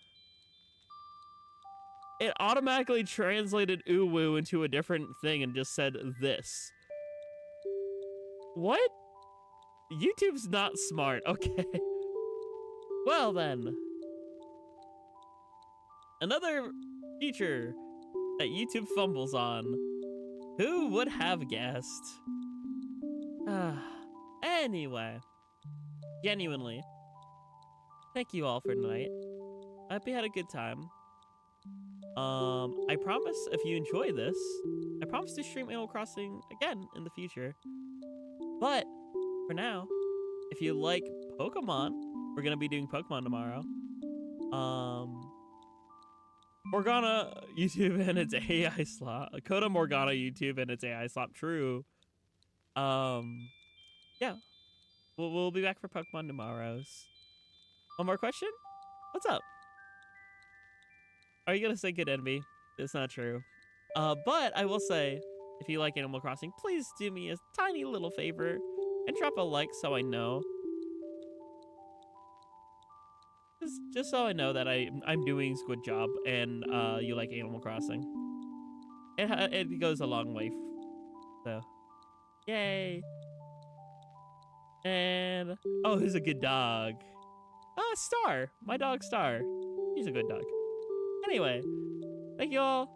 It automatically translated uwu into a different thing and just said this. What? YouTube's not smart. Okay. Well then. Another feature that YouTube fumbles on. Who would have guessed? Anyway. Genuinely. Thank you all for tonight. I hope you had a good time. I promise if you enjoy this, I promise to stream Animal Crossing again in the future. But for now, if you like Pokemon, we're gonna be doing Pokemon tomorrow. Morgana YouTube and its AI slot. Coda Morgana YouTube and its AI slot. True. Yeah. We'll be back for Pokemon tomorrow's. One more question? What's up? Are you gonna say good envy? It's not true. But I will say, if you like Animal Crossing, please do me a tiny little favor and drop a like so I know. Just so I know that I'm doing a good job and you like Animal Crossing. It goes a long way. So, yay! And oh, who's a good dog? Star. My dog Star. He's a good dog. Anyway, thank you all.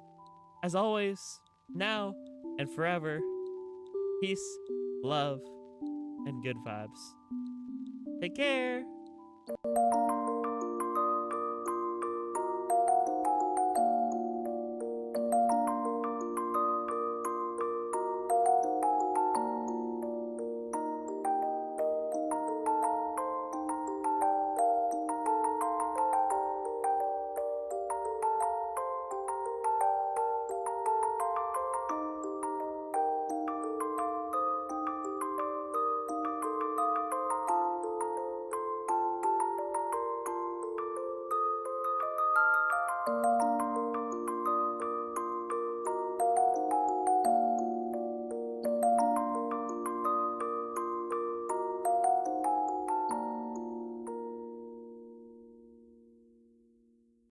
As always, now and forever. Peace, love, and good vibes. Take care.